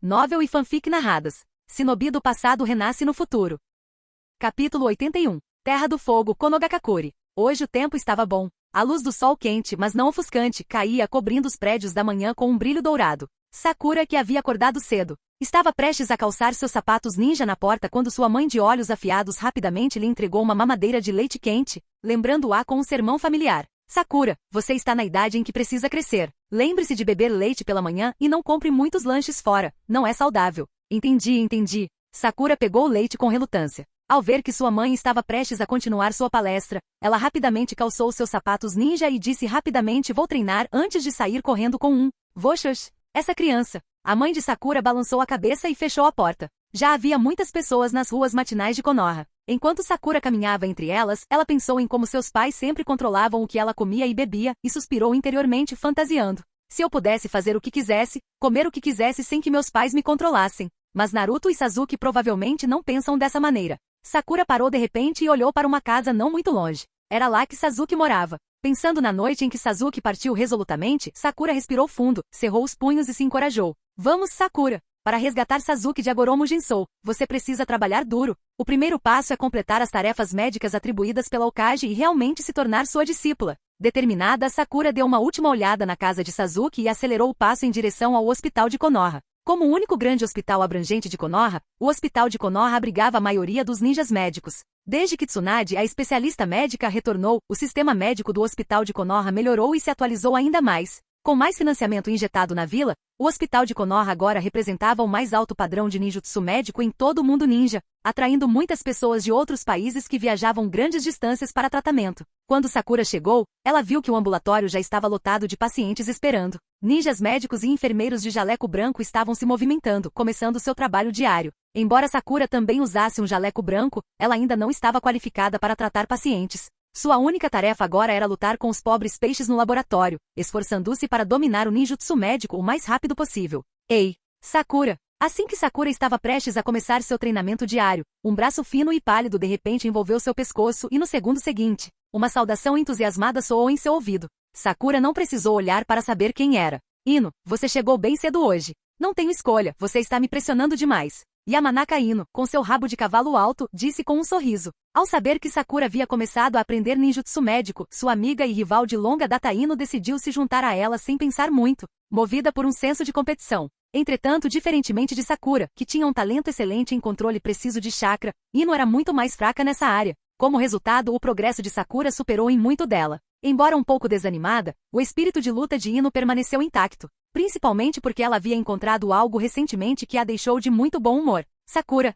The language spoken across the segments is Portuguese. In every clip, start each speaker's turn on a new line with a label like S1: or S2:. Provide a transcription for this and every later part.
S1: Novel e fanfic narradas. Shinobi do passado renasce no futuro. Capítulo 81. Terra do Fogo, Konogakakure. Hoje o tempo estava bom. A luz do sol quente, mas não ofuscante, caía cobrindo os prédios da manhã com um brilho dourado. Sakura, que havia acordado cedo, estava prestes a calçar seus sapatos ninja na porta quando sua mãe de olhos afiados rapidamente lhe entregou uma mamadeira de leite quente, lembrando-a com um sermão familiar. Sakura, você está na idade em que precisa crescer. Lembre-se de beber leite pela manhã e não compre muitos lanches fora. Não é saudável. Entendi. Sakura pegou o leite com relutância. Ao ver que sua mãe estava prestes a continuar sua palestra, ela rapidamente calçou seus sapatos ninja e disse rapidamente: vou treinar antes de sair correndo com um. Voxox, essa criança. A mãe de Sakura balançou a cabeça e fechou a porta. Já havia muitas pessoas nas ruas matinais de Konoha. Enquanto Sakura caminhava entre elas, ela pensou em como seus pais sempre controlavam o que ela comia e bebia, e suspirou interiormente fantasiando. Se eu pudesse fazer o que quisesse, comer o que quisesse sem que meus pais me controlassem. Mas Naruto e Sasuke provavelmente não pensam dessa maneira. Sakura parou de repente e olhou para uma casa não muito longe. Era lá que Sasuke morava. Pensando na noite em que Sasuke partiu resolutamente, Sakura respirou fundo, cerrou os punhos e se encorajou. Vamos, Sakura! Para resgatar Sasuke de Agoromo Jinsou, você precisa trabalhar duro. O primeiro passo é completar as tarefas médicas atribuídas pela Hokage e realmente se tornar sua discípula. Determinada, Sakura deu uma última olhada na casa de Sasuke e acelerou o passo em direção ao hospital de Konoha. Como o único grande hospital abrangente de Konoha, o hospital de Konoha abrigava a maioria dos ninjas médicos. Desde que Tsunade, a especialista médica, retornou, o sistema médico do hospital de Konoha melhorou e se atualizou ainda mais. Com mais financiamento injetado na vila, o hospital de Konoha agora representava o mais alto padrão de ninjutsu médico em todo o mundo ninja, atraindo muitas pessoas de outros países que viajavam grandes distâncias para tratamento. Quando Sakura chegou, ela viu que o ambulatório já estava lotado de pacientes esperando. Ninjas médicos e enfermeiros de jaleco branco estavam se movimentando, começando seu trabalho diário. Embora Sakura também usasse um jaleco branco, ela ainda não estava qualificada para tratar pacientes. Sua única tarefa agora era lutar com os pobres peixes no laboratório, esforçando-se para dominar o ninjutsu médico o mais rápido possível. Ei, Sakura! Assim que Sakura estava prestes a começar seu treinamento diário, um braço fino e pálido de repente envolveu seu pescoço e no segundo seguinte, uma saudação entusiasmada soou em seu ouvido. Sakura não precisou olhar para saber quem era. Ino, você chegou bem cedo hoje. Não tenho escolha, você está me pressionando demais. Yamanaka Ino, com seu rabo de cavalo alto, disse com um sorriso. Ao saber que Sakura havia começado a aprender ninjutsu médico, sua amiga e rival de longa data Ino decidiu se juntar a ela sem pensar muito, movida por um senso de competição. Entretanto, diferentemente de Sakura, que tinha um talento excelente em controle preciso de chakra, Ino era muito mais fraca nessa área. Como resultado, o progresso de Sakura superou em muito dela. Embora um pouco desanimada, o espírito de luta de Ino permaneceu intacto. Principalmente porque ela havia encontrado algo recentemente que a deixou de muito bom humor. Sakura!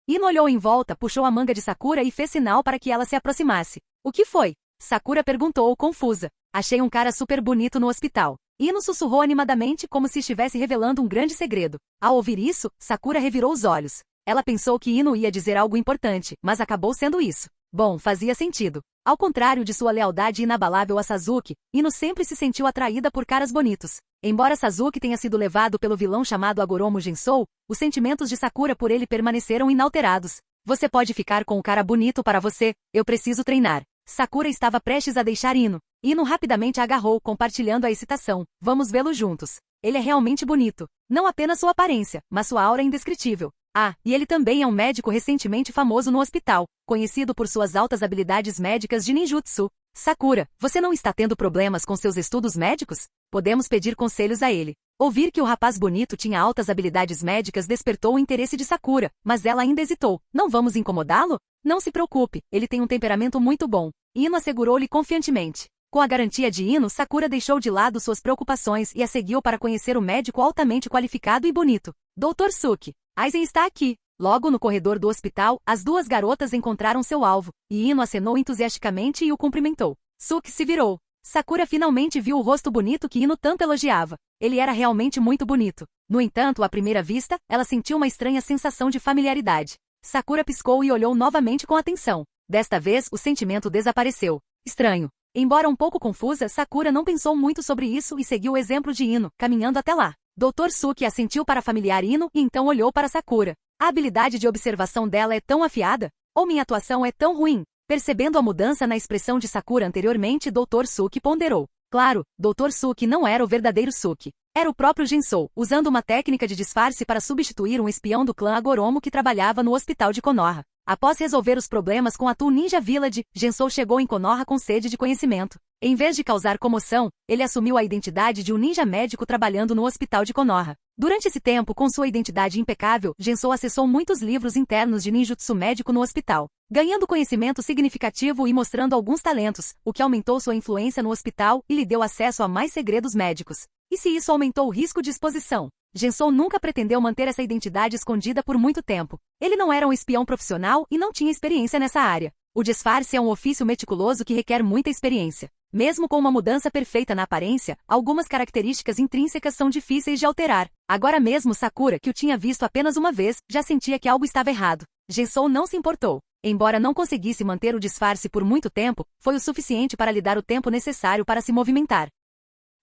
S1: Ino olhou em volta, puxou a manga de Sakura e fez sinal para que ela se aproximasse. O que foi? Sakura perguntou, confusa. Achei um cara super bonito no hospital. Ino sussurrou animadamente como se estivesse revelando um grande segredo. Ao ouvir isso, Sakura revirou os olhos. Ela pensou que Ino ia dizer algo importante, mas acabou sendo isso. Bom, fazia sentido. Ao contrário de sua lealdade inabalável a Sasuke, Ino sempre se sentiu atraída por caras bonitos. Embora Sasuke tenha sido levado pelo vilão chamado Agoromo Jinsou, os sentimentos de Sakura por ele permaneceram inalterados. Você pode ficar com o cara bonito para você, eu preciso treinar. Sakura estava prestes a deixar Ino. Ino rapidamente a agarrou, compartilhando a excitação. Vamos vê-lo juntos. Ele é realmente bonito. Não apenas sua aparência, mas sua aura é indescritível. Ah, e ele também é um médico recentemente famoso no hospital, conhecido por suas altas habilidades médicas de ninjutsu. Sakura, você não está tendo problemas com seus estudos médicos? Podemos pedir conselhos a ele. Ouvir que o rapaz bonito tinha altas habilidades médicas despertou o interesse de Sakura, mas ela ainda hesitou. Não vamos incomodá-lo? Não se preocupe, ele tem um temperamento muito bom. Ino assegurou-lhe confiantemente. Com a garantia de Ino, Sakura deixou de lado suas preocupações e a seguiu para conhecer o médico altamente qualificado e bonito. Dr. Suki, Aizen está aqui. Logo no corredor do hospital, as duas garotas encontraram seu alvo, e Ino acenou entusiasticamente e o cumprimentou. Suki se virou. Sakura finalmente viu o rosto bonito que Ino tanto elogiava. Ele era realmente muito bonito. No entanto, à primeira vista, ela sentiu uma estranha sensação de familiaridade. Sakura piscou e olhou novamente com atenção. Desta vez, o sentimento desapareceu. Estranho. Embora um pouco confusa, Sakura não pensou muito sobre isso e seguiu o exemplo de Ino, caminhando até lá. Dr. Suki assentiu para familiar Ino e então olhou para Sakura. A habilidade de observação dela é tão afiada? Ou minha atuação é tão ruim? Percebendo a mudança na expressão de Sakura anteriormente, Dr. Suki ponderou. Claro, Dr. Suki não era o verdadeiro Suki. Era o próprio Gensou, usando uma técnica de disfarce para substituir um espião do clã Agoromo que trabalhava no hospital de Konoha. Após resolver os problemas com a Tool Ninja Village, Gensou chegou em Konoha com sede de conhecimento. Em vez de causar comoção, ele assumiu a identidade de um ninja médico trabalhando no hospital de Konoha. Durante esse tempo, com sua identidade impecável, Gensou acessou muitos livros internos de ninjutsu médico no hospital, ganhando conhecimento significativo e mostrando alguns talentos, o que aumentou sua influência no hospital e lhe deu acesso a mais segredos médicos. E se isso aumentou o risco de exposição? Gensou nunca pretendeu manter essa identidade escondida por muito tempo. Ele não era um espião profissional e não tinha experiência nessa área. O disfarce é um ofício meticuloso que requer muita experiência. Mesmo com uma mudança perfeita na aparência, algumas características intrínsecas são difíceis de alterar. Agora mesmo Sakura, que o tinha visto apenas uma vez, já sentia que algo estava errado. Gensou não se importou. Embora não conseguisse manter o disfarce por muito tempo, foi o suficiente para lhe dar o tempo necessário para se movimentar.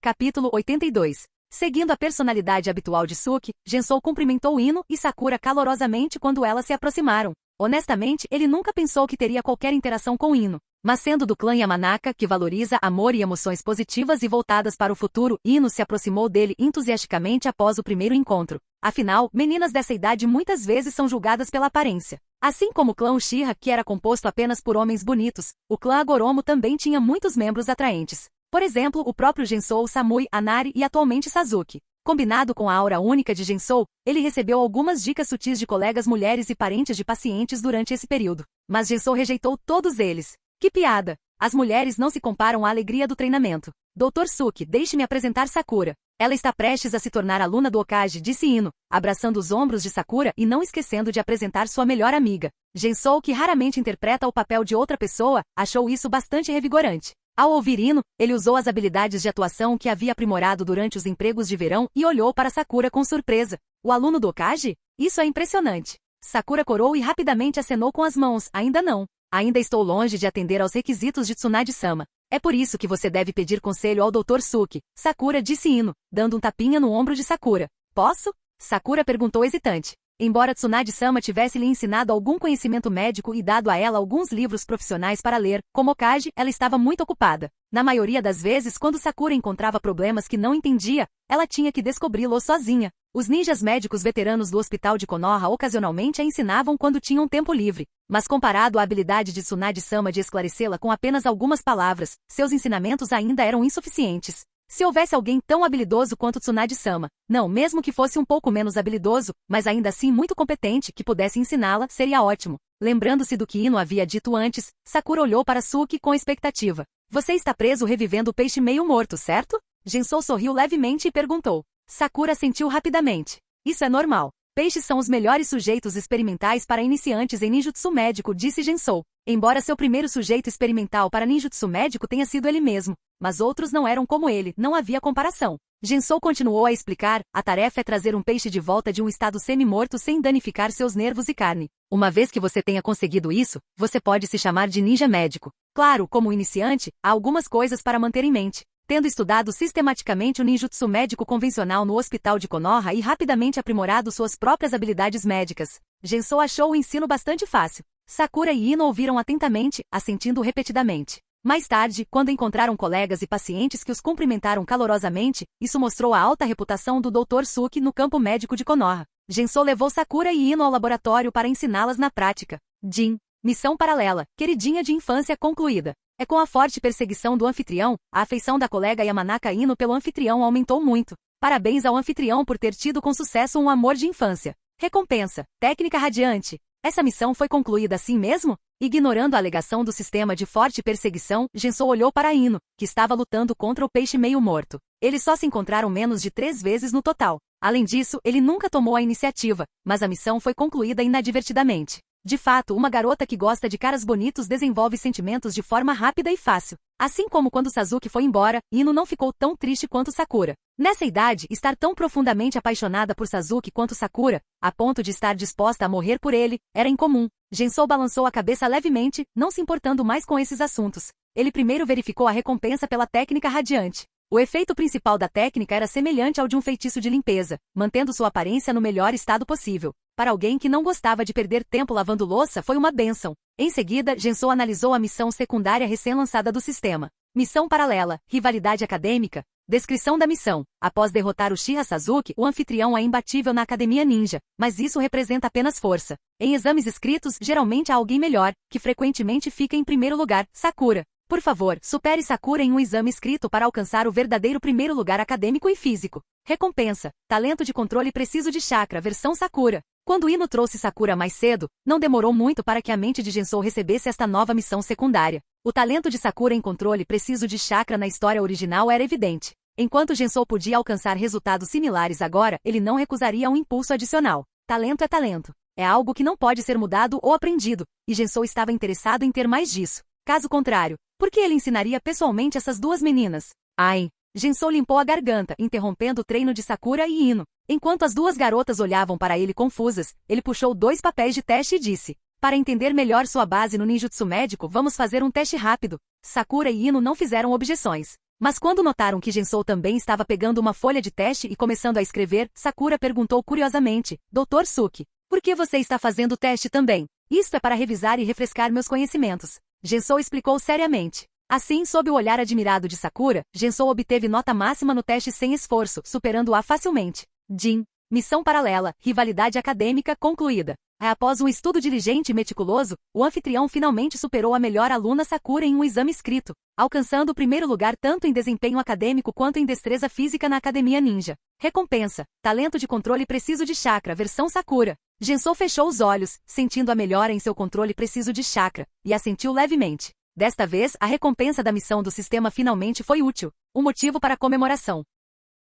S1: Capítulo 82. Seguindo a personalidade habitual de Suki, Gensou cumprimentou Ino e Sakura calorosamente quando elas se aproximaram. Honestamente, ele nunca pensou que teria qualquer interação com Ino. Mas sendo do clã Yamanaka, que valoriza amor e emoções positivas e voltadas para o futuro, Ino se aproximou dele entusiasticamente após o primeiro encontro. Afinal, meninas dessa idade muitas vezes são julgadas pela aparência. Assim como o clã Uchiha, que era composto apenas por homens bonitos, o clã Agoromo também tinha muitos membros atraentes. Por exemplo, o próprio Gensou, Samui, Anari e atualmente Sasuke. Combinado com a aura única de Gensou, ele recebeu algumas dicas sutis de colegas mulheres e parentes de pacientes durante esse período. Mas Gensou rejeitou todos eles. Que piada! As mulheres não se comparam à alegria do treinamento. Dr. Suki, deixe-me apresentar Sakura. Ela está prestes a se tornar aluna do Hokage, disse Ino, abraçando os ombros de Sakura e não esquecendo de apresentar sua melhor amiga. Gensou, que raramente interpreta o papel de outra pessoa, achou isso bastante revigorante. Ao ouvir Ino, ele usou as habilidades de atuação que havia aprimorado durante os empregos de verão e olhou para Sakura com surpresa. O aluno do Hokage? Isso é impressionante. Sakura corou e rapidamente acenou com as mãos. Ainda não. Ainda estou longe de atender aos requisitos de Tsunade-sama. É por isso que você deve pedir conselho ao Dr. Suki. Sakura disse Ino, dando um tapinha no ombro de Sakura. Posso? Sakura perguntou hesitante. Embora Tsunade-sama tivesse lhe ensinado algum conhecimento médico e dado a ela alguns livros profissionais para ler, como Hokage, ela estava muito ocupada. Na maioria das vezes, quando Sakura encontrava problemas que não entendia, ela tinha que descobri-los sozinha. Os ninjas médicos veteranos do hospital de Konoha ocasionalmente a ensinavam quando tinham tempo livre. Mas comparado à habilidade de Tsunade-sama de esclarecê-la com apenas algumas palavras, seus ensinamentos ainda eram insuficientes. Se houvesse alguém tão habilidoso quanto Tsunade-sama, não, mesmo que fosse um pouco menos habilidoso, mas ainda assim muito competente, que pudesse ensiná-la, seria ótimo. Lembrando-se do que Ino havia dito antes, Sakura olhou para Suki com expectativa. Você está preso revivendo o peixe meio morto, certo? Gensou sorriu levemente e perguntou. Sakura sentiu rapidamente. Isso é normal. Peixes são os melhores sujeitos experimentais para iniciantes em ninjutsu médico, disse Gensou. Embora seu primeiro sujeito experimental para ninjutsu médico tenha sido ele mesmo, mas outros não eram como ele, não havia comparação. Gensou continuou a explicar, a tarefa é trazer um peixe de volta de um estado semi-morto sem danificar seus nervos e carne. Uma vez que você tenha conseguido isso, você pode se chamar de ninja médico. Claro, como iniciante, há algumas coisas para manter em mente. Tendo estudado sistematicamente o ninjutsu médico convencional no hospital de Konoha e rapidamente aprimorado suas próprias habilidades médicas, Gensou achou o ensino bastante fácil. Sakura e Ino ouviram atentamente, assentindo repetidamente. Mais tarde, quando encontraram colegas e pacientes que os cumprimentaram calorosamente, isso mostrou a alta reputação do Dr. Suki no campo médico de Konoha. Gensou levou Sakura e Ino ao laboratório para ensiná-las na prática. Jin. Missão paralela, queridinha de infância concluída. É com a forte perseguição do anfitrião, a afeição da colega Yamanaka Ino pelo anfitrião aumentou muito. Parabéns ao anfitrião por ter tido com sucesso um amor de infância. Recompensa. Técnica radiante. Essa missão foi concluída assim mesmo? Ignorando a alegação do sistema de forte perseguição, Gensou olhou para Ino, que estava lutando contra o peixe meio morto. Eles só se encontraram menos de 3 vezes no total. Além disso, ele nunca tomou a iniciativa, mas a missão foi concluída inadvertidamente. De fato, uma garota que gosta de caras bonitos desenvolve sentimentos de forma rápida e fácil. Assim como quando Sasuke foi embora, Ino não ficou tão triste quanto Sakura. Nessa idade, estar tão profundamente apaixonada por Sasuke quanto Sakura, a ponto de estar disposta a morrer por ele, era incomum. Gensou balançou a cabeça levemente, não se importando mais com esses assuntos. Ele primeiro verificou a recompensa pela técnica radiante. O efeito principal da técnica era semelhante ao de um feitiço de limpeza, mantendo sua aparência no melhor estado possível. Para alguém que não gostava de perder tempo lavando louça, foi uma bênção. Em seguida, Gensou analisou a missão secundária recém-lançada do sistema. Missão paralela, rivalidade acadêmica. Descrição da missão. Após derrotar Uchiha Sasuke, o anfitrião é imbatível na Academia Ninja, mas isso representa apenas força. Em exames escritos, geralmente há alguém melhor, que frequentemente fica em primeiro lugar, Sakura. Por favor, supere Sakura em um exame escrito para alcançar o verdadeiro primeiro lugar acadêmico e físico. Recompensa. Talento de controle preciso de chakra, versão Sakura. Quando Ino trouxe Sakura mais cedo, não demorou muito para que a mente de Gensou recebesse esta nova missão secundária. O talento de Sakura em controle preciso de chakra na história original era evidente. Enquanto Gensou podia alcançar resultados similares agora, ele não recusaria um impulso adicional. Talento é talento. É algo que não pode ser mudado ou aprendido, e Gensou estava interessado em ter mais disso. Caso contrário, por que ele ensinaria pessoalmente essas duas meninas? Ai! Gensou limpou a garganta, interrompendo o treino de Sakura e Ino. Enquanto as duas garotas olhavam para ele confusas, ele puxou 2 papéis de teste e disse: para entender melhor sua base no ninjutsu médico, vamos fazer um teste rápido. Sakura e Ino não fizeram objeções. Mas quando notaram que Gensou também estava pegando uma folha de teste e começando a escrever, Sakura perguntou curiosamente: Dr. Suki, por que você está fazendo o teste também? Isto é para revisar e refrescar meus conhecimentos. Gensou explicou seriamente. Assim, sob o olhar admirado de Sakura, Gensou obteve nota máxima no teste sem esforço, superando-a facilmente. Jin. Missão paralela, rivalidade acadêmica concluída. Após um estudo diligente e meticuloso, o anfitrião finalmente superou a melhor aluna Sakura em um exame escrito, alcançando o primeiro lugar tanto em desempenho acadêmico quanto em destreza física na Academia Ninja. Recompensa. Talento de controle preciso de chakra, versão Sakura. Gensou fechou os olhos, sentindo a melhora em seu controle preciso de chakra, e assentiu levemente. Desta vez, a recompensa da missão do sistema finalmente foi útil. Um motivo para comemoração.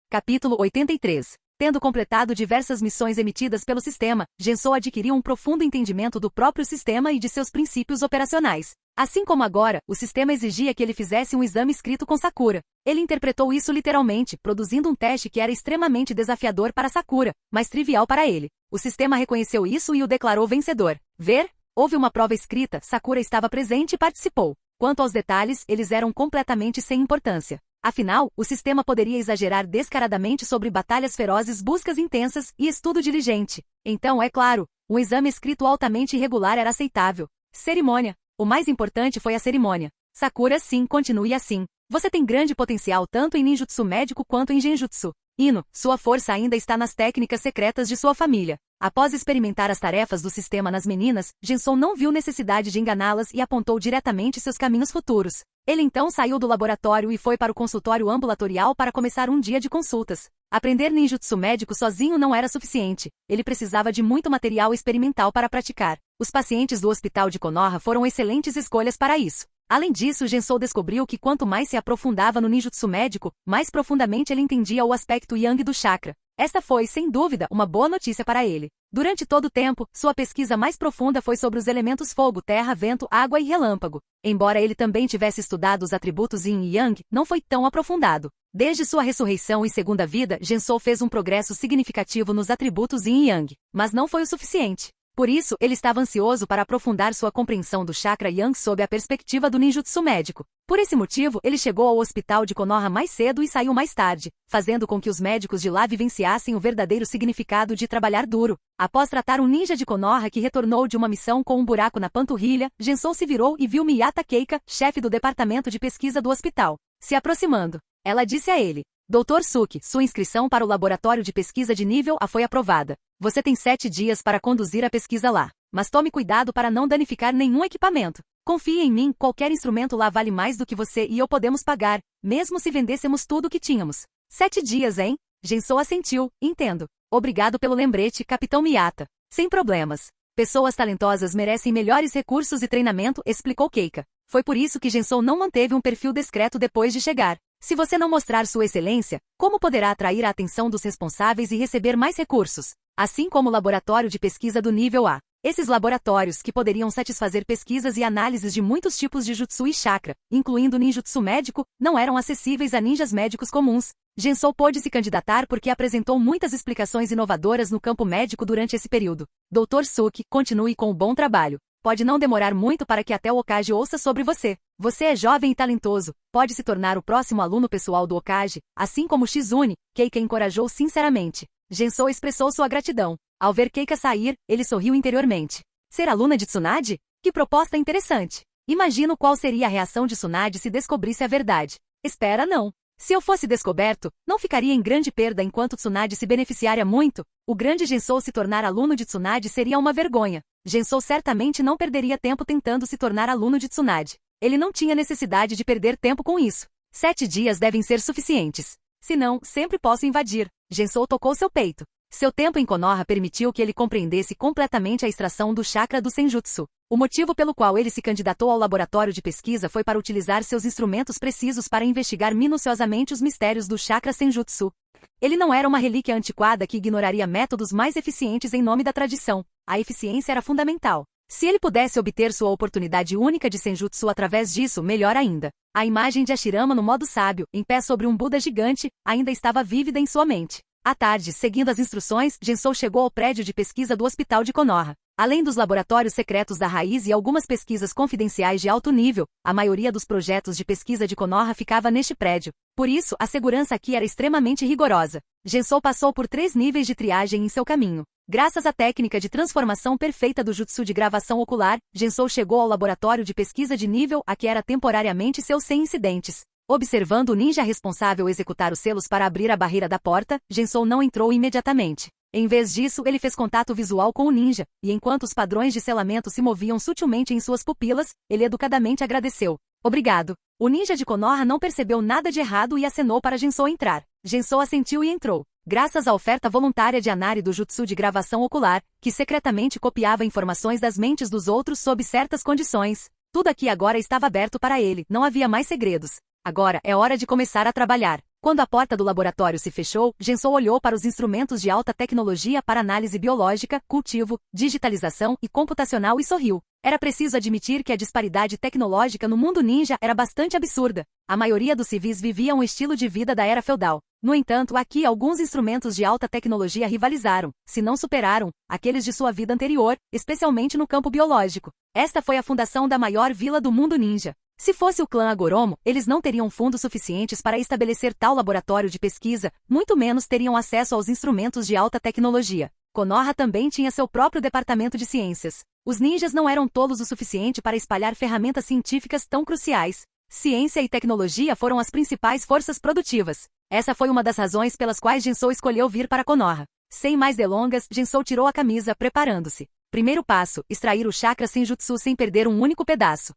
S1: Capítulo 83. Tendo completado diversas missões emitidas pelo sistema, Gensou adquiriu um profundo entendimento do próprio sistema e de seus princípios operacionais. Assim como agora, o sistema exigia que ele fizesse um exame escrito com Sakura. Ele interpretou isso literalmente, produzindo um teste que era extremamente desafiador para Sakura, mas trivial para ele. O sistema reconheceu isso e o declarou vencedor. Ver? Houve uma prova escrita, Sakura estava presente e participou. Quanto aos detalhes, eles eram completamente sem importância. Afinal, o sistema poderia exagerar descaradamente sobre batalhas ferozes, buscas intensas e estudo diligente. Então, é claro, um exame escrito altamente irregular era aceitável. Cerimônia. O mais importante foi a cerimônia. Sakura, sim, continue assim. Você tem grande potencial tanto em ninjutsu médico quanto em genjutsu. Ino, sua força ainda está nas técnicas secretas de sua família. Após experimentar as tarefas do sistema nas meninas, Gensou não viu necessidade de enganá-las e apontou diretamente seus caminhos futuros. Ele então saiu do laboratório e foi para o consultório ambulatorial para começar um dia de consultas. Aprender ninjutsu médico sozinho não era suficiente. Ele precisava de muito material experimental para praticar. Os pacientes do hospital de Konoha foram excelentes escolhas para isso. Além disso, Gensou descobriu que quanto mais se aprofundava no ninjutsu médico, mais profundamente ele entendia o aspecto yang do chakra. Esta foi, sem dúvida, uma boa notícia para ele. Durante todo o tempo, sua pesquisa mais profunda foi sobre os elementos fogo, terra, vento, água e relâmpago. Embora ele também tivesse estudado os atributos yin e yang, não foi tão aprofundado. Desde sua ressurreição e segunda vida, Gensou fez um progresso significativo nos atributos yin e yang, mas não foi o suficiente. Por isso, ele estava ansioso para aprofundar sua compreensão do chakra yang sob a perspectiva do ninjutsu médico. Por esse motivo, ele chegou ao hospital de Konoha mais cedo e saiu mais tarde, fazendo com que os médicos de lá vivenciassem o verdadeiro significado de trabalhar duro. Após tratar um ninja de Konoha que retornou de uma missão com um buraco na panturrilha, Gensou se virou e viu Miyata Keika, chefe do departamento de pesquisa do hospital, se aproximando. Ela disse a ele: Dr. Suki, sua inscrição para o laboratório de pesquisa de nível A foi aprovada. Você tem 7 dias para conduzir a pesquisa lá. Mas tome cuidado para não danificar nenhum equipamento. Confie em mim, qualquer instrumento lá vale mais do que você e eu podemos pagar, mesmo se vendêssemos tudo o que tínhamos. 7 dias, hein? Gensou assentiu, entendo. Obrigado pelo lembrete, Capitão Miyata. Sem problemas. Pessoas talentosas merecem melhores recursos e treinamento, explicou Keika. Foi por isso que Gensou não manteve um perfil discreto depois de chegar. Se você não mostrar sua excelência, como poderá atrair a atenção dos responsáveis e receber mais recursos? Assim como o laboratório de pesquisa do nível A. Esses laboratórios, que poderiam satisfazer pesquisas e análises de muitos tipos de jutsu e chakra, incluindo ninjutsu médico, não eram acessíveis a ninjas médicos comuns. Gensou pôde se candidatar porque apresentou muitas explicações inovadoras no campo médico durante esse período. Dr. Suki, continue com o bom trabalho. Pode não demorar muito para que até o Hokage ouça sobre você. Você é jovem e talentoso, pode se tornar o próximo aluno pessoal do Hokage, assim como Shizune, Keika encorajou sinceramente. Gensou expressou sua gratidão. Ao ver Keika sair, ele sorriu interiormente. Ser aluna de Tsunade? Que proposta interessante. Imagino qual seria a reação de Tsunade se descobrisse a verdade. Espera não. Se eu fosse descoberto, não ficaria em grande perda enquanto Tsunade se beneficiaria muito? O grande Gensou se tornar aluno de Tsunade seria uma vergonha. Gensou certamente não perderia tempo tentando se tornar aluno de Tsunade. Ele não tinha necessidade de perder tempo com isso. 7 dias devem ser suficientes. Se não, sempre posso invadir. Gensou tocou seu peito. Seu tempo em Konoha permitiu que ele compreendesse completamente a extração do chakra do Senjutsu. O motivo pelo qual ele se candidatou ao laboratório de pesquisa foi para utilizar seus instrumentos precisos para investigar minuciosamente os mistérios do chakra Senjutsu. Ele não era uma relíquia antiquada que ignoraria métodos mais eficientes em nome da tradição. A eficiência era fundamental. Se ele pudesse obter sua oportunidade única de Senjutsu através disso, melhor ainda. A imagem de Hashirama no modo sábio, em pé sobre um Buda gigante, ainda estava vívida em sua mente. À tarde, seguindo as instruções, Gensou chegou ao prédio de pesquisa do hospital de Konoha. Além dos laboratórios secretos da Raiz e algumas pesquisas confidenciais de alto nível, a maioria dos projetos de pesquisa de Konoha ficava neste prédio. Por isso, a segurança aqui era extremamente rigorosa. Gensou passou por 3 níveis de triagem em seu caminho. Graças à técnica de transformação perfeita do jutsu de gravação ocular, Gensou chegou ao laboratório de pesquisa de nível A que era temporariamente seu sem incidentes. Observando o ninja responsável executar os selos para abrir a barreira da porta, Gensou não entrou imediatamente. Em vez disso, ele fez contato visual com o ninja, e enquanto os padrões de selamento se moviam sutilmente em suas pupilas, ele educadamente agradeceu. Obrigado. O ninja de Konoha não percebeu nada de errado e acenou para Gensou entrar. Gensou assentiu e entrou. Graças à oferta voluntária de Anari do jutsu de gravação ocular, que secretamente copiava informações das mentes dos outros sob certas condições, tudo aqui agora estava aberto para ele, não havia mais segredos. Agora é hora de começar a trabalhar. Quando a porta do laboratório se fechou, Gensou olhou para os instrumentos de alta tecnologia para análise biológica, cultivo, digitalização e computacional e sorriu. Era preciso admitir que a disparidade tecnológica no mundo ninja era bastante absurda. A maioria dos civis vivia um estilo de vida da era feudal. No entanto, aqui alguns instrumentos de alta tecnologia rivalizaram, se não superaram, aqueles de sua vida anterior, especialmente no campo biológico. Esta foi a fundação da maior vila do mundo ninja. Se fosse o clã Agoromo, eles não teriam fundos suficientes para estabelecer tal laboratório de pesquisa, muito menos teriam acesso aos instrumentos de alta tecnologia. Konoha também tinha seu próprio departamento de ciências. Os ninjas não eram tolos o suficiente para espalhar ferramentas científicas tão cruciais. Ciência e tecnologia foram as principais forças produtivas. Essa foi uma das razões pelas quais Gensou escolheu vir para Konoha. Sem mais delongas, Gensou tirou a camisa, preparando-se. Primeiro passo, extrair o chakra Senjutsu sem perder um único pedaço.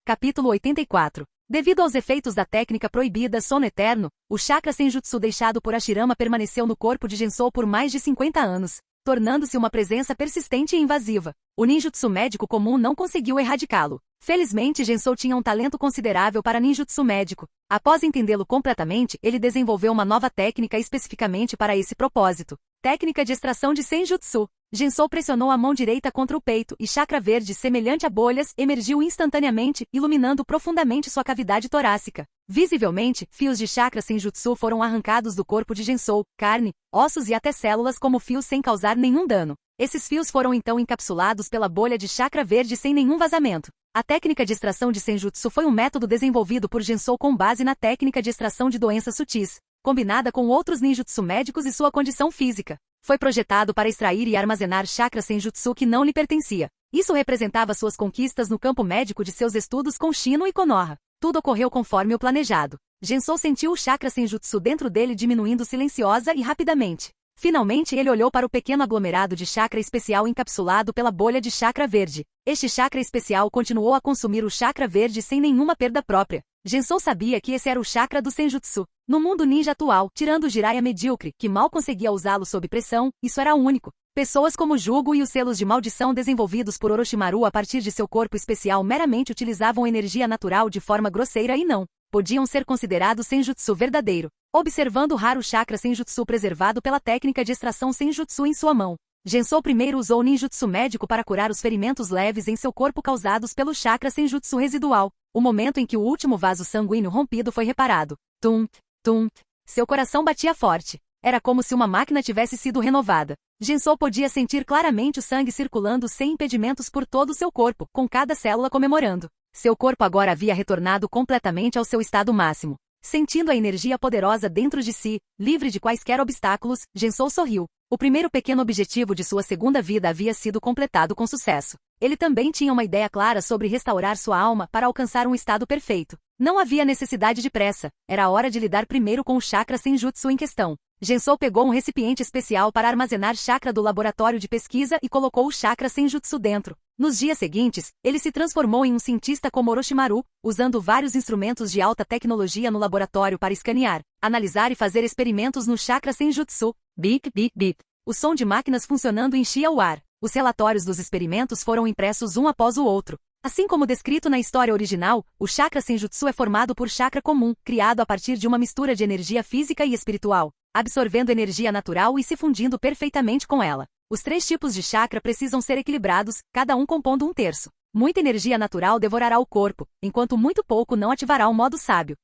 S1: Capítulo 84. Devido aos efeitos da técnica proibida Sono Eterno, o chakra Senjutsu deixado por Hashirama permaneceu no corpo de Gensou por mais de 50 anos, tornando-se uma presença persistente e invasiva. O ninjutsu médico comum não conseguiu erradicá-lo. Felizmente, Gensou tinha um talento considerável para ninjutsu médico. Após entendê-lo completamente, ele desenvolveu uma nova técnica especificamente para esse propósito. Técnica de extração de Senjutsu. Gensou pressionou a mão direita contra o peito e chakra verde semelhante a bolhas emergiu instantaneamente, iluminando profundamente sua cavidade torácica. Visivelmente, fios de chakra Senjutsu foram arrancados do corpo de Gensou, carne, ossos e até células como fios sem causar nenhum dano. Esses fios foram então encapsulados pela bolha de chakra verde sem nenhum vazamento. A técnica de extração de Senjutsu foi um método desenvolvido por Gensou com base na técnica de extração de doenças sutis, combinada com outros ninjutsu médicos e sua condição física. Foi projetado para extrair e armazenar chakra Senjutsu que não lhe pertencia. Isso representava suas conquistas no campo médico de seus estudos com Shino e Konoha. Tudo ocorreu conforme o planejado. Gensou sentiu o chakra Senjutsu dentro dele diminuindo silenciosa e rapidamente. Finalmente ele olhou para o pequeno aglomerado de chakra especial encapsulado pela bolha de chakra verde. Este chakra especial continuou a consumir o chakra verde sem nenhuma perda própria. Gensou sabia que esse era o chakra do Senjutsu. No mundo ninja atual, tirando o Jiraiya medíocre, que mal conseguia usá-lo sob pressão, isso era único. Pessoas como Jugo e os selos de maldição desenvolvidos por Orochimaru a partir de seu corpo especial meramente utilizavam energia natural de forma grosseira e não podiam ser considerados Senjutsu verdadeiro. Observando o raro chakra Senjutsu preservado pela técnica de extração Senjutsu em sua mão, Gensou primeiro usou o ninjutsu médico para curar os ferimentos leves em seu corpo causados pelo chakra Senjutsu residual, o momento em que o último vaso sanguíneo rompido foi reparado. Tum, tum. Seu coração batia forte. Era como se uma máquina tivesse sido renovada. Gensou podia sentir claramente o sangue circulando sem impedimentos por todo o seu corpo, com cada célula comemorando. Seu corpo agora havia retornado completamente ao seu estado máximo. Sentindo a energia poderosa dentro de si, livre de quaisquer obstáculos, Gensou sorriu. O primeiro pequeno objetivo de sua segunda vida havia sido completado com sucesso. Ele também tinha uma ideia clara sobre restaurar sua alma para alcançar um estado perfeito. Não havia necessidade de pressa, era hora de lidar primeiro com o chakra senjutsu em questão. Gensou pegou um recipiente especial para armazenar chakra do laboratório de pesquisa e colocou o chakra senjutsu dentro. Nos dias seguintes, ele se transformou em um cientista como Orochimaru, usando vários instrumentos de alta tecnologia no laboratório para escanear, analisar e fazer experimentos no chakra senjutsu. Bip, bip, bip. O som de máquinas funcionando enchia o ar. Os relatórios dos experimentos foram impressos um após o outro. Assim como descrito na história original, o chakra senjutsu é formado por chakra comum, criado a partir de uma mistura de energia física e espiritual, absorvendo energia natural e se fundindo perfeitamente com ela. Os 3 tipos de chakra precisam ser equilibrados, cada um compondo um terço. Muita energia natural devorará o corpo, enquanto muito pouco não ativará o modo sábio.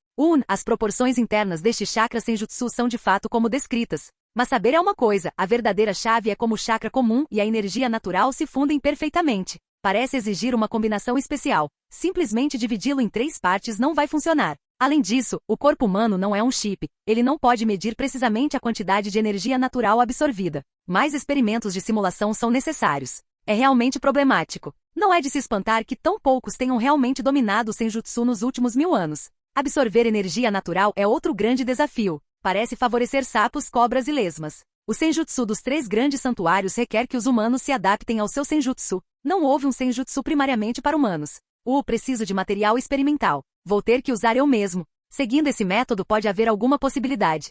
S1: As proporções internas deste chakra senjutsu são de fato como descritas. Mas saber é uma coisa, a verdadeira chave é como o chakra comum e a energia natural se fundem perfeitamente. Parece exigir uma combinação especial. Simplesmente dividi-lo em 3 partes não vai funcionar. Além disso, o corpo humano não é um chip. Ele não pode medir precisamente a quantidade de energia natural absorvida. Mais experimentos de simulação são necessários. É realmente problemático. Não é de se espantar que tão poucos tenham realmente dominado o senjutsu nos últimos 1000 anos. Absorver energia natural é outro grande desafio. Parece favorecer sapos, cobras e lesmas. O senjutsu dos 3 grandes santuários requer que os humanos se adaptem ao seu senjutsu. Não houve um senjutsu primariamente para humanos. Preciso de material experimental. Vou ter que usar eu mesmo. Seguindo esse método pode haver alguma possibilidade.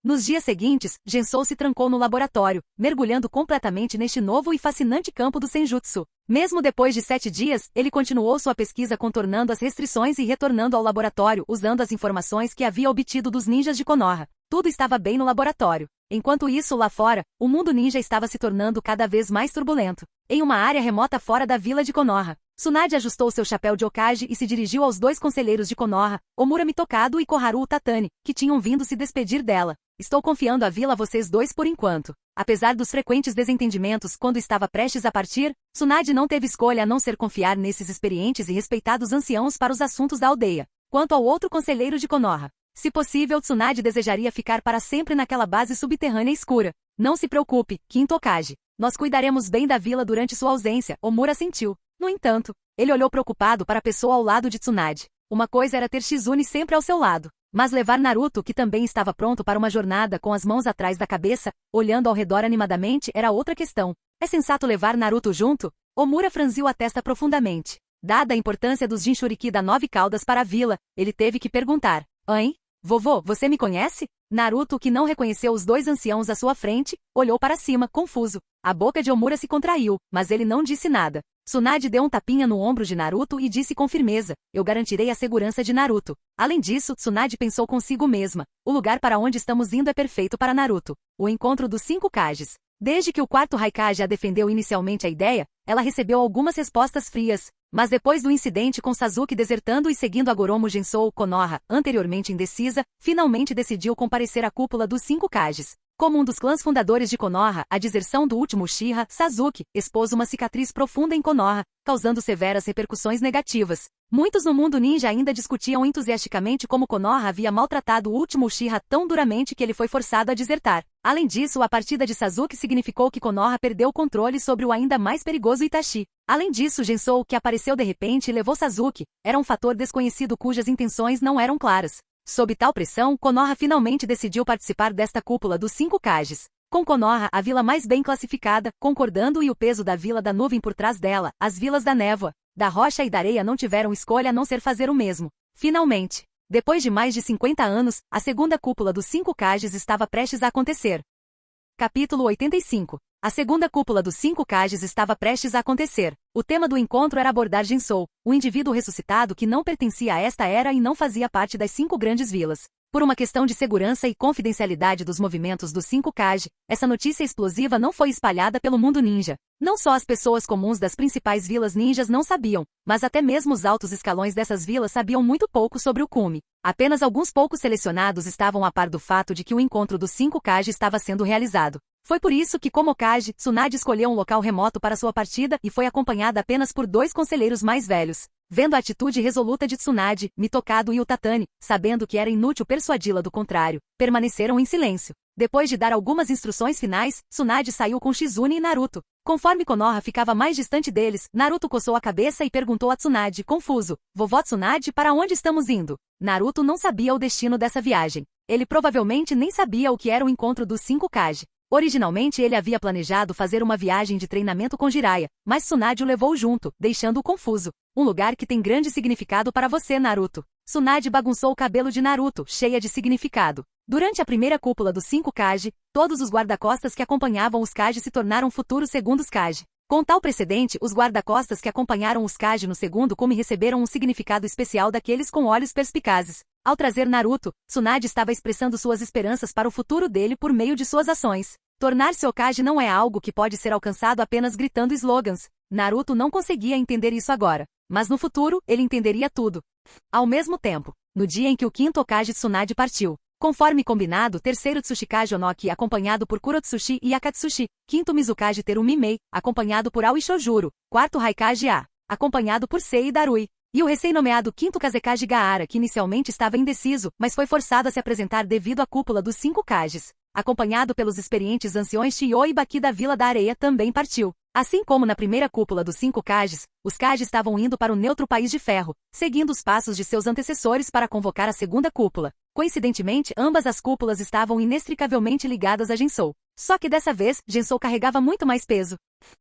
S1: Nos dias seguintes, Gensou se trancou no laboratório, mergulhando completamente neste novo e fascinante campo do senjutsu. Mesmo depois de 7 dias, ele continuou sua pesquisa contornando as restrições e retornando ao laboratório usando as informações que havia obtido dos ninjas de Konoha. Tudo estava bem no laboratório. Enquanto isso, lá fora, o mundo ninja estava se tornando cada vez mais turbulento. Em uma área remota fora da vila de Konoha, Tsunade ajustou seu chapéu de Hokage e se dirigiu aos 2 conselheiros de Konoha, Omura Mitokado e Koharu Tatani, que tinham vindo se despedir dela. Estou confiando a vila a vocês 2 por enquanto. Apesar dos frequentes desentendimentos quando estava prestes a partir, Tsunade não teve escolha a não ser confiar nesses experientes e respeitados anciãos para os assuntos da aldeia. Quanto ao outro conselheiro de Konoha, se possível, Tsunade desejaria ficar para sempre naquela base subterrânea escura. Não se preocupe, Quinto Hokage. Nós cuidaremos bem da vila durante sua ausência, Omura assentiu. No entanto, ele olhou preocupado para a pessoa ao lado de Tsunade. Uma coisa era ter Shizune sempre ao seu lado. Mas levar Naruto, que também estava pronto para uma jornada com as mãos atrás da cabeça, olhando ao redor animadamente, era outra questão. É sensato levar Naruto junto? Omura franziu a testa profundamente. Dada a importância dos Jinchuriki da 9 caudas para a vila, ele teve que perguntar. Hein? Vovô, você me conhece? Naruto, que não reconheceu os 2 anciãos à sua frente, olhou para cima, confuso. A boca de Omura se contraiu, mas ele não disse nada. Tsunade deu um tapinha no ombro de Naruto e disse com firmeza, eu garantirei a segurança de Naruto. Além disso, Tsunade pensou consigo mesma, o lugar para onde estamos indo é perfeito para Naruto. O encontro dos 5 Kages. Desde que o 4º Raikage a defendeu inicialmente a ideia, ela recebeu algumas respostas frias. Mas depois do incidente com Sasuke desertando e seguindo a Goromo Gensou Konoha, anteriormente indecisa, finalmente decidiu comparecer à cúpula dos 5 Kages. Como um dos clãs fundadores de Konoha, a deserção do último Uchiha, Sasuke, expôs uma cicatriz profunda em Konoha, causando severas repercussões negativas. Muitos no mundo ninja ainda discutiam entusiasticamente como Konoha havia maltratado o último Uchiha tão duramente que ele foi forçado a desertar. Além disso, a partida de Sasuke significou que Konoha perdeu o controle sobre o ainda mais perigoso Itachi. Além disso, Gensou, que apareceu de repente e levou Sasuke, era um fator desconhecido cujas intenções não eram claras. Sob tal pressão, Konoha finalmente decidiu participar desta cúpula dos 5 Kages. Com Konoha, a vila mais bem classificada, concordando e o peso da vila da nuvem por trás dela, as vilas da névoa, da rocha e da areia não tiveram escolha a não ser fazer o mesmo. Finalmente, depois de mais de 50 anos, a segunda cúpula dos 5 Kages estava prestes a acontecer. Capítulo 85. A segunda cúpula dos 5 Kages estava prestes a acontecer. O tema do encontro era abordar Gensou, o indivíduo ressuscitado que não pertencia a esta era e não fazia parte das 5 grandes vilas. Por uma questão de segurança e confidencialidade dos movimentos dos 5 Kage, essa notícia explosiva não foi espalhada pelo mundo ninja. Não só as pessoas comuns das principais vilas ninjas não sabiam, mas até mesmo os altos escalões dessas vilas sabiam muito pouco sobre o Kumi. Apenas alguns poucos selecionados estavam a par do fato de que o encontro dos 5 Kage estava sendo realizado. Foi por isso que, como Kage, Tsunade escolheu um local remoto para sua partida e foi acompanhada apenas por 2 conselheiros mais velhos. Vendo a atitude resoluta de Tsunade, Mitokado e Utatani, sabendo que era inútil persuadi-la do contrário, permaneceram em silêncio. Depois de dar algumas instruções finais, Tsunade saiu com Shizune e Naruto. Conforme Konoha ficava mais distante deles, Naruto coçou a cabeça e perguntou a Tsunade, confuso, Vovó Tsunade, para onde estamos indo? Naruto não sabia o destino dessa viagem. Ele provavelmente nem sabia o que era o encontro dos 5 Kage. Originalmente ele havia planejado fazer uma viagem de treinamento com Jiraiya, mas Tsunade o levou junto, deixando-o confuso. Um lugar que tem grande significado para você, Naruto. Tsunade bagunçou o cabelo de Naruto, cheia de significado. Durante a primeira cúpula dos 5 Kage, todos os guarda-costas que acompanhavam os Kage se tornaram futuros segundos Kage. Com tal precedente, os guarda-costas que acompanharam os Kage no segundo cume receberam um significado especial daqueles com olhos perspicazes. Ao trazer Naruto, Tsunade estava expressando suas esperanças para o futuro dele por meio de suas ações. Tornar-se Hokage não é algo que pode ser alcançado apenas gritando slogans. Naruto não conseguia entender isso agora, mas no futuro, ele entenderia tudo. Ao mesmo tempo, no dia em que o 5º Hokage Tsunade partiu, conforme combinado, 3º Tsuchikage Onoki acompanhado por Kurotsushi e Akatsushi, 5º Mizukage Terumi Mei, acompanhado por Aoi Shojuro, 4º Raikage A, acompanhado por Sei e Darui, e o recém-nomeado 5º Kazekage Gaara, que inicialmente estava indeciso, mas foi forçado a se apresentar devido à cúpula dos 5 Kages, acompanhado pelos experientes anciões Chiyo e Baki da Vila da Areia, também partiu. Assim como na primeira cúpula dos 5 Kages, os Kage estavam indo para o neutro País de Ferro, seguindo os passos de seus antecessores para convocar a segunda cúpula. Coincidentemente, ambas as cúpulas estavam inextricavelmente ligadas a Gensou. Só que dessa vez, Gensou carregava muito mais peso.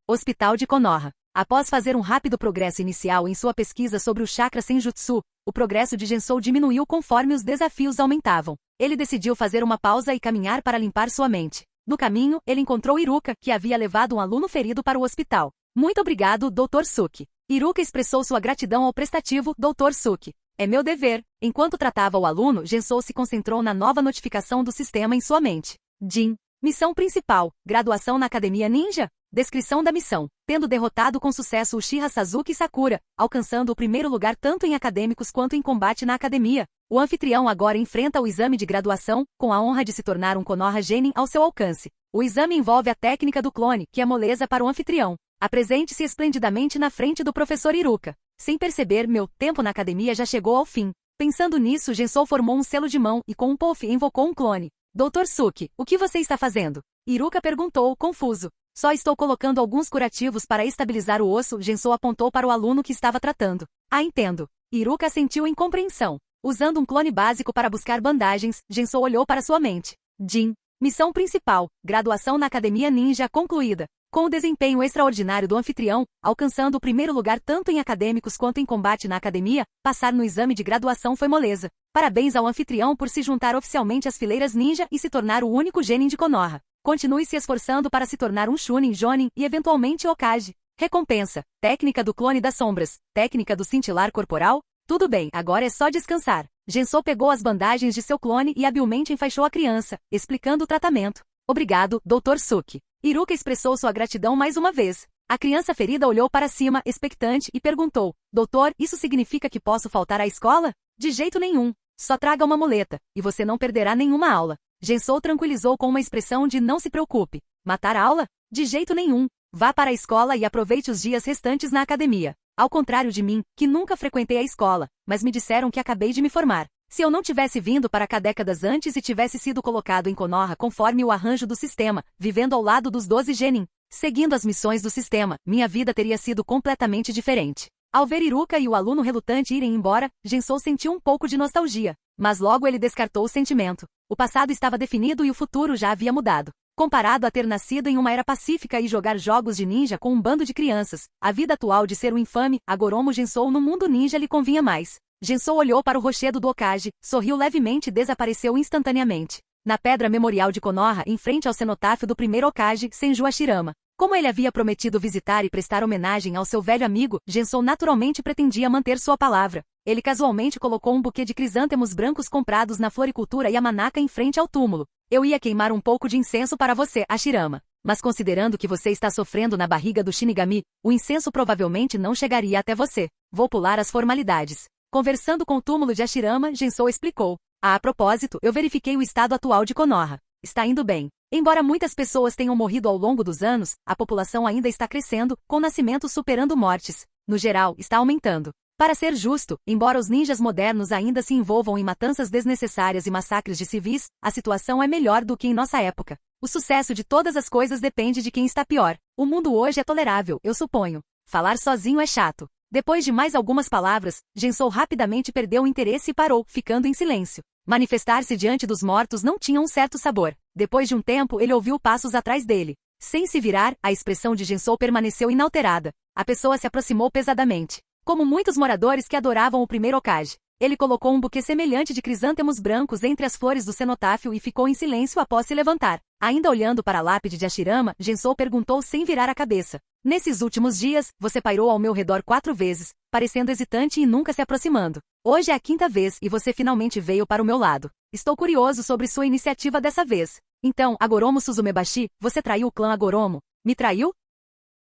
S1: Hospital de Konoha. Após fazer um rápido progresso inicial em sua pesquisa sobre o chakra Senjutsu, o progresso de Gensou diminuiu conforme os desafios aumentavam. Ele decidiu fazer uma pausa e caminhar para limpar sua mente. No caminho, ele encontrou Iruka, que havia levado um aluno ferido para o hospital. Muito obrigado, Dr. Suki. Iruka expressou sua gratidão ao prestativo Dr. Suki. É meu dever. Enquanto tratava o aluno, Gensou se concentrou na nova notificação do sistema em sua mente. Jin. Missão principal. Graduação na Academia Ninja. Descrição da missão. Tendo derrotado com sucesso Uchiha Sasuke Sakura, alcançando o primeiro lugar tanto em acadêmicos quanto em combate na academia, o anfitrião agora enfrenta o exame de graduação, com a honra de se tornar um Konoha Genin ao seu alcance. O exame envolve a técnica do clone, que é moleza para o anfitrião. Apresente-se esplendidamente na frente do professor Iruka. Sem perceber, meu tempo na academia já chegou ao fim. Pensando nisso, Gensou formou um selo de mão e com um puff invocou um clone. Dr. Suki, o que você está fazendo? Iruka perguntou, confuso. Só estou colocando alguns curativos para estabilizar o osso, Gensou apontou para o aluno que estava tratando. Ah, entendo. Iruka sentiu incompreensão. Usando um clone básico para buscar bandagens, Gensou olhou para sua mente. Jin. Missão principal. Graduação na Academia Ninja concluída. Com o desempenho extraordinário do anfitrião, alcançando o primeiro lugar tanto em acadêmicos quanto em combate na academia, passar no exame de graduação foi moleza. Parabéns ao anfitrião por se juntar oficialmente às fileiras ninja e se tornar o único genin de Konoha. Continue se esforçando para se tornar um Chunin Jonin e eventualmente Hokage. Recompensa. Técnica do clone das sombras. Técnica do cintilar corporal. Tudo bem, agora é só descansar. Gensou pegou as bandagens de seu clone e habilmente enfaixou a criança, explicando o tratamento. Obrigado, Dr. Suki. Iruka expressou sua gratidão mais uma vez. A criança ferida olhou para cima, expectante, e perguntou, Doutor, isso significa que posso faltar à escola? De jeito nenhum. Só traga uma muleta, e você não perderá nenhuma aula. Gensou tranquilizou com uma expressão de não se preocupe. Matar a aula? De jeito nenhum. Vá para a escola e aproveite os dias restantes na academia. Ao contrário de mim, que nunca frequentei a escola, mas me disseram que acabei de me formar. Se eu não tivesse vindo para cá décadas antes e tivesse sido colocado em Konoha conforme o arranjo do sistema, vivendo ao lado dos 12 Genin, seguindo as missões do sistema, minha vida teria sido completamente diferente. Ao ver Iruka e o aluno relutante irem embora, Gensou sentiu um pouco de nostalgia, mas logo ele descartou o sentimento. O passado estava definido e o futuro já havia mudado. Comparado a ter nascido em uma era pacífica e jogar jogos de ninja com um bando de crianças, a vida atual de ser um infame, Agoromo Gensou no mundo ninja lhe convinha mais. Gensou olhou para o rochedo do Hokage, sorriu levemente e desapareceu instantaneamente. Na pedra memorial de Konoha, em frente ao cenotáfio do primeiro Hokage, Senju Hashirama. Como ele havia prometido visitar e prestar homenagem ao seu velho amigo, Gensou naturalmente pretendia manter sua palavra. Ele casualmente colocou um buquê de crisântemos brancos comprados na floricultura Yamanaka em frente ao túmulo. Eu ia queimar um pouco de incenso para você, Hashirama. Mas considerando que você está sofrendo na barriga do Shinigami, o incenso provavelmente não chegaria até você. Vou pular as formalidades. Conversando com o túmulo de Hashirama, Gensou explicou. A propósito, eu verifiquei o estado atual de Konoha. Está indo bem. Embora muitas pessoas tenham morrido ao longo dos anos, a população ainda está crescendo, com nascimentos superando mortes. No geral, está aumentando. Para ser justo, embora os ninjas modernos ainda se envolvam em matanças desnecessárias e massacres de civis, a situação é melhor do que em nossa época. O sucesso de todas as coisas depende de quem está pior. O mundo hoje é tolerável, eu suponho. Falar sozinho é chato. Depois de mais algumas palavras, Gensou rapidamente perdeu o interesse e parou, ficando em silêncio. Manifestar-se diante dos mortos não tinha um certo sabor. Depois de um tempo, ele ouviu passos atrás dele. Sem se virar, a expressão de Gensou permaneceu inalterada. A pessoa se aproximou pesadamente. Como muitos moradores que adoravam o primeiro Hokage, ele colocou um buquê semelhante de crisântemos brancos entre as flores do cenotáfio e ficou em silêncio após se levantar. Ainda olhando para a lápide de Hashirama, Gensou perguntou sem virar a cabeça. Nesses últimos dias, você pairou ao meu redor 4 vezes, parecendo hesitante e nunca se aproximando. Hoje é a 5ª vez e você finalmente veio para o meu lado. Estou curioso sobre sua iniciativa dessa vez. Então, Agoromo Suzumebashi, você traiu o clã Agoromo? Me traiu?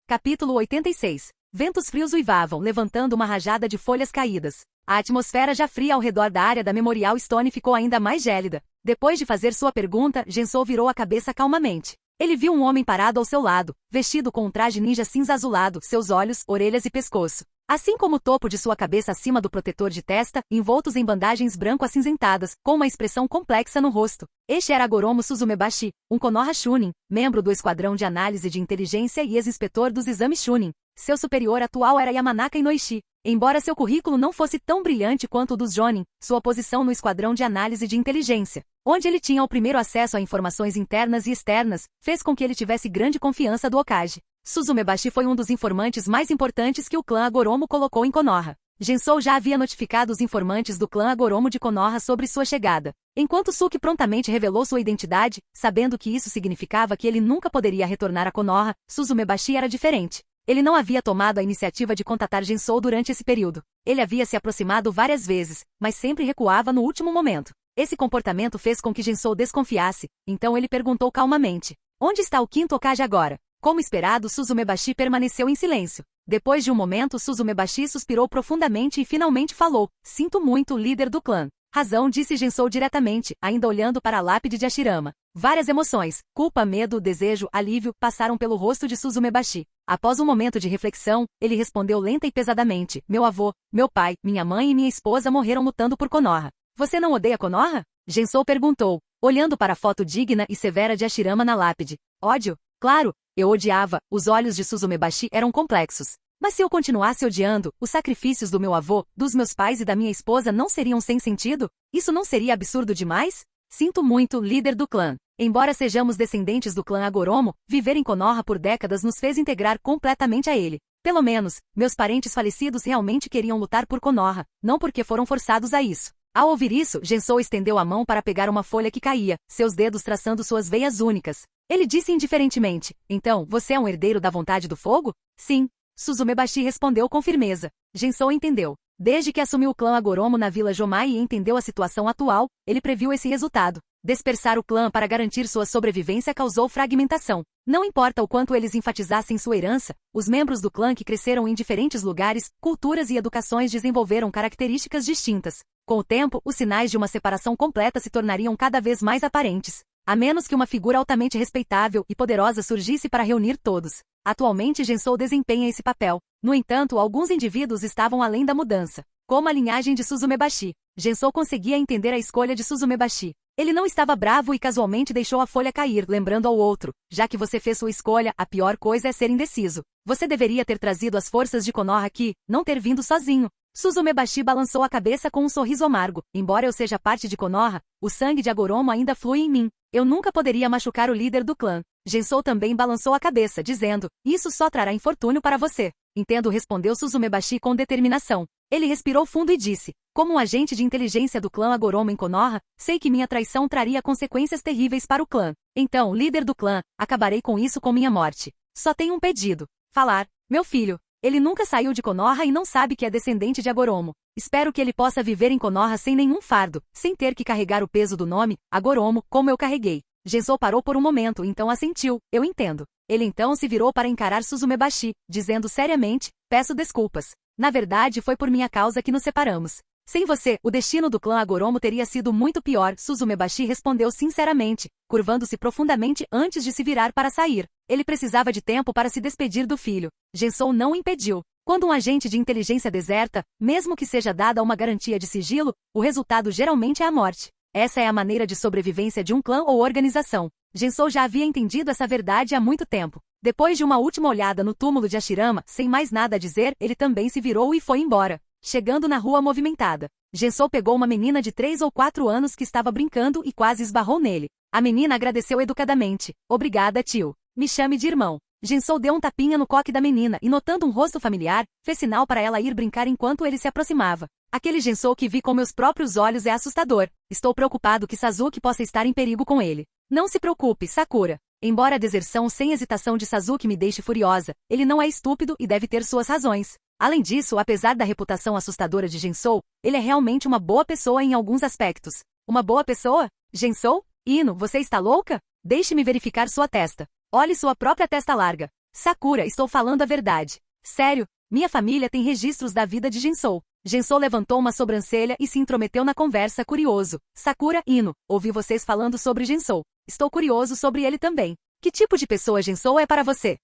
S1: Capítulo 86. Ventos frios uivavam, levantando uma rajada de folhas caídas. A atmosfera já fria ao redor da área da Memorial Stone ficou ainda mais gélida. Depois de fazer sua pergunta, Gensou virou a cabeça calmamente. Ele viu um homem parado ao seu lado, vestido com um traje ninja cinza azulado, seus olhos, orelhas e pescoço, assim como o topo de sua cabeça acima do protetor de testa, envoltos em bandagens branco-acinzentadas, com uma expressão complexa no rosto. Este era Agoromo Suzumebashi, um Konoha Chunin, membro do Esquadrão de Análise de Inteligência e ex-inspetor dos exames Chunin. Seu superior atual era Yamanaka Inoishi. Embora seu currículo não fosse tão brilhante quanto o dos Jonin, sua posição no Esquadrão de Análise de Inteligência, onde ele tinha o primeiro acesso a informações internas e externas, fez com que ele tivesse grande confiança do Hokage. Suzumebashi foi um dos informantes mais importantes que o clã Agoromo colocou em Konoha. Gensou já havia notificado os informantes do clã Agoromo de Konoha sobre sua chegada. Enquanto Suki prontamente revelou sua identidade, sabendo que isso significava que ele nunca poderia retornar a Konoha, Suzumebashi era diferente. Ele não havia tomado a iniciativa de contatar Gensou durante esse período. Ele havia se aproximado várias vezes, mas sempre recuava no último momento. Esse comportamento fez com que Gensou desconfiasse, então ele perguntou calmamente: onde está o 5º Hokage agora? Como esperado, Suzumebashi permaneceu em silêncio. Depois de um momento, Suzumebashi suspirou profundamente e finalmente falou: sinto muito, líder do clã. Razão, disse Gensou diretamente, ainda olhando para a lápide de Hashirama. Várias emoções, culpa, medo, desejo, alívio, passaram pelo rosto de Suzumebashi. Após um momento de reflexão, ele respondeu lenta e pesadamente: meu avô, meu pai, minha mãe e minha esposa morreram lutando por Konoha. Você não odeia Konoha? Gensou perguntou, olhando para a foto digna e severa de Hashirama na lápide. Ódio? Claro, eu odiava. Os olhos de Suzumebashi eram complexos. Mas se eu continuasse odiando, os sacrifícios do meu avô, dos meus pais e da minha esposa não seriam sem sentido? Isso não seria absurdo demais? Sinto muito, líder do clã. Embora sejamos descendentes do clã Agoromo, viver em Konoha por décadas nos fez integrar completamente a ele. Pelo menos, meus parentes falecidos realmente queriam lutar por Konoha, não porque foram forçados a isso. Ao ouvir isso, Gensou estendeu a mão para pegar uma folha que caía, seus dedos traçando suas veias únicas. Ele disse indiferentemente: então, você é um herdeiro da vontade do fogo? Sim. Suzumebashi respondeu com firmeza. Gensou entendeu. Desde que assumiu o clã Agoromo na Vila Jomai e entendeu a situação atual, ele previu esse resultado. Dispersar o clã para garantir sua sobrevivência causou fragmentação. Não importa o quanto eles enfatizassem sua herança, os membros do clã que cresceram em diferentes lugares, culturas e educações desenvolveram características distintas. Com o tempo, os sinais de uma separação completa se tornariam cada vez mais aparentes. A menos que uma figura altamente respeitável e poderosa surgisse para reunir todos. Atualmente Gensou desempenha esse papel. No entanto, alguns indivíduos estavam além da mudança. Como a linhagem de Suzumebashi. Gensou conseguia entender a escolha de Suzumebashi. Ele não estava bravo e casualmente deixou a folha cair, lembrando ao outro: já que você fez sua escolha, a pior coisa é ser indeciso. Você deveria ter trazido as forças de Konoha aqui, não ter vindo sozinho. Suzumebashi balançou a cabeça com um sorriso amargo. Embora eu seja parte de Konoha, o sangue de Agoromo ainda flui em mim. Eu nunca poderia machucar o líder do clã. Gensou também balançou a cabeça, dizendo: isso só trará infortúnio para você. Entendo, respondeu Suzumebashi com determinação. Ele respirou fundo e disse: como um agente de inteligência do clã Agoromo em Konoha, sei que minha traição traria consequências terríveis para o clã. Então, líder do clã, acabarei com isso com minha morte. Só tenho um pedido. Falar. Meu filho. Ele nunca saiu de Konoha e não sabe que é descendente de Agoromo. Espero que ele possa viver em Konoha sem nenhum fardo, sem ter que carregar o peso do nome, Agoromo, como eu carreguei. Gensou parou por um momento, então assentiu: eu entendo. Ele então se virou para encarar Suzumebashi, dizendo seriamente: peço desculpas. Na verdade, foi por minha causa que nos separamos. Sem você, o destino do clã Agoromo teria sido muito pior, Suzumebashi respondeu sinceramente, curvando-se profundamente antes de se virar para sair. Ele precisava de tempo para se despedir do filho. Gensou não o impediu. Quando um agente de inteligência deserta, mesmo que seja dada uma garantia de sigilo, o resultado geralmente é a morte. Essa é a maneira de sobrevivência de um clã ou organização. Gensou já havia entendido essa verdade há muito tempo. Depois de uma última olhada no túmulo de Hashirama, sem mais nada a dizer, ele também se virou e foi embora. Chegando na rua movimentada, Gensou pegou uma menina de 3 ou 4 anos que estava brincando e quase esbarrou nele. A menina agradeceu educadamente. Obrigada, tio. Me chame de irmão. Gensou deu um tapinha no coque da menina e, notando um rosto familiar, fez sinal para ela ir brincar enquanto ele se aproximava. Aquele Gensou que vi com meus próprios olhos é assustador. Estou preocupado que Sasuke possa estar em perigo com ele. Não se preocupe, Sakura. Embora a deserção sem hesitação de Sasuke me deixe furiosa, ele não é estúpido e deve ter suas razões. Além disso, apesar da reputação assustadora de Gensou, ele é realmente uma boa pessoa em alguns aspectos. Uma boa pessoa? Gensou? Ino, você está louca? Deixe-me verificar sua testa. Olhe sua própria testa larga. Sakura, estou falando a verdade. Sério, minha família tem registros da vida de Gensou. Gensou levantou uma sobrancelha e se intrometeu na conversa curioso. Sakura, Ino, ouvi vocês falando sobre Gensou. Estou curioso sobre ele também. Que tipo de pessoa Gensou é para você?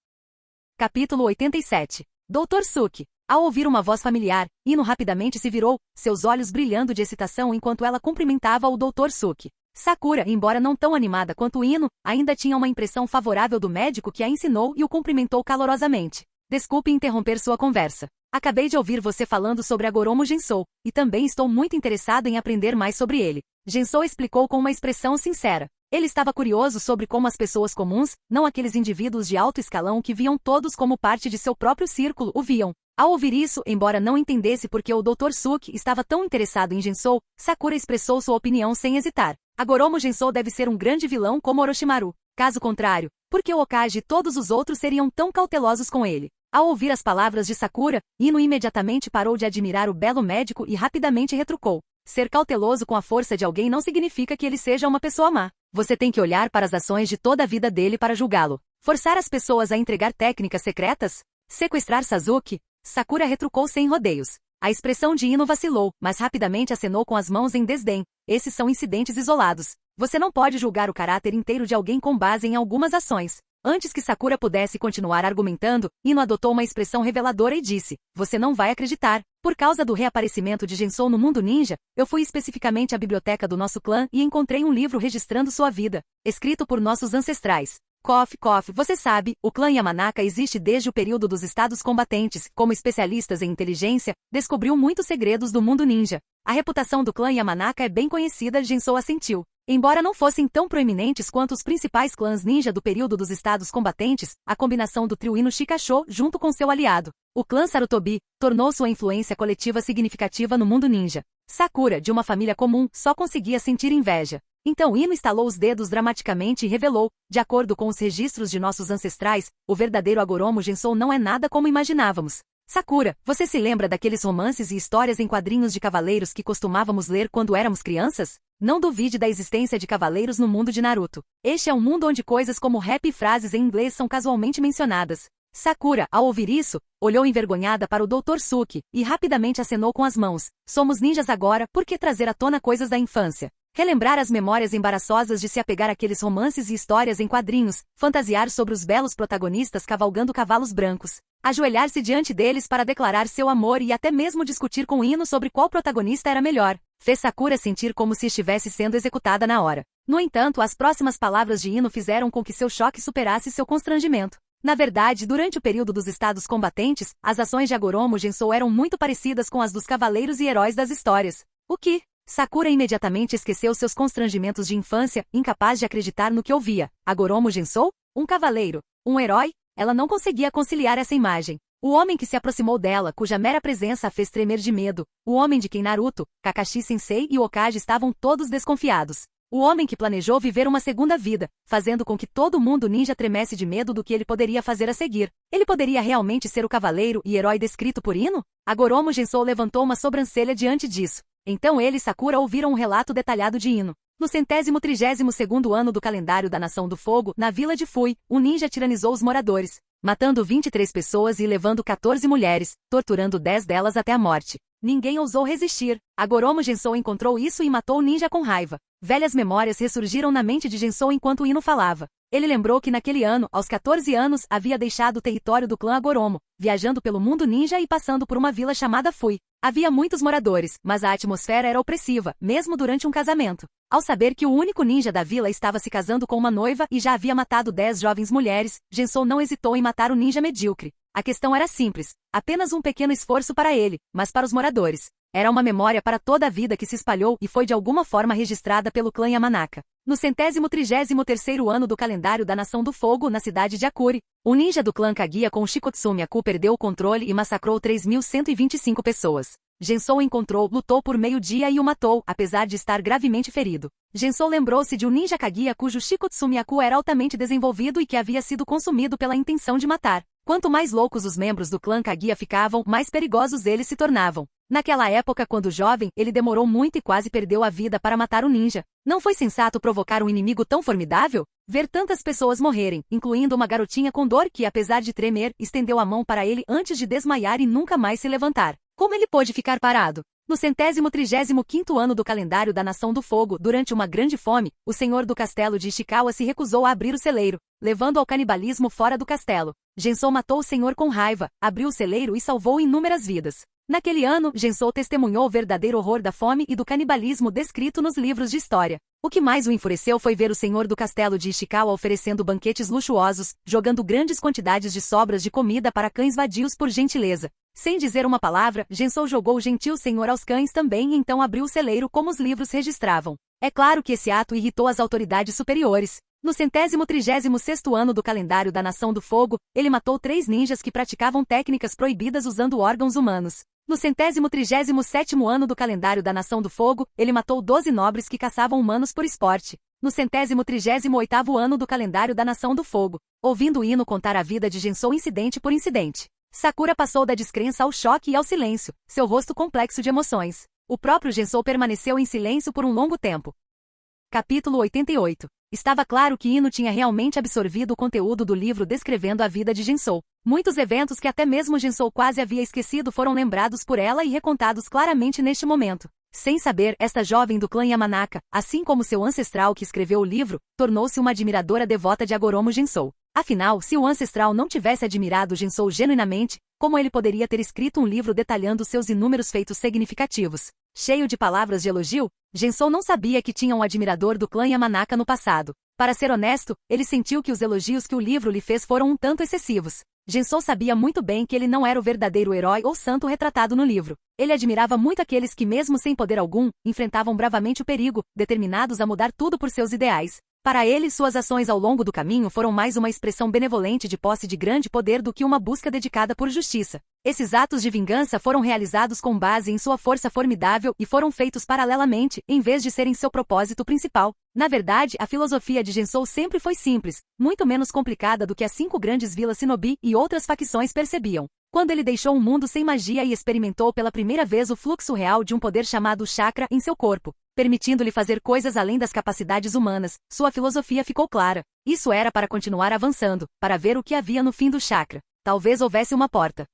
S1: Capítulo 87. Dr. Suki. Ao ouvir uma voz familiar, Ino rapidamente se virou, seus olhos brilhando de excitação enquanto ela cumprimentava o Dr. Suki. Sakura, embora não tão animada quanto Ino, ainda tinha uma impressão favorável do médico que a ensinou e o cumprimentou calorosamente. Desculpe interromper sua conversa. Acabei de ouvir você falando sobre Agoromo Gensou, e também estou muito interessado em aprender mais sobre ele. Gensou explicou com uma expressão sincera. Ele estava curioso sobre como as pessoas comuns, não aqueles indivíduos de alto escalão que viam todos como parte de seu próprio círculo, o viam. Ao ouvir isso, embora não entendesse por que o Dr. Suki estava tão interessado em Gensou, Sakura expressou sua opinião sem hesitar. Agoromo Gensou deve ser um grande vilão como Orochimaru. Caso contrário, por que o Hokage e todos os outros seriam tão cautelosos com ele? Ao ouvir as palavras de Sakura, Ino imediatamente parou de admirar o belo médico e rapidamente retrucou. Ser cauteloso com a força de alguém não significa que ele seja uma pessoa má. Você tem que olhar para as ações de toda a vida dele para julgá-lo. Forçar as pessoas a entregar técnicas secretas? Sequestrar Sasuke? Sakura retrucou sem rodeios. A expressão de Ino vacilou, mas rapidamente acenou com as mãos em desdém. Esses são incidentes isolados. Você não pode julgar o caráter inteiro de alguém com base em algumas ações. Antes que Sakura pudesse continuar argumentando, Ino adotou uma expressão reveladora e disse, você não vai acreditar. Por causa do reaparecimento de Gensou no mundo ninja, eu fui especificamente à biblioteca do nosso clã e encontrei um livro registrando sua vida, escrito por nossos ancestrais. Kof, você sabe, o clã Yamanaka existe desde o período dos estados combatentes, como especialistas em inteligência, descobriu muitos segredos do mundo ninja. A reputação do clã Yamanaka é bem conhecida, Gensou assentiu. Embora não fossem tão proeminentes quanto os principais clãs ninja do período dos estados combatentes, a combinação do trio Ino Shikasho junto com seu aliado, o clã Sarutobi, tornou sua influência coletiva significativa no mundo ninja. Sakura, de uma família comum, só conseguia sentir inveja. Então Ino estalou os dedos dramaticamente e revelou, de acordo com os registros de nossos ancestrais, o verdadeiro Agoromo Gensou não é nada como imaginávamos. Sakura, você se lembra daqueles romances e histórias em quadrinhos de cavaleiros que costumávamos ler quando éramos crianças? Não duvide da existência de cavaleiros no mundo de Naruto. Este é um mundo onde coisas como rap e frases em inglês são casualmente mencionadas. Sakura, ao ouvir isso, olhou envergonhada para o Dr. Suki, e rapidamente acenou com as mãos. Somos ninjas agora, por que trazer à tona coisas da infância? Relembrar as memórias embaraçosas de se apegar àqueles romances e histórias em quadrinhos, fantasiar sobre os belos protagonistas cavalgando cavalos brancos, ajoelhar-se diante deles para declarar seu amor e até mesmo discutir com Ino sobre qual protagonista era melhor, fez Sakura sentir como se estivesse sendo executada na hora. No entanto, as próximas palavras de Ino fizeram com que seu choque superasse seu constrangimento. Na verdade, durante o período dos estados combatentes, as ações de Agoromo Gensou eram muito parecidas com as dos cavaleiros e heróis das histórias. O que? Sakura imediatamente esqueceu seus constrangimentos de infância, incapaz de acreditar no que ouvia. Agoromo Gensou? Um cavaleiro? Um herói? Ela não conseguia conciliar essa imagem. O homem que se aproximou dela, cuja mera presença a fez tremer de medo. O homem de quem Naruto, Kakashi-sensei e Hokage estavam todos desconfiados. O homem que planejou viver uma segunda vida, fazendo com que todo mundo ninja tremesse de medo do que ele poderia fazer a seguir. Ele poderia realmente ser o cavaleiro e herói descrito por Ino? Agoromo Gensou levantou uma sobrancelha diante disso. Então ele e Sakura ouviram um relato detalhado de Ino. No 132º ano do calendário da Nação do Fogo, na vila de Fui, um ninja tiranizou os moradores, matando 23 pessoas e levando 14 mulheres, torturando 10 delas até a morte. Ninguém ousou resistir. Agoromo Gensou encontrou isso e matou o ninja com raiva. Velhas memórias ressurgiram na mente de Gensou enquanto Ino falava. Ele lembrou que naquele ano, aos 14 anos, havia deixado o território do clã Agoromo, viajando pelo mundo ninja e passando por uma vila chamada Fui. Havia muitos moradores, mas a atmosfera era opressiva, mesmo durante um casamento. Ao saber que o único ninja da vila estava se casando com uma noiva e já havia matado 10 jovens mulheres, Gensou não hesitou em matar o ninja medíocre. A questão era simples, apenas um pequeno esforço para ele, mas para os moradores. Era uma memória para toda a vida que se espalhou e foi de alguma forma registrada pelo clã Yamanaka. No 133º ano do calendário da Nação do Fogo, na cidade de Akuri, o ninja do clã Kaguya com Shikotsumi Aku perdeu o controle e massacrou 3.125 pessoas. Gensou o encontrou, lutou por meio-dia e o matou, apesar de estar gravemente ferido. Gensou lembrou-se de um ninja Kaguya cujo Shikotsumi Aku era altamente desenvolvido e que havia sido consumido pela intenção de matar. Quanto mais loucos os membros do clã Kaguya ficavam, mais perigosos eles se tornavam. Naquela época, quando jovem, ele demorou muito e quase perdeu a vida para matar o ninja. Não foi sensato provocar um inimigo tão formidável? Ver tantas pessoas morrerem, incluindo uma garotinha com dor que, apesar de tremer, estendeu a mão para ele antes de desmaiar e nunca mais se levantar. Como ele pôde ficar parado? No 135º ano do calendário da Nação do Fogo, durante uma grande fome, o senhor do castelo de Ishikawa se recusou a abrir o celeiro, levando ao canibalismo fora do castelo. Gensou matou o senhor com raiva, abriu o celeiro e salvou inúmeras vidas. Naquele ano, Gensou testemunhou o verdadeiro horror da fome e do canibalismo descrito nos livros de história. O que mais o enfureceu foi ver o senhor do castelo de Ishikawa oferecendo banquetes luxuosos, jogando grandes quantidades de sobras de comida para cães vadios por gentileza. Sem dizer uma palavra, Gensou jogou o gentil senhor aos cães também e então abriu o celeiro como os livros registravam. É claro que esse ato irritou as autoridades superiores. No 136º ano do calendário da Nação do Fogo, ele matou 3 ninjas que praticavam técnicas proibidas usando órgãos humanos. No 137º ano do calendário da Nação do Fogo, ele matou 12 nobres que caçavam humanos por esporte. No 138º ano do calendário da Nação do Fogo, ouvindo o hino contar a vida de Gensou incidente por incidente, Sakura passou da descrença ao choque e ao silêncio, seu rosto complexo de emoções. O próprio Gensou permaneceu em silêncio por um longo tempo. Capítulo 88. Estava claro que Ino tinha realmente absorvido o conteúdo do livro descrevendo a vida de Gensou. Muitos eventos que até mesmo Gensou quase havia esquecido foram lembrados por ela e recontados claramente neste momento. Sem saber, esta jovem do clã Yamanaka, assim como seu ancestral que escreveu o livro, tornou-se uma admiradora devota de Agoromo Gensou. Afinal, se o ancestral não tivesse admirado Gensou genuinamente, como ele poderia ter escrito um livro detalhando seus inúmeros feitos significativos? Cheio de palavras de elogio, Gensou não sabia que tinha um admirador do clã Yamanaka no passado. Para ser honesto, ele sentiu que os elogios que o livro lhe fez foram um tanto excessivos. Gensou sabia muito bem que ele não era o verdadeiro herói ou santo retratado no livro. Ele admirava muito aqueles que, mesmo sem poder algum, enfrentavam bravamente o perigo, determinados a mudar tudo por seus ideais. Para ele, suas ações ao longo do caminho foram mais uma expressão benevolente de posse de grande poder do que uma busca dedicada por justiça. Esses atos de vingança foram realizados com base em sua força formidável e foram feitos paralelamente, em vez de serem seu propósito principal. Na verdade, a filosofia de Gensou sempre foi simples, muito menos complicada do que as 5 grandes vilas Shinobi e outras facções percebiam. Quando ele deixou um mundo sem magia e experimentou pela primeira vez o fluxo real de um poder chamado chakra em seu corpo, permitindo-lhe fazer coisas além das capacidades humanas, sua filosofia ficou clara. Isso era para continuar avançando, para ver o que havia no fim do chakra. Talvez houvesse uma porta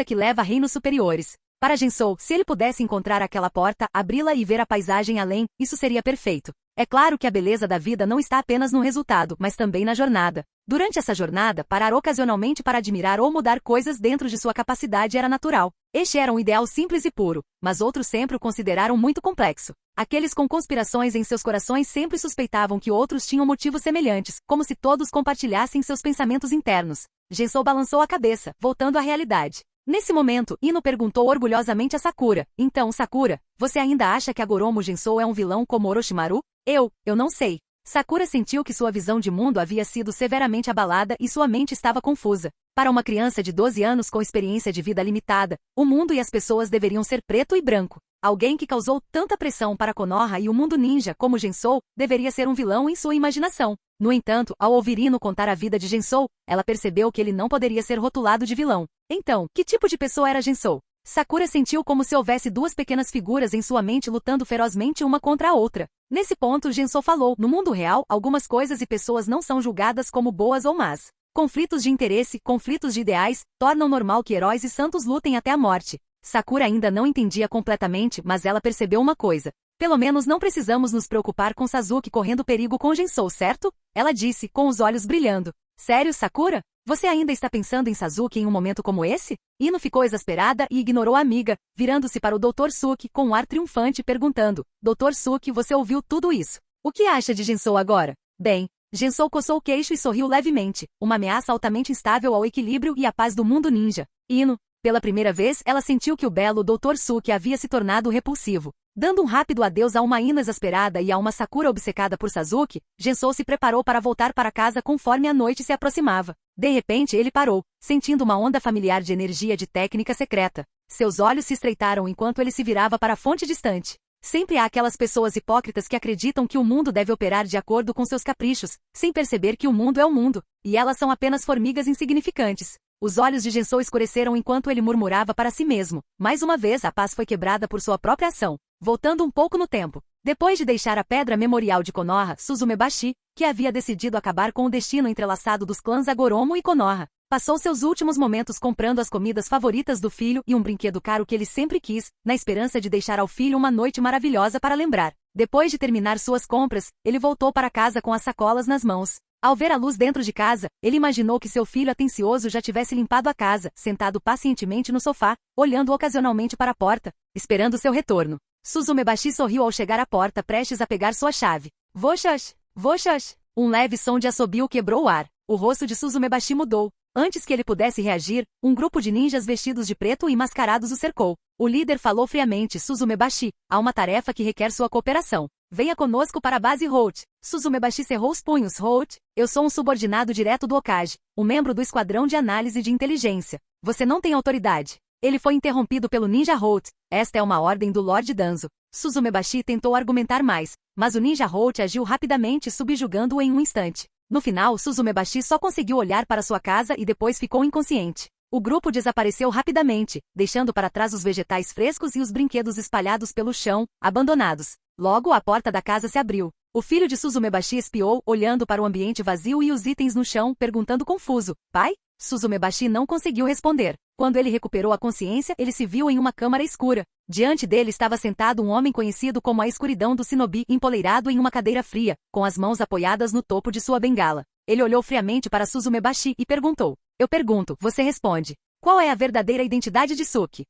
S1: que leva a reinos superiores. Para Gensou, se ele pudesse encontrar aquela porta, abri-la e ver a paisagem além, isso seria perfeito. É claro que a beleza da vida não está apenas no resultado, mas também na jornada. Durante essa jornada, parar ocasionalmente para admirar ou mudar coisas dentro de sua capacidade era natural. Este era um ideal simples e puro, mas outros sempre o consideraram muito complexo. Aqueles com conspirações em seus corações sempre suspeitavam que outros tinham motivos semelhantes, como se todos compartilhassem seus pensamentos internos. Gensou balançou a cabeça, voltando à realidade. Nesse momento, Ino perguntou orgulhosamente a Sakura. Então, Sakura, você ainda acha que Agoromo Gensou é um vilão como Orochimaru? Eu não sei. Sakura sentiu que sua visão de mundo havia sido severamente abalada e sua mente estava confusa. Para uma criança de 12 anos com experiência de vida limitada, o mundo e as pessoas deveriam ser preto e branco. Alguém que causou tanta pressão para Konoha e o mundo ninja como Gensou, deveria ser um vilão em sua imaginação. No entanto, ao ouvir Ino contar a vida de Gensou, ela percebeu que ele não poderia ser rotulado de vilão. Então, que tipo de pessoa era Gensou? Sakura sentiu como se houvesse 2 pequenas figuras em sua mente lutando ferozmente uma contra a outra. Nesse ponto, Gensou falou, no mundo real, algumas coisas e pessoas não são julgadas como boas ou más. Conflitos de interesse, conflitos de ideais, tornam normal que heróis e santos lutem até a morte. Sakura ainda não entendia completamente, mas ela percebeu uma coisa. Pelo menos não precisamos nos preocupar com Sasuke correndo perigo com Gensou, certo? Ela disse, com os olhos brilhando. Sério, Sakura? Você ainda está pensando em Sasuke em um momento como esse? Ino ficou exasperada e ignorou a amiga, virando-se para o Dr. Suki com um ar triunfante perguntando, Dr. Suki, você ouviu tudo isso? O que acha de Gensou agora? Bem, Gensou coçou o queixo e sorriu levemente, uma ameaça altamente instável ao equilíbrio e à paz do mundo ninja. Ino, pela primeira vez, ela sentiu que o belo Dr. Suki havia se tornado repulsivo. Dando um rápido adeus a uma Ino exasperada e a uma Sakura obcecada por Sasuke, Gensou se preparou para voltar para casa conforme a noite se aproximava. De repente ele parou, sentindo uma onda familiar de energia de técnica secreta. Seus olhos se estreitaram enquanto ele se virava para a fonte distante. Sempre há aquelas pessoas hipócritas que acreditam que o mundo deve operar de acordo com seus caprichos, sem perceber que o mundo é o mundo, e elas são apenas formigas insignificantes. Os olhos de Gensou escureceram enquanto ele murmurava para si mesmo. Mais uma vez a paz foi quebrada por sua própria ação. Voltando um pouco no tempo. Depois de deixar a pedra memorial de Konoha, Suzumebashi, que havia decidido acabar com o destino entrelaçado dos clãs Agoromo e Konoha, passou seus últimos momentos comprando as comidas favoritas do filho e um brinquedo caro que ele sempre quis, na esperança de deixar ao filho uma noite maravilhosa para lembrar. Depois de terminar suas compras, ele voltou para casa com as sacolas nas mãos. Ao ver a luz dentro de casa, ele imaginou que seu filho atencioso já tivesse limpado a casa, sentado pacientemente no sofá, olhando ocasionalmente para a porta, esperando seu retorno. Suzumebashi sorriu ao chegar à porta prestes a pegar sua chave. Voxas! Voxas! Um leve som de assobio quebrou o ar. O rosto de Suzumebashi mudou. Antes que ele pudesse reagir, um grupo de ninjas vestidos de preto e mascarados o cercou. O líder falou friamente, Suzumebashi, há uma tarefa que requer sua cooperação. Venha conosco para a base Holt. Suzumebashi cerrou os punhos. Holt, eu sou um subordinado direto do Hokage, um membro do esquadrão de análise de inteligência. Você não tem autoridade. Ele foi interrompido pelo ninja Holt. Esta é uma ordem do Lord Danzo. Suzumebashi tentou argumentar mais, mas o ninja Holt agiu rapidamente subjugando-o em um instante. No final, Suzumebashi só conseguiu olhar para sua casa e depois ficou inconsciente. O grupo desapareceu rapidamente, deixando para trás os vegetais frescos e os brinquedos espalhados pelo chão, abandonados. Logo, a porta da casa se abriu. O filho de Suzumebashi espiou, olhando para o ambiente vazio e os itens no chão, perguntando confuso, pai? Suzumebashi não conseguiu responder. Quando ele recuperou a consciência, ele se viu em uma câmara escura. Diante dele estava sentado um homem conhecido como a escuridão do Shinobi, empoleirado em uma cadeira fria, com as mãos apoiadas no topo de sua bengala. Ele olhou friamente para Suzumebashi e perguntou. Eu pergunto, você responde. Qual é a verdadeira identidade de Suki?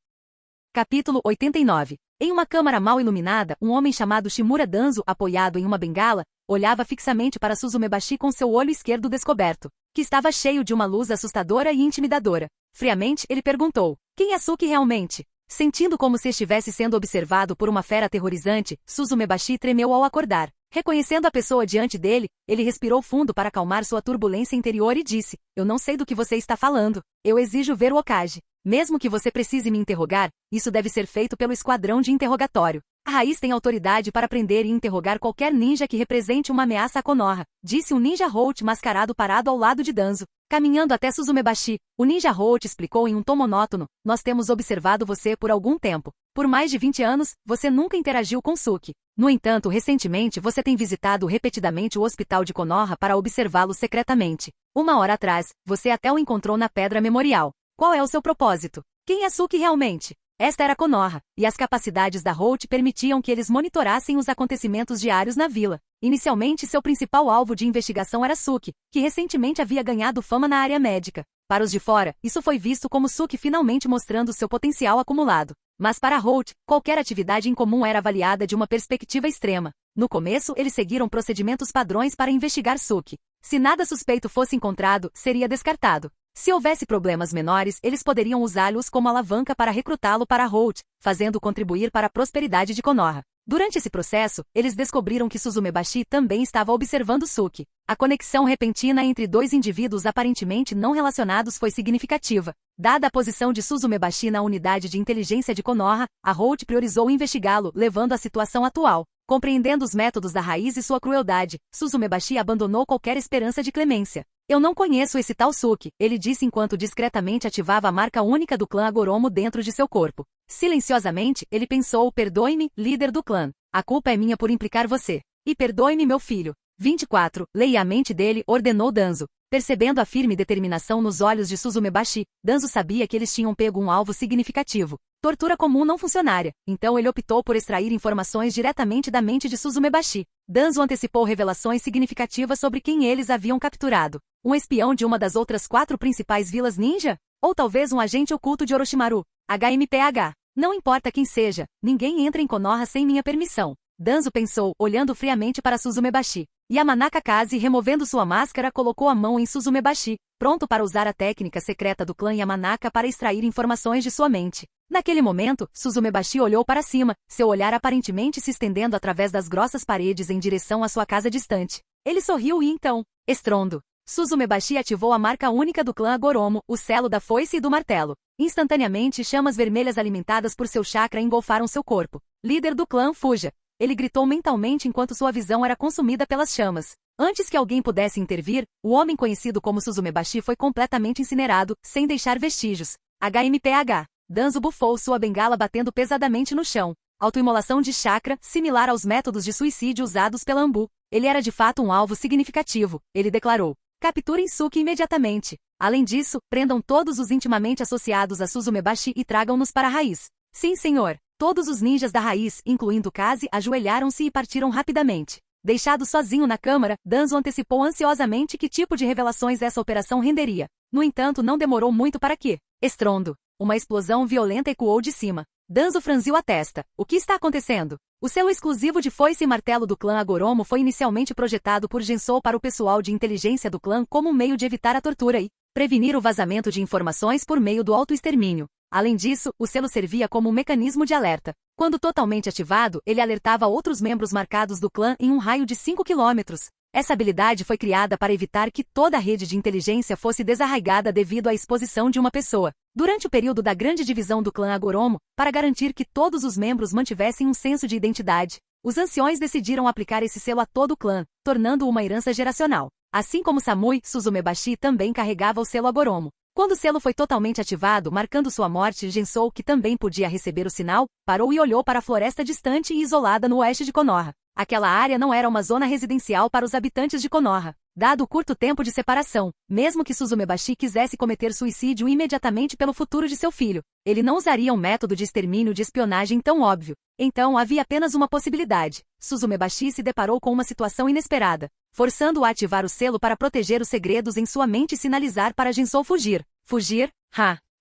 S1: Capítulo 89. Em uma câmara mal iluminada, um homem chamado Shimura Danzo, apoiado em uma bengala, olhava fixamente para Suzumebashi com seu olho esquerdo descoberto, que estava cheio de uma luz assustadora e intimidadora. Friamente, ele perguntou, quem é Suki realmente? Sentindo como se estivesse sendo observado por uma fera aterrorizante, Suzumebashi tremeu ao acordar. Reconhecendo a pessoa diante dele, ele respirou fundo para acalmar sua turbulência interior e disse, eu não sei do que você está falando. Eu exijo ver o Hokage. Mesmo que você precise me interrogar, isso deve ser feito pelo esquadrão de interrogatório. A raiz tem autoridade para prender e interrogar qualquer ninja que represente uma ameaça a Konoha, disse um ninja Holt mascarado parado ao lado de Danzo. Caminhando até Suzumebashi, o ninja Holt explicou em um tom monótono, nós temos observado você por algum tempo. Por mais de 20 anos, você nunca interagiu com Suki. No entanto, recentemente você tem visitado repetidamente o hospital de Konoha para observá-lo secretamente. Uma hora atrás, você até o encontrou na Pedra Memorial. Qual é o seu propósito? Quem é Suki realmente? Esta era Konoha, e as capacidades da Holt permitiam que eles monitorassem os acontecimentos diários na vila. Inicialmente, seu principal alvo de investigação era Suki, que recentemente havia ganhado fama na área médica. Para os de fora, isso foi visto como Suki finalmente mostrando seu potencial acumulado. Mas para Holt, qualquer atividade incomum era avaliada de uma perspectiva extrema. No começo, eles seguiram procedimentos padrões para investigar Suki. Se nada suspeito fosse encontrado, seria descartado. Se houvesse problemas menores, eles poderiam usá-los como alavanca para recrutá-lo para Holt, fazendo contribuir para a prosperidade de Konoha. Durante esse processo, eles descobriram que Suzumebashi também estava observando Suki. A conexão repentina entre dois indivíduos aparentemente não relacionados foi significativa. Dada a posição de Suzumebashi na unidade de inteligência de Konoha, a Holt priorizou investigá-lo, levando à situação atual. Compreendendo os métodos da raiz e sua crueldade, Suzumebashi abandonou qualquer esperança de clemência. Eu não conheço esse tal Suki, ele disse enquanto discretamente ativava a marca única do clã Agoromo dentro de seu corpo. Silenciosamente, ele pensou, perdoe-me, líder do clã. A culpa é minha por implicar você. E perdoe-me, meu filho. 24. Leia a mente dele, ordenou Danzo. Percebendo a firme determinação nos olhos de Suzumebashi, Danzo sabia que eles tinham pego um alvo significativo. Tortura comum não funcionaria, então ele optou por extrair informações diretamente da mente de Suzumebashi. Danzo antecipou revelações significativas sobre quem eles haviam capturado. Um espião de uma das outras 4 principais vilas ninja? Ou talvez um agente oculto de Orochimaru? HMPH. Não importa quem seja, ninguém entra em Konoha sem minha permissão. Danzo pensou, olhando friamente para Suzumebashi. Yamanaka Kaze, removendo sua máscara, colocou a mão em Suzumebashi, pronto para usar a técnica secreta do clã Yamanaka para extrair informações de sua mente. Naquele momento, Suzumebashi olhou para cima, seu olhar aparentemente se estendendo através das grossas paredes em direção à sua casa distante. Ele sorriu e então, estrondo. Suzumebashi ativou a marca única do clã Agoromo, o selo da foice e do martelo. Instantaneamente, chamas vermelhas alimentadas por seu chakra engolfaram seu corpo. Líder do clã, fuja! Ele gritou mentalmente enquanto sua visão era consumida pelas chamas. Antes que alguém pudesse intervir, o homem conhecido como Suzumebashi foi completamente incinerado, sem deixar vestígios. HMPH. Danzo bufou sua bengala batendo pesadamente no chão. Autoimolação de chakra, similar aos métodos de suicídio usados pela Ambu. Ele era de fato um alvo significativo, ele declarou. Capturem Suki imediatamente. Além disso, prendam todos os intimamente associados a Suzumebashi e tragam-nos para a raiz. Sim, senhor. Todos os ninjas da raiz, incluindo Kaze, ajoelharam-se e partiram rapidamente. Deixado sozinho na câmara, Danzo antecipou ansiosamente que tipo de revelações essa operação renderia. No entanto, não demorou muito para que, estrondo, uma explosão violenta ecoou de cima. Danzo franziu a testa. O que está acontecendo? O selo exclusivo de foice e martelo do clã Agoromo foi inicialmente projetado por Gensou para o pessoal de inteligência do clã como um meio de evitar a tortura e prevenir o vazamento de informações por meio do autoextermínio. Além disso, o selo servia como um mecanismo de alerta. Quando totalmente ativado, ele alertava outros membros marcados do clã em um raio de 5 quilômetros. Essa habilidade foi criada para evitar que toda a rede de inteligência fosse desarraigada devido à exposição de uma pessoa. Durante o período da grande divisão do clã Agoromo, para garantir que todos os membros mantivessem um senso de identidade, os anciões decidiram aplicar esse selo a todo o clã, tornando-o uma herança geracional. Assim como Samui, Suzumebashi também carregava o selo Agoromo. Quando o selo foi totalmente ativado, marcando sua morte, Gensou, que também podia receber o sinal, parou e olhou para a floresta distante e isolada no oeste de Konoha. Aquela área não era uma zona residencial para os habitantes de Konoha. Dado o curto tempo de separação, mesmo que Suzumebashi quisesse cometer suicídio imediatamente pelo futuro de seu filho, ele não usaria um método de extermínio de espionagem tão óbvio. Então havia apenas uma possibilidade. Suzumebashi se deparou com uma situação inesperada, forçando-o a ativar o selo para proteger os segredos em sua mente e sinalizar para Gensou fugir. Fugir?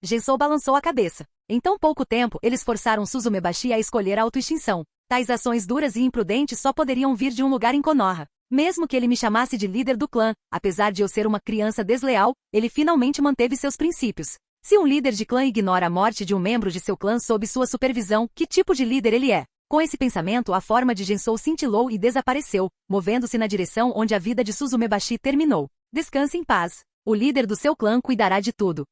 S1: Gensou balançou a cabeça. Em tão pouco tempo, eles forçaram Suzumebashi a escolher a autoextinção. Tais ações duras e imprudentes só poderiam vir de um lugar em Konoha. Mesmo que ele me chamasse de líder do clã, apesar de eu ser uma criança desleal, ele finalmente manteve seus princípios. Se um líder de clã ignora a morte de um membro de seu clã sob sua supervisão, que tipo de líder ele é? Com esse pensamento, a forma de Gensou cintilou e desapareceu, movendo-se na direção onde a vida de Suzumebashi terminou. Descanse em paz. O líder do seu clã cuidará de tudo.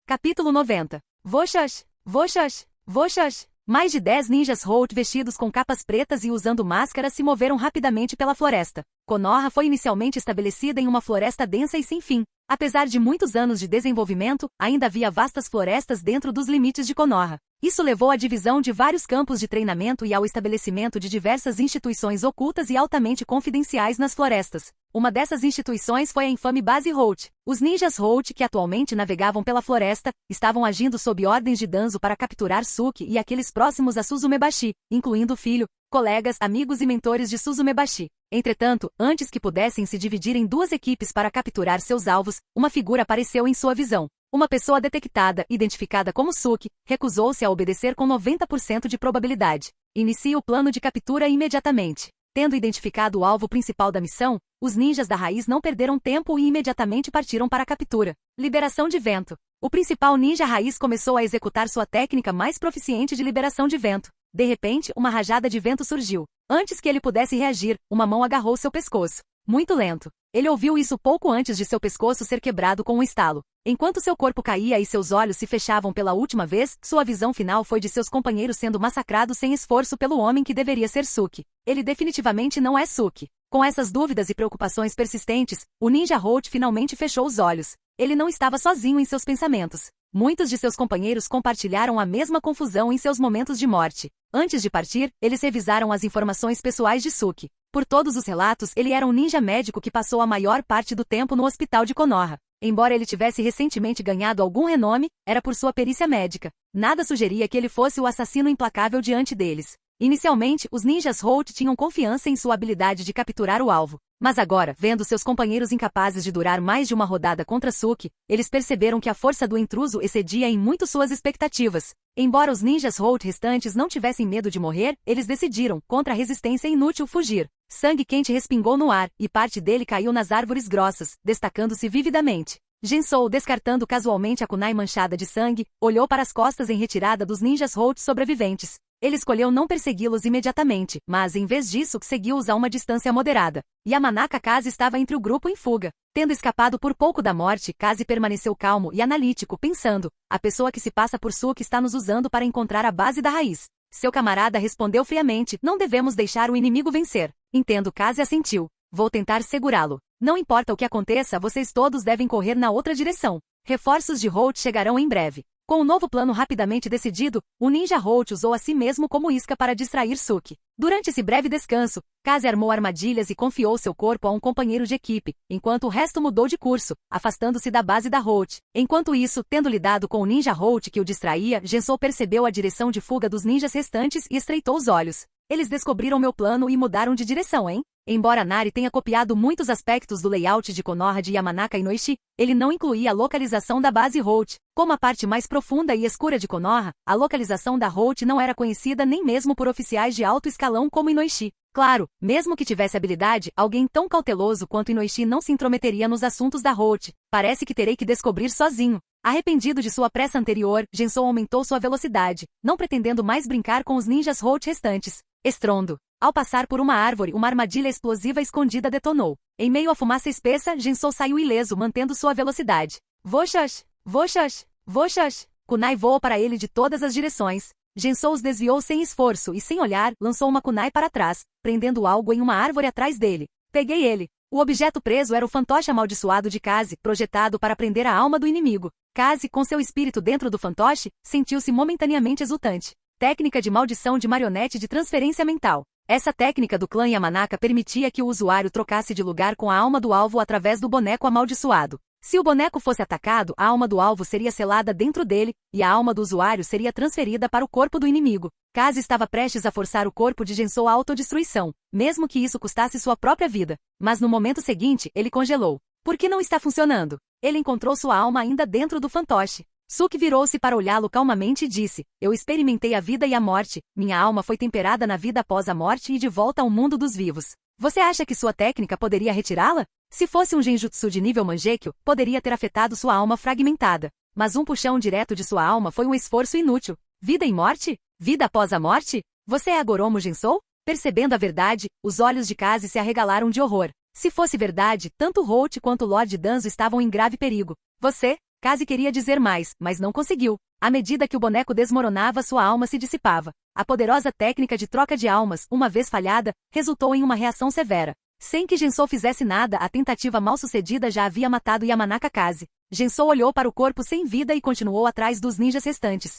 S1: Capítulo 90. Voxas, voxas, voxas. Mais de 10 ninjas Hout vestidos com capas pretas e usando máscaras se moveram rapidamente pela floresta. Konoha foi inicialmente estabelecida em uma floresta densa e sem fim. Apesar de muitos anos de desenvolvimento, ainda havia vastas florestas dentro dos limites de Konoha. Isso levou à divisão de vários campos de treinamento e ao estabelecimento de diversas instituições ocultas e altamente confidenciais nas florestas. Uma dessas instituições foi a infame Base Hout. Os ninjas Hout, que atualmente navegavam pela floresta, estavam agindo sob ordens de Danzo para capturar Suki e aqueles próximos a Suzumebashi, incluindo o filho, colegas, amigos e mentores de Suzumebashi. Entretanto, antes que pudessem se dividir em 2 equipes para capturar seus alvos, uma figura apareceu em sua visão. Uma pessoa detectada, identificada como Suki, recusou-se a obedecer com 90% de probabilidade. Inicie o plano de captura imediatamente. Tendo identificado o alvo principal da missão, os ninjas da raiz não perderam tempo e imediatamente partiram para a captura. Liberação de vento. O principal ninja raiz começou a executar sua técnica mais proficiente de liberação de vento. De repente, uma rajada de vento surgiu. Antes que ele pudesse reagir, uma mão agarrou seu pescoço. Muito lento. Ele ouviu isso pouco antes de seu pescoço ser quebrado com um estalo. Enquanto seu corpo caía e seus olhos se fechavam pela última vez, sua visão final foi de seus companheiros sendo massacrados sem esforço pelo homem que deveria ser Suki. Ele definitivamente não é Suki. Com essas dúvidas e preocupações persistentes, o ninja Hout finalmente fechou os olhos. Ele não estava sozinho em seus pensamentos. Muitos de seus companheiros compartilharam a mesma confusão em seus momentos de morte. Antes de partir, eles revisaram as informações pessoais de Suki. Por todos os relatos, ele era um ninja médico que passou a maior parte do tempo no hospital de Konoha. Embora ele tivesse recentemente ganhado algum renome, era por sua perícia médica. Nada sugeria que ele fosse o assassino implacável diante deles. Inicialmente, os ninjas Holt tinham confiança em sua habilidade de capturar o alvo. Mas agora, vendo seus companheiros incapazes de durar mais de uma rodada contra Suki, eles perceberam que a força do intruso excedia em muito suas expectativas. Embora os ninjas Holt restantes não tivessem medo de morrer, eles decidiram, contra a resistência inútil, fugir. Sangue quente respingou no ar, e parte dele caiu nas árvores grossas, destacando-se vividamente. Jinsou, descartando casualmente a kunai manchada de sangue, olhou para as costas em retirada dos ninjas Holt sobreviventes. Ele escolheu não persegui-los imediatamente, mas em vez disso seguiu-os a uma distância moderada. Yamanaka Kaze estava entre o grupo em fuga. Tendo escapado por pouco da morte, Kaze permaneceu calmo e analítico, pensando: a pessoa que se passa por Suki está nos usando para encontrar a base da raiz. Seu camarada respondeu friamente: não devemos deixar o inimigo vencer. Entendo. Kaze assentiu. Vou tentar segurá-lo. Não importa o que aconteça, vocês todos devem correr na outra direção. Reforços de Holt chegarão em breve. Com o novo plano rapidamente decidido, o ninja Holt usou a si mesmo como isca para distrair Suki. Durante esse breve descanso, Kaze armou armadilhas e confiou seu corpo a um companheiro de equipe, enquanto o resto mudou de curso, afastando-se da base da Holt. Enquanto isso, tendo lidado com o ninja Holt que o distraía, Jinsou percebeu a direção de fuga dos ninjas restantes e estreitou os olhos. Eles descobriram meu plano e mudaram de direção, hein? Embora Nari tenha copiado muitos aspectos do layout de Konoha de Yamanaka Inoishi, ele não incluía a localização da base Holt. Como a parte mais profunda e escura de Konoha, a localização da Holt não era conhecida nem mesmo por oficiais de alto escalão como Inoishi. Claro, mesmo que tivesse habilidade, alguém tão cauteloso quanto Inoishi não se intrometeria nos assuntos da Holt. Parece que terei que descobrir sozinho. Arrependido de sua pressa anterior, Jinsou aumentou sua velocidade, não pretendendo mais brincar com os ninjas Holt restantes. Estrondo. Ao passar por uma árvore, uma armadilha explosiva escondida detonou. Em meio à fumaça espessa, Jinsou saiu ileso, mantendo sua velocidade. Voxash! Voxash! Voxash! Kunai voou para ele de todas as direções. Jinsou os desviou sem esforço e, sem olhar, lançou uma kunai para trás, prendendo algo em uma árvore atrás dele. Peguei ele. O objeto preso era o fantoche amaldiçoado de Kaze, projetado para prender a alma do inimigo. Kaze, com seu espírito dentro do fantoche, sentiu-se momentaneamente exultante. Técnica de maldição de marionete de transferência mental. Essa técnica do clã Yamanaka permitia que o usuário trocasse de lugar com a alma do alvo através do boneco amaldiçoado. Se o boneco fosse atacado, a alma do alvo seria selada dentro dele, e a alma do usuário seria transferida para o corpo do inimigo. Kaze estava prestes a forçar o corpo de Jinsou à autodestruição, mesmo que isso custasse sua própria vida. Mas no momento seguinte, ele congelou. Por que não está funcionando? Ele encontrou sua alma ainda dentro do fantoche. Suki virou-se para olhá-lo calmamente e disse: eu experimentei a vida e a morte, minha alma foi temperada na vida após a morte e de volta ao mundo dos vivos. Você acha que sua técnica poderia retirá-la? Se fosse um genjutsu de nível Mangekyo, poderia ter afetado sua alma fragmentada. Mas um puxão direto de sua alma foi um esforço inútil. Vida e morte? Vida após a morte? Você é a Goromo Jinsou? Percebendo a verdade, os olhos de Kaze se arregalaram de horror. Se fosse verdade, tanto Holt quanto Lord Danzo estavam em grave perigo. Você? Kaze queria dizer mais, mas não conseguiu. À medida que o boneco desmoronava, sua alma se dissipava. A poderosa técnica de troca de almas, uma vez falhada, resultou em uma reação severa. Sem que Jinsou fizesse nada, a tentativa mal-sucedida já havia matado Yamanaka Kaze. Jinsou olhou para o corpo sem vida e continuou atrás dos ninjas restantes.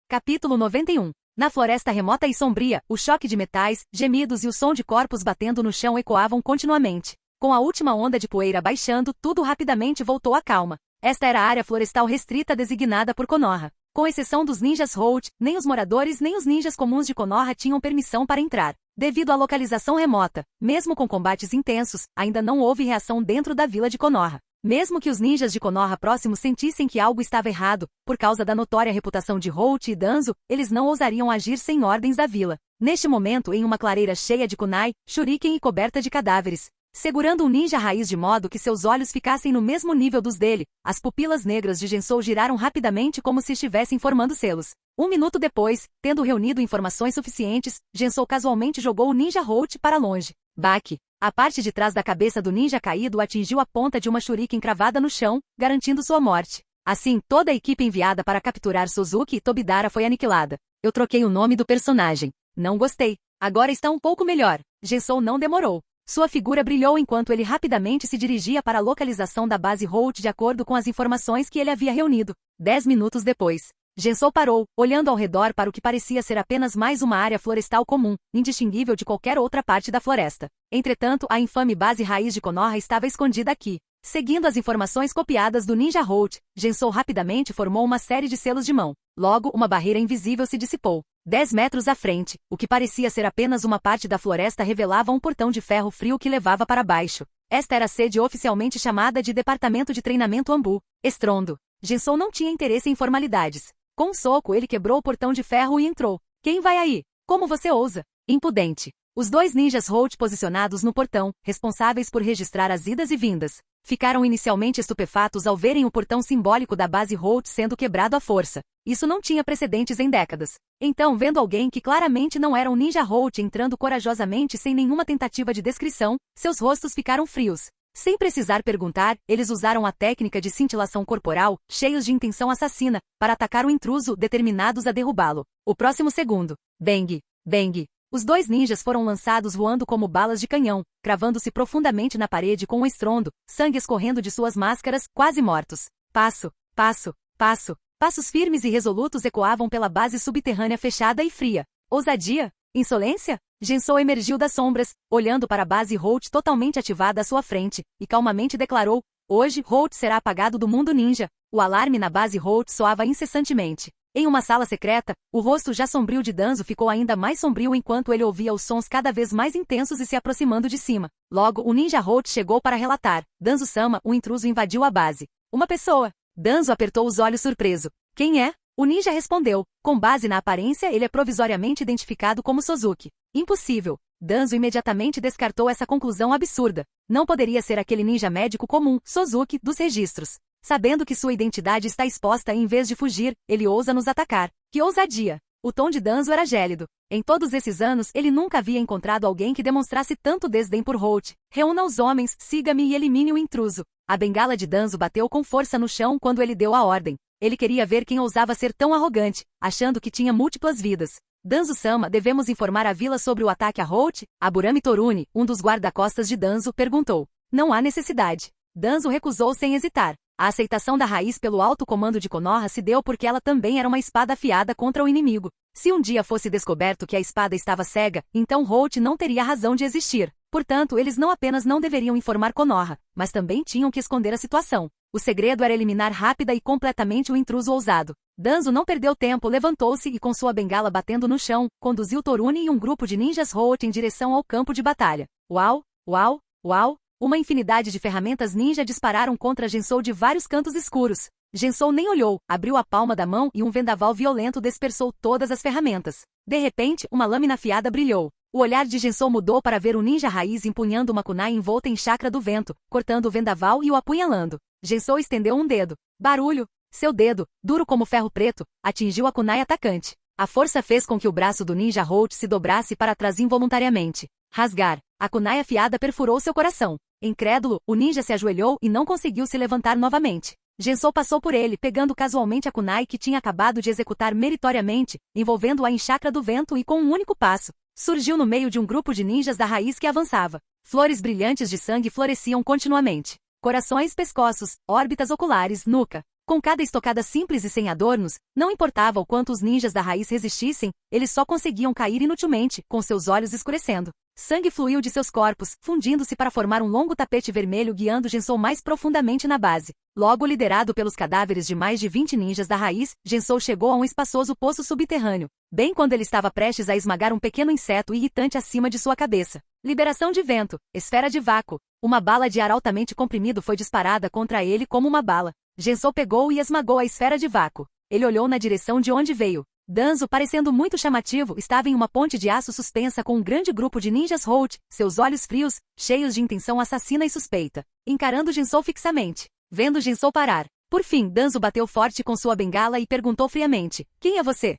S1: Capítulo 91. Na floresta remota e sombria, o choque de metais, gemidos e o som de corpos batendo no chão ecoavam continuamente. Com a última onda de poeira baixando, tudo rapidamente voltou à calma. Esta era a área florestal restrita designada por Konoha. Com exceção dos ninjas Holt, nem os moradores nem os ninjas comuns de Konoha tinham permissão para entrar. Devido à localização remota, mesmo com combates intensos, ainda não houve reação dentro da vila de Konoha. Mesmo que os ninjas de Konoha próximos sentissem que algo estava errado, por causa da notória reputação de Holt e Danzo, eles não ousariam agir sem ordens da vila. Neste momento, em uma clareira cheia de kunai, shuriken e coberta de cadáveres, segurando um ninja raiz de modo que seus olhos ficassem no mesmo nível dos dele, as pupilas negras de Jinsou giraram rapidamente como se estivessem formando selos. Um minuto depois, tendo reunido informações suficientes, Jinsou casualmente jogou o ninja Holt para longe. Baque. A parte de trás da cabeça do ninja caído atingiu a ponta de uma shuriken cravada no chão, garantindo sua morte. Assim, toda a equipe enviada para capturar Suzuki e Tobidara foi aniquilada. Eu troquei o nome do personagem. Não gostei. Agora está um pouco melhor. Jinsou não demorou. Sua figura brilhou enquanto ele rapidamente se dirigia para a localização da base Holt de acordo com as informações que ele havia reunido. 10 minutos depois, Gensou parou, olhando ao redor para o que parecia ser apenas mais uma área florestal comum, indistinguível de qualquer outra parte da floresta. Entretanto, a infame base raiz de Konoha estava escondida aqui. Seguindo as informações copiadas do Ninja Holt, Gensou rapidamente formou uma série de selos de mão. Logo, uma barreira invisível se dissipou. 10 metros à frente, o que parecia ser apenas uma parte da floresta revelava um portão de ferro frio que levava para baixo. Esta era a sede oficialmente chamada de Departamento de Treinamento Ambu. Estrondo. Gensou não tinha interesse em formalidades. Com um soco ele quebrou o portão de ferro e entrou. Quem vai aí? Como você ousa? Impudente. Os 2 ninjas Holt posicionados no portão, responsáveis por registrar as idas e vindas, ficaram inicialmente estupefatos ao verem o portão simbólico da base Holt sendo quebrado à força. Isso não tinha precedentes em décadas. Então, vendo alguém que claramente não era um ninja Holt entrando corajosamente sem nenhuma tentativa de descrição, seus rostos ficaram frios. Sem precisar perguntar, eles usaram a técnica de cintilação corporal, cheios de intenção assassina, para atacar o intruso, determinados a derrubá-lo. O próximo segundo. Bang! Bang! Os 2 ninjas foram lançados voando como balas de canhão, cravando-se profundamente na parede com um estrondo, sangue escorrendo de suas máscaras, quase mortos. Passo, passo, passo. Passos firmes e resolutos ecoavam pela base subterrânea fechada e fria. Ousadia? Insolência? Gensou emergiu das sombras, olhando para a base Holt totalmente ativada à sua frente, e calmamente declarou: hoje, Holt será apagado do mundo ninja. O alarme na base Holt soava incessantemente. Em uma sala secreta, o rosto já sombrio de Danzo ficou ainda mais sombrio enquanto ele ouvia os sons cada vez mais intensos e se aproximando de cima. Logo, o ninja Holt chegou para relatar: Danzo-sama, o intruso invadiu a base. Uma pessoa. Danzo apertou os olhos surpreso. Quem é? O ninja respondeu. Com base na aparência, ele é provisoriamente identificado como Sozuki. Impossível. Danzo imediatamente descartou essa conclusão absurda. Não poderia ser aquele ninja médico comum, Sozuki, dos registros. Sabendo que sua identidade está exposta e em vez de fugir, ele ousa nos atacar. Que ousadia! O tom de Danzo era gélido. Em todos esses anos, ele nunca havia encontrado alguém que demonstrasse tanto desdém por Holt. Reúna os homens, siga-me e elimine o intruso. A bengala de Danzo bateu com força no chão quando ele deu a ordem. Ele queria ver quem ousava ser tão arrogante, achando que tinha múltiplas vidas. Danzo-sama, devemos informar a vila sobre o ataque a Holt? Aburami Torune, um dos guarda-costas de Danzo, perguntou. Não há necessidade. Danzo recusou sem hesitar. A aceitação da raiz pelo alto comando de Konoha se deu porque ela também era uma espada afiada contra o inimigo. Se um dia fosse descoberto que a espada estava cega, então Holt não teria razão de existir. Portanto, eles não apenas não deveriam informar Konoha, mas também tinham que esconder a situação. O segredo era eliminar rápida e completamente o intruso ousado. Danzo não perdeu tempo, levantou-se e com sua bengala batendo no chão, conduziu Torune e um grupo de ninjas Holt em direção ao campo de batalha. Uau, uau, uau! Uma infinidade de ferramentas ninja dispararam contra Gensou de vários cantos escuros. Gensou nem olhou, abriu a palma da mão e um vendaval violento dispersou todas as ferramentas. De repente, uma lâmina afiada brilhou. O olhar de Gensou mudou para ver o ninja raiz empunhando uma kunai envolta em chakra do vento, cortando o vendaval e o apunhalando. Gensou estendeu um dedo. Barulho! Seu dedo, duro como ferro preto, atingiu a kunai atacante. A força fez com que o braço do ninja Holt se dobrasse para trás involuntariamente. Rasgar. A kunai afiada perfurou seu coração. Incrédulo, o ninja se ajoelhou e não conseguiu se levantar novamente. Gensou passou por ele, pegando casualmente a kunai que tinha acabado de executar meritoriamente, envolvendo-a em chakra do vento e com um único passo, surgiu no meio de um grupo de ninjas da raiz que avançava. Flores brilhantes de sangue floresciam continuamente. Corações, pescoços, órbitas oculares, nuca. Com cada estocada simples e sem adornos, não importava o quanto os ninjas da raiz resistissem, eles só conseguiam cair inutilmente, com seus olhos escurecendo. Sangue fluiu de seus corpos, fundindo-se para formar um longo tapete vermelho guiando Gensou mais profundamente na base. Logo, liderado pelos cadáveres de mais de 20 ninjas da raiz, Gensou chegou a um espaçoso poço subterrâneo, bem quando ele estava prestes a esmagar um pequeno inseto irritante acima de sua cabeça. Liberação de vento, esfera de vácuo. Uma bala de ar altamente comprimido foi disparada contra ele como uma bala. Gensou pegou e esmagou a esfera de vácuo. Ele olhou na direção de onde veio. Danzo, parecendo muito chamativo, estava em uma ponte de aço suspensa com um grande grupo de ninjas Holt, seus olhos frios, cheios de intenção assassina e suspeita, encarando Gensou fixamente. Vendo Gensou parar. Por fim, Danzo bateu forte com sua bengala e perguntou friamente: quem é você?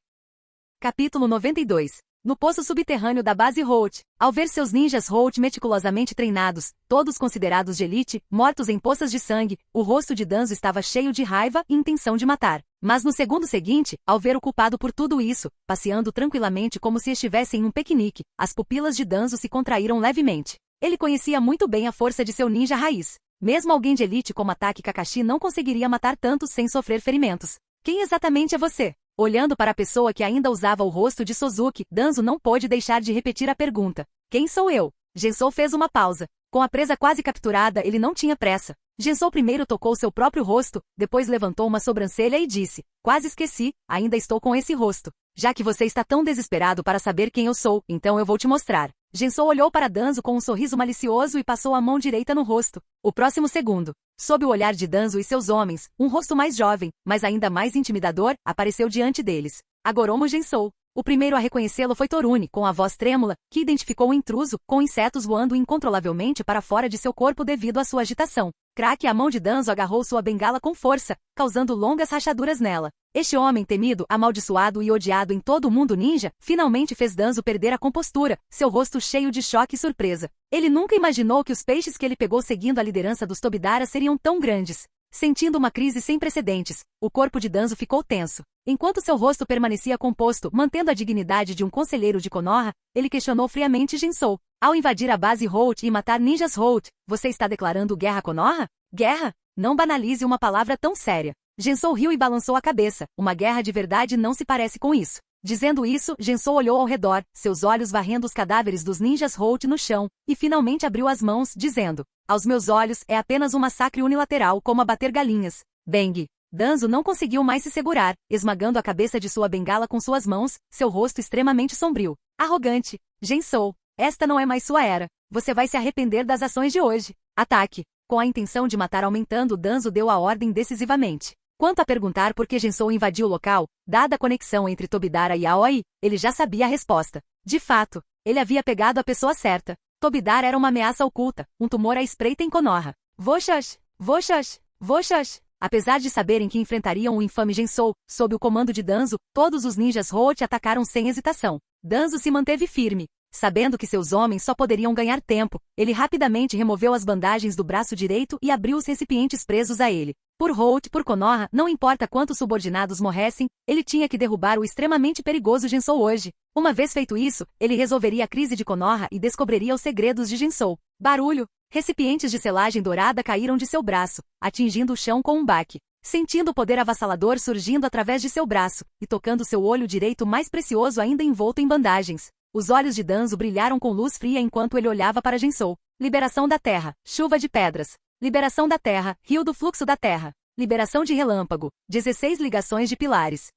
S1: Capítulo 92. No poço subterrâneo da base Holt, ao ver seus ninjas Holt meticulosamente treinados, todos considerados de elite, mortos em poças de sangue, o rosto de Danzo estava cheio de raiva e intenção de matar. Mas no segundo seguinte, ao ver o culpado por tudo isso, passeando tranquilamente como se estivesse em um piquenique, as pupilas de Danzo se contraíram levemente. Ele conhecia muito bem a força de seu ninja raiz. Mesmo alguém de elite como Atake Kakashi não conseguiria matar tantos sem sofrer ferimentos. Quem exatamente é você? Olhando para a pessoa que ainda usava o rosto de Sozuki, Danzo não pôde deixar de repetir a pergunta. Quem sou eu? Gensou fez uma pausa. Com a presa quase capturada, ele não tinha pressa. Gensou primeiro tocou seu próprio rosto, depois levantou uma sobrancelha e disse, quase esqueci, ainda estou com esse rosto. Já que você está tão desesperado para saber quem eu sou, então eu vou te mostrar. Gensou olhou para Danzo com um sorriso malicioso e passou a mão direita no rosto. O próximo segundo, sob o olhar de Danzo e seus homens, um rosto mais jovem, mas ainda mais intimidador, apareceu diante deles. Agoromo Gensou. O primeiro a reconhecê-lo foi Torune, com a voz trêmula, que identificou o intruso, com insetos voando incontrolavelmente para fora de seu corpo devido à sua agitação. Craque, a mão de Danzo agarrou sua bengala com força, causando longas rachaduras nela. Este homem temido, amaldiçoado e odiado em todo o mundo ninja, finalmente fez Danzo perder a compostura, seu rosto cheio de choque e surpresa. Ele nunca imaginou que os peixes que ele pegou seguindo a liderança dos Tobidara seriam tão grandes. Sentindo uma crise sem precedentes, o corpo de Danzo ficou tenso. Enquanto seu rosto permanecia composto, mantendo a dignidade de um conselheiro de Konoha, ele questionou friamente Gensou. Ao invadir a base Holt e matar ninjas Holt, você está declarando guerra a Konoha? Guerra? Não banalize uma palavra tão séria. Gensou riu e balançou a cabeça. Uma guerra de verdade não se parece com isso. Dizendo isso, Gensou olhou ao redor, seus olhos varrendo os cadáveres dos ninjas Holt no chão, e finalmente abriu as mãos, dizendo, aos meus olhos, é apenas um massacre unilateral como abater galinhas. Bang! Danzo não conseguiu mais se segurar, esmagando a cabeça de sua bengala com suas mãos, seu rosto extremamente sombrio. Arrogante. Gensou. Esta não é mais sua era. Você vai se arrepender das ações de hoje. Ataque. Com a intenção de matar aumentando, Danzo deu a ordem decisivamente. Quanto a perguntar por que Gensou invadiu o local, dada a conexão entre Tobidara e Aoi, ele já sabia a resposta. De fato, ele havia pegado a pessoa certa. Tobidara era uma ameaça oculta, um tumor à espreita em Konoha. Voxas! Voxas! Voxas! Apesar de saberem que enfrentariam o infame Gensou, sob o comando de Danzo, todos os ninjas Holt atacaram sem hesitação. Danzo se manteve firme. Sabendo que seus homens só poderiam ganhar tempo, ele rapidamente removeu as bandagens do braço direito e abriu os recipientes presos a ele. Por Holt, por Konoha, não importa quantos subordinados morressem, ele tinha que derrubar o extremamente perigoso Gensou hoje. Uma vez feito isso, ele resolveria a crise de Konoha e descobriria os segredos de Gensou. Barulho! Recipientes de selagem dourada caíram de seu braço, atingindo o chão com um baque. Sentindo o poder avassalador surgindo através de seu braço, e tocando seu olho direito mais precioso ainda envolto em bandagens. Os olhos de Danzo brilharam com luz fria enquanto ele olhava para Gensou. Liberação da terra, chuva de pedras. Liberação da terra, rio do fluxo da terra. Liberação de relâmpago, 16 ligações de pilares.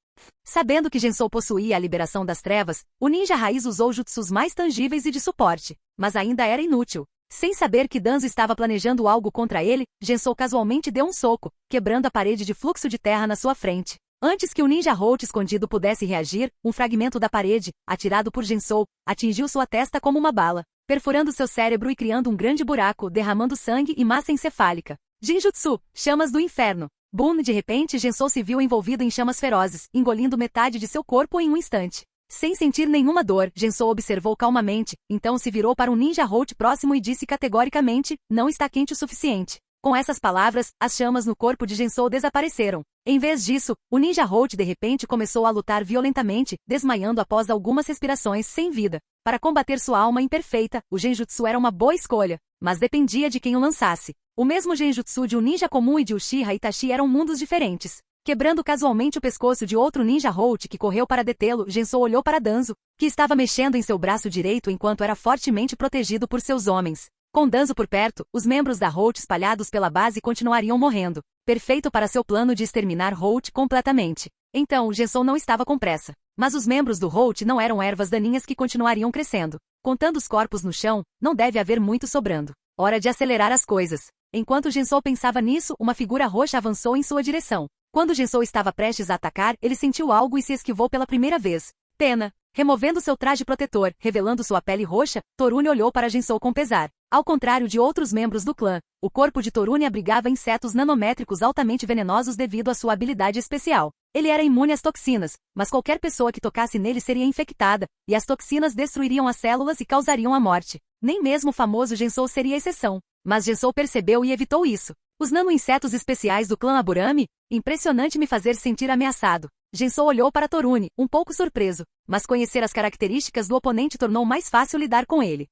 S1: Sabendo que Gensou possuía a liberação das trevas, o ninja raiz usou jutsus mais tangíveis e de suporte, mas ainda era inútil. Sem saber que Danzo estava planejando algo contra ele, Gensou casualmente deu um soco, quebrando a parede de fluxo de terra na sua frente. Antes que o ninja Holt escondido pudesse reagir, um fragmento da parede, atirado por Gensou, atingiu sua testa como uma bala, perfurando seu cérebro e criando um grande buraco, derramando sangue e massa encefálica. Jinjutsu, chamas do inferno. Boom! De repente, Gensou se viu envolvido em chamas ferozes, engolindo metade de seu corpo em um instante. Sem sentir nenhuma dor, Gensou observou calmamente, então se virou para um ninja Holt próximo e disse categoricamente, não está quente o suficiente. Com essas palavras, as chamas no corpo de Gensou desapareceram. Em vez disso, o ninja Holt de repente começou a lutar violentamente, desmaiando após algumas respirações sem vida. Para combater sua alma imperfeita, o genjutsu era uma boa escolha, mas dependia de quem o lançasse. O mesmo genjutsu de um ninja comum e de Uchiha Itachi eram mundos diferentes. Quebrando casualmente o pescoço de outro ninja Holt que correu para detê-lo, Gensou olhou para Danzo, que estava mexendo em seu braço direito enquanto era fortemente protegido por seus homens. Com Danzo por perto, os membros da Holt espalhados pela base continuariam morrendo. Perfeito para seu plano de exterminar Holt completamente. Então, Gensou não estava com pressa. Mas os membros do Holt não eram ervas daninhas que continuariam crescendo. Contando os corpos no chão, não deve haver muito sobrando. Hora de acelerar as coisas. Enquanto Gensou pensava nisso, uma figura roxa avançou em sua direção. Quando Gensou estava prestes a atacar, ele sentiu algo e se esquivou pela primeira vez. Pena. Removendo seu traje protetor, revelando sua pele roxa, Torune olhou para Gensou com pesar. Ao contrário de outros membros do clã, o corpo de Torune abrigava insetos nanométricos altamente venenosos devido à sua habilidade especial. Ele era imune às toxinas, mas qualquer pessoa que tocasse nele seria infectada, e as toxinas destruiriam as células e causariam a morte. Nem mesmo o famoso Gensou seria exceção. Mas Gensou percebeu e evitou isso. Os nano-insetos especiais do clã Aburame? Impressionante me fazer sentir ameaçado. Gensou olhou para Torune, um pouco surpreso, mas conhecer as características do oponente tornou mais fácil lidar com ele.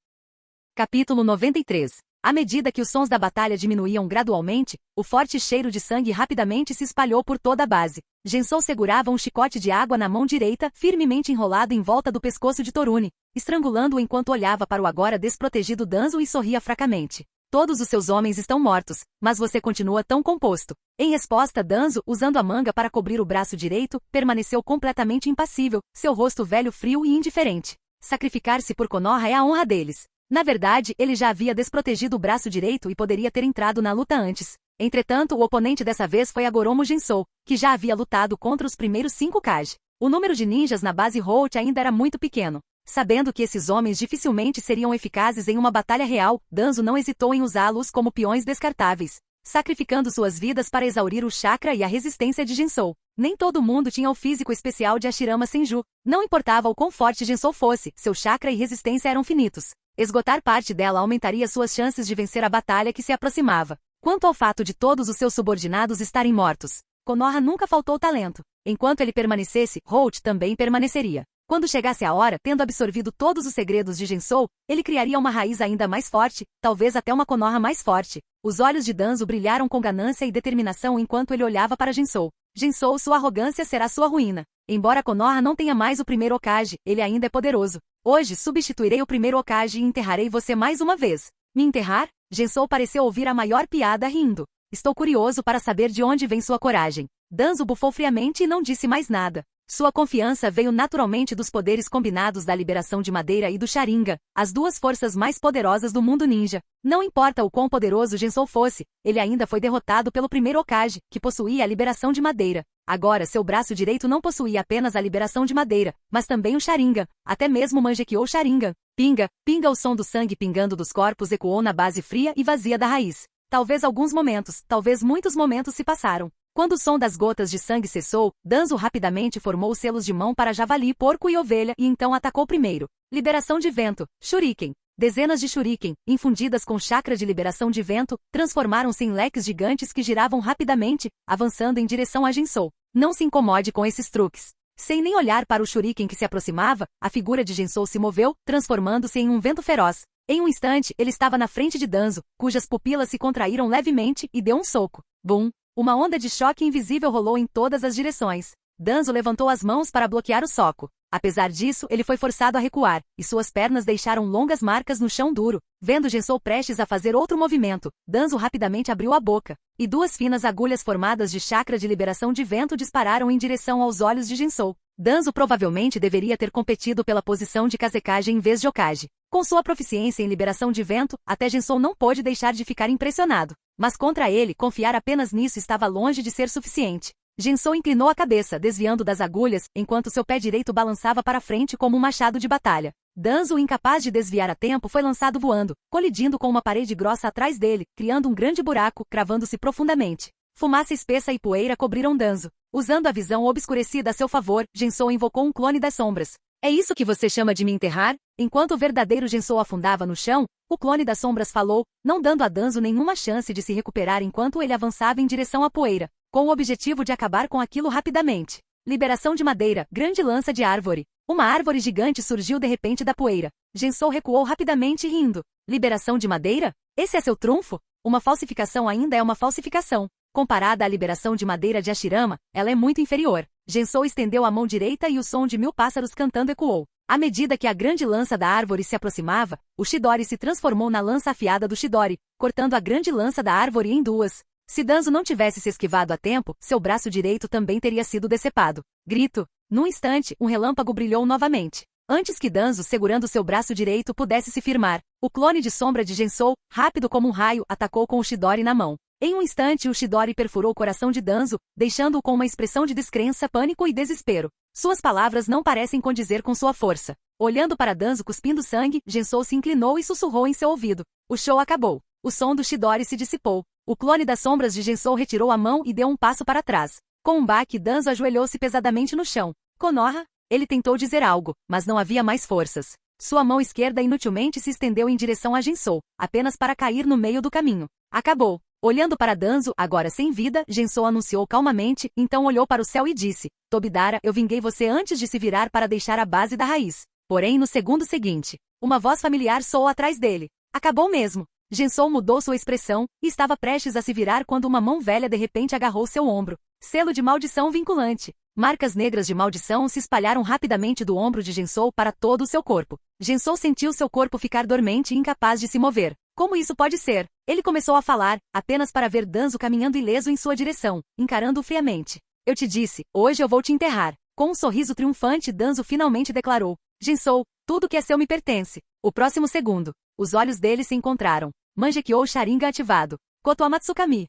S1: Capítulo 93. À medida que os sons da batalha diminuíam gradualmente, o forte cheiro de sangue rapidamente se espalhou por toda a base. Jensou segurava um chicote de água na mão direita, firmemente enrolado em volta do pescoço de Torune, estrangulando-o enquanto olhava para o agora desprotegido Danzo e sorria fracamente. Todos os seus homens estão mortos, mas você continua tão composto. Em resposta, Danzo, usando a manga para cobrir o braço direito, permaneceu completamente impassível, seu rosto velho frio e indiferente. Sacrificar-se por Konoha é a honra deles. Na verdade, ele já havia desprotegido o braço direito e poderia ter entrado na luta antes. Entretanto, o oponente dessa vez foi Agoromo Jensou, que já havia lutado contra os primeiros 5 Kage. O número de ninjas na base Holt ainda era muito pequeno. Sabendo que esses homens dificilmente seriam eficazes em uma batalha real, Danzo não hesitou em usá-los como peões descartáveis, sacrificando suas vidas para exaurir o chakra e a resistência de Jensou. Nem todo mundo tinha o físico especial de Hashirama Senju. Não importava o quão forte Jensou fosse, seu chakra e resistência eram finitos. Esgotar parte dela aumentaria suas chances de vencer a batalha que se aproximava. Quanto ao fato de todos os seus subordinados estarem mortos, Konoha nunca faltou talento. Enquanto ele permanecesse, Holt também permaneceria. Quando chegasse a hora, tendo absorvido todos os segredos de Jensou, ele criaria uma raiz ainda mais forte, talvez até uma Konoha mais forte. Os olhos de Danzo brilharam com ganância e determinação enquanto ele olhava para Jensou. Jensou, sua arrogância será sua ruína. Embora Konoha não tenha mais o primeiro Hokage, ele ainda é poderoso. Hoje substituirei o primeiro Hokage e enterrarei você mais uma vez. Me enterrar? Jensou pareceu ouvir a maior piada rindo. Estou curioso para saber de onde vem sua coragem. Danzo bufou friamente e não disse mais nada. Sua confiança veio naturalmente dos poderes combinados da liberação de Madeira e do Sharingan, as duas forças mais poderosas do mundo ninja. Não importa o quão poderoso Jensou fosse, ele ainda foi derrotado pelo primeiro Hokage, que possuía a liberação de Madeira. Agora seu braço direito não possuía apenas a liberação de Madeira, mas também o Sharingan, até mesmo o Mangekyou Sharingan. Pinga, pinga, o som do sangue pingando dos corpos ecoou na base fria e vazia da raiz. Talvez alguns momentos, talvez muitos momentos se passaram. Quando o som das gotas de sangue cessou, Danzo rapidamente formou os selos de mão para javali, porco e ovelha e então atacou primeiro. Liberação de vento, Shuriken. Dezenas de Shuriken, infundidas com chakra de liberação de vento, transformaram-se em leques gigantes que giravam rapidamente, avançando em direção a Jensou. Não se incomode com esses truques. Sem nem olhar para o Shuriken que se aproximava, a figura de Jensou se moveu, transformando-se em um vento feroz. Em um instante, ele estava na frente de Danzo, cujas pupilas se contraíram levemente, e deu um soco. Bum! Uma onda de choque invisível rolou em todas as direções. Danzo levantou as mãos para bloquear o soco. Apesar disso, ele foi forçado a recuar, e suas pernas deixaram longas marcas no chão duro. Vendo Jensou prestes a fazer outro movimento, Danzo rapidamente abriu a boca, e duas finas agulhas formadas de chakra de liberação de vento dispararam em direção aos olhos de Jensou. Danzo provavelmente deveria ter competido pela posição de Kazekage em vez de Hokage. Com sua proficiência em liberação de vento, até Jensou não pôde deixar de ficar impressionado. Mas contra ele, confiar apenas nisso estava longe de ser suficiente. Jensou inclinou a cabeça, desviando das agulhas, enquanto seu pé direito balançava para frente como um machado de batalha. Danzo, incapaz de desviar a tempo, foi lançado voando, colidindo com uma parede grossa atrás dele, criando um grande buraco, cravando-se profundamente. Fumaça espessa e poeira cobriram Danzo. Usando a visão obscurecida a seu favor, Jensou invocou um clone das sombras. É isso que você chama de me enterrar? Enquanto o verdadeiro Jensou afundava no chão, o clone das sombras falou, não dando a Danzo nenhuma chance de se recuperar enquanto ele avançava em direção à poeira, com o objetivo de acabar com aquilo rapidamente. Liberação de Madeira, grande lança de árvore. Uma árvore gigante surgiu de repente da poeira. Jensou recuou rapidamente rindo. Liberação de Madeira? Esse é seu trunfo? Uma falsificação ainda é uma falsificação. Comparada à liberação de Madeira de Hashirama, ela é muito inferior. Jensou estendeu a mão direita e o som de 1000 pássaros cantando ecoou. À medida que a grande lança da árvore se aproximava, o Chidori se transformou na lança afiada do Chidori, cortando a grande lança da árvore em duas. Se Danzo não tivesse se esquivado a tempo, seu braço direito também teria sido decepado. Grito! Num instante, um relâmpago brilhou novamente. Antes que Danzo, segurando seu braço direito, pudesse se firmar, o clone de sombra de Jensou, rápido como um raio, atacou com o Chidori na mão. Em um instante o Chidori perfurou o coração de Danzo, deixando-o com uma expressão de descrença, pânico e desespero. Suas palavras não parecem condizer com sua força. Olhando para Danzo cuspindo sangue, Jensou se inclinou e sussurrou em seu ouvido. O show acabou. O som do Chidori se dissipou. O clone das sombras de Jensou retirou a mão e deu um passo para trás. Com um baque, Danzo ajoelhou-se pesadamente no chão. Konoha? Ele tentou dizer algo, mas não havia mais forças. Sua mão esquerda inutilmente se estendeu em direção a Jensou, apenas para cair no meio do caminho. Acabou. Olhando para Danzo, agora sem vida, Jensou anunciou calmamente, então olhou para o céu e disse, Tobidara, eu vinguei você antes de se virar para deixar a base da raiz. Porém, no segundo seguinte, uma voz familiar soou atrás dele. Acabou mesmo. Jensou mudou sua expressão, e estava prestes a se virar quando uma mão velha de repente agarrou seu ombro. Selo de maldição vinculante. Marcas negras de maldição se espalharam rapidamente do ombro de Gensou para todo o seu corpo. Gensou sentiu seu corpo ficar dormente e incapaz de se mover. Como isso pode ser? Ele começou a falar, apenas para ver Danzo caminhando ileso em sua direção, encarando-o friamente. Eu te disse, hoje eu vou te enterrar. Com um sorriso triunfante, Danzo finalmente declarou. Gensou, tudo que é seu me pertence. O próximo segundo, os olhos dele se encontraram. Mangekyou Sharingan ativado. Koto Amatsukami.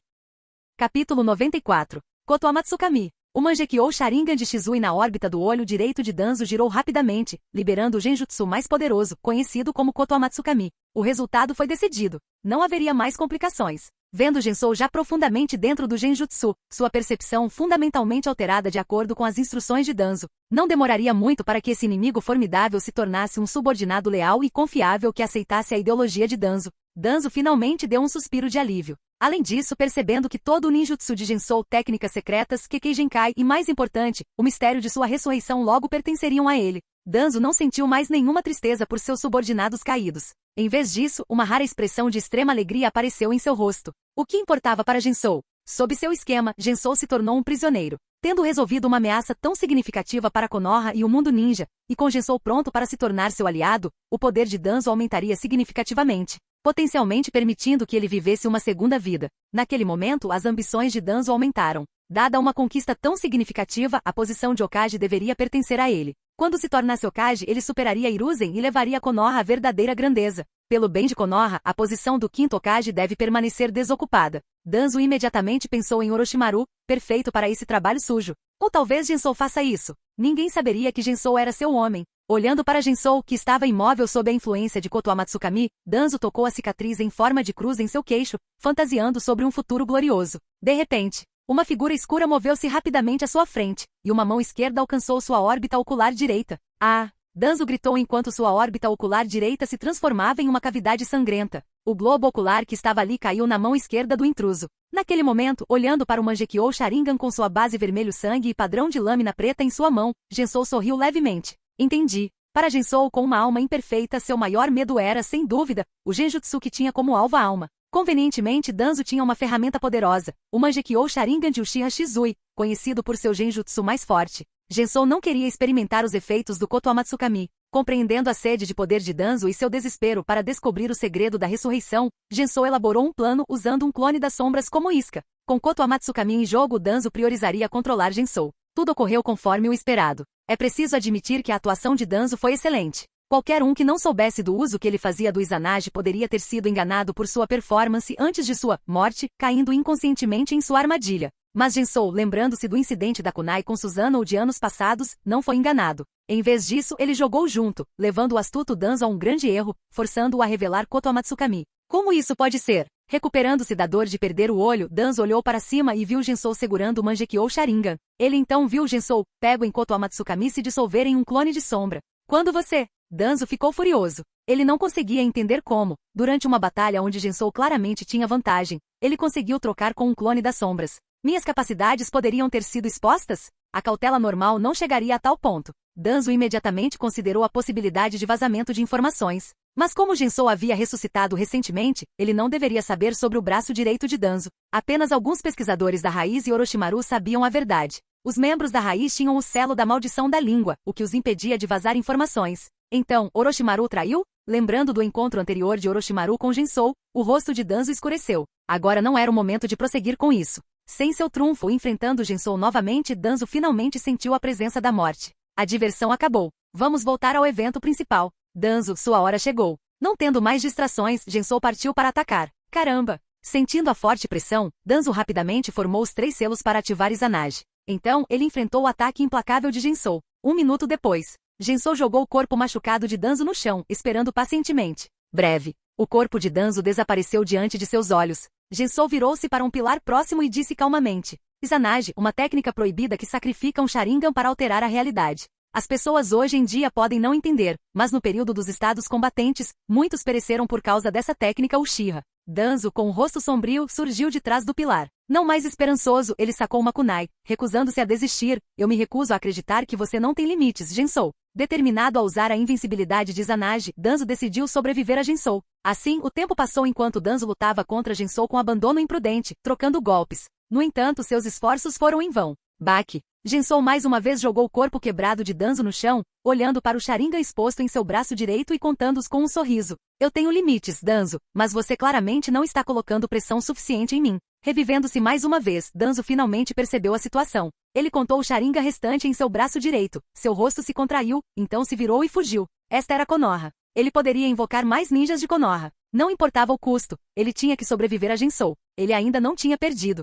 S1: Capítulo 94. Koto Amatsukami. O Mangekyou Sharingan de Shizui na órbita do olho direito de Danzo girou rapidamente, liberando o genjutsu mais poderoso, conhecido como Koto Amatsukami. O resultado foi decidido. Não haveria mais complicações. Vendo Gensou já profundamente dentro do genjutsu, sua percepção fundamentalmente alterada de acordo com as instruções de Danzo, não demoraria muito para que esse inimigo formidável se tornasse um subordinado leal e confiável que aceitasse a ideologia de Danzo. Danzo finalmente deu um suspiro de alívio. Além disso, percebendo que todo o ninjutsu de Gensou, técnicas secretas, Kekkei Genkai e, mais importante, o mistério de sua ressurreição logo pertenceriam a ele, Danzo não sentiu mais nenhuma tristeza por seus subordinados caídos. Em vez disso, uma rara expressão de extrema alegria apareceu em seu rosto. O que importava para Gensou? Sob seu esquema, Gensou se tornou um prisioneiro. Tendo resolvido uma ameaça tão significativa para Konoha e o mundo ninja, e com Gensou pronto para se tornar seu aliado, o poder de Danzo aumentaria significativamente, potencialmente permitindo que ele vivesse uma segunda vida. Naquele momento, as ambições de Danzo aumentaram. Dada uma conquista tão significativa, a posição de Hokage deveria pertencer a ele. Quando se tornasse Hokage, ele superaria Hiruzen e levaria Konoha à verdadeira grandeza. Pelo bem de Konoha, a posição do quinto Hokage deve permanecer desocupada. Danzo imediatamente pensou em Orochimaru, perfeito para esse trabalho sujo. Ou talvez Gensou faça isso. Ninguém saberia que Gensou era seu homem. Olhando para Gensou, que estava imóvel sob a influência de Koto Amatsukami, Danzo tocou a cicatriz em forma de cruz em seu queixo, fantasiando sobre um futuro glorioso. De repente, uma figura escura moveu-se rapidamente à sua frente, e uma mão esquerda alcançou sua órbita ocular direita. Ah! Danzo gritou enquanto sua órbita ocular direita se transformava em uma cavidade sangrenta. O globo ocular que estava ali caiu na mão esquerda do intruso. Naquele momento, olhando para o Mangekyou Sharingan com sua base vermelho-sangue e padrão de lâmina preta em sua mão, Gensou sorriu levemente. Entendi. Para Gensou, com uma alma imperfeita, seu maior medo era, sem dúvida, o genjutsu que tinha como alvo a alma. Convenientemente, Danzo tinha uma ferramenta poderosa, o Mangekyou Sharingan de Uchiha Shizui, conhecido por seu genjutsu mais forte. Gensou não queria experimentar os efeitos do Koto Amatsukami. Compreendendo a sede de poder de Danzo e seu desespero para descobrir o segredo da ressurreição, Gensou elaborou um plano usando um clone das sombras como isca. Com Koto Amatsukami em jogo, Danzo priorizaria controlar Gensou. Tudo ocorreu conforme o esperado. É preciso admitir que a atuação de Danzo foi excelente. Qualquer um que não soubesse do uso que ele fazia do Izanagi poderia ter sido enganado por sua performance antes de sua morte, caindo inconscientemente em sua armadilha. Mas Gensou, lembrando-se do incidente da kunai com Susanoo de anos passados, não foi enganado. Em vez disso, ele jogou junto, levando o astuto Danzo a um grande erro, forçando-o a revelar Koto Amatsukami. Como isso pode ser? Recuperando-se da dor de perder o olho, Danzo olhou para cima e viu Gensou segurando o Mangekyou Sharingan. Ele então viu Gensou, pego em Koto Amatsukami, se dissolver em um clone de sombra. Quando você... Danzo ficou furioso. Ele não conseguia entender como, durante uma batalha onde Gensou claramente tinha vantagem, ele conseguiu trocar com um clone das sombras. Minhas capacidades poderiam ter sido expostas? A cautela normal não chegaria a tal ponto. Danzo imediatamente considerou a possibilidade de vazamento de informações. Mas como Gensou havia ressuscitado recentemente, ele não deveria saber sobre o braço direito de Danzo. Apenas alguns pesquisadores da Raiz e Orochimaru sabiam a verdade. Os membros da Raiz tinham o selo da maldição da língua, o que os impedia de vazar informações. Então, Orochimaru traiu? Lembrando do encontro anterior de Orochimaru com Gensou, o rosto de Danzo escureceu. Agora não era o momento de prosseguir com isso. Sem seu trunfo enfrentando Gensou novamente, Danzo finalmente sentiu a presença da morte. A diversão acabou. Vamos voltar ao evento principal. Danzo, sua hora chegou. Não tendo mais distrações, Gensou partiu para atacar. Caramba! Sentindo a forte pressão, Danzo rapidamente formou os 3 selos para ativar Izanagi. Então, ele enfrentou o ataque implacável de Gensou. 1 minuto depois, Gensou jogou o corpo machucado de Danzo no chão, esperando pacientemente. Breve. O corpo de Danzo desapareceu diante de seus olhos. Gensou virou-se para um pilar próximo e disse calmamente. Izanagi, uma técnica proibida que sacrifica um Sharingan para alterar a realidade. As pessoas hoje em dia podem não entender, mas no período dos estados combatentes, muitos pereceram por causa dessa técnica Uchiha. Danzo, com o rosto sombrio, surgiu de trás do pilar. Não mais esperançoso, ele sacou uma kunai, recusando-se a desistir. Eu me recuso a acreditar que você não tem limites, Gensou. Determinado a usar a invencibilidade de Izanagi, Danzo decidiu sobreviver a Gensou. Assim, o tempo passou enquanto Danzo lutava contra Gensou com abandono imprudente, trocando golpes. No entanto, seus esforços foram em vão. Baque. Jensou mais uma vez jogou o corpo quebrado de Danzo no chão, olhando para o Sharingan exposto em seu braço direito e contando-os com um sorriso. Eu tenho limites, Danzo, mas você claramente não está colocando pressão suficiente em mim. Revivendo-se mais uma vez, Danzo finalmente percebeu a situação. Ele contou o Sharingan restante em seu braço direito. Seu rosto se contraiu, então se virou e fugiu. Esta era Konoha. Ele poderia invocar mais ninjas de Konoha. Não importava o custo, ele tinha que sobreviver a Jensou. Ele ainda não tinha perdido.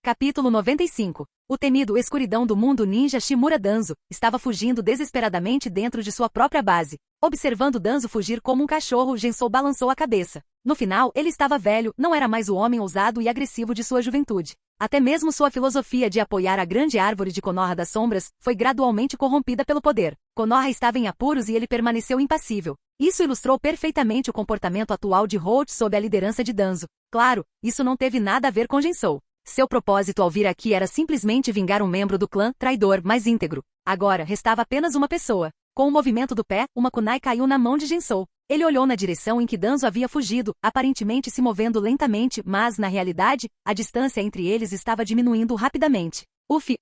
S1: Capítulo 95. O temido escuridão do mundo ninja Shimura Danzo estava fugindo desesperadamente dentro de sua própria base. Observando Danzo fugir como um cachorro, Jensou balançou a cabeça. No final, ele estava velho, não era mais o homem ousado e agressivo de sua juventude. Até mesmo sua filosofia de apoiar a grande árvore de Konoha das sombras foi gradualmente corrompida pelo poder. Konoha estava em apuros e ele permaneceu impassível. Isso ilustrou perfeitamente o comportamento atual de Holt sob a liderança de Danzo. Claro, isso não teve nada a ver com Jensou. Seu propósito ao vir aqui era simplesmente vingar um membro do clã traidor mais íntegro. Agora, restava apenas uma pessoa. Com o movimento do pé, uma kunai caiu na mão de Jensou. Ele olhou na direção em que Danzo havia fugido, aparentemente se movendo lentamente, mas, na realidade, a distância entre eles estava diminuindo rapidamente. Uf,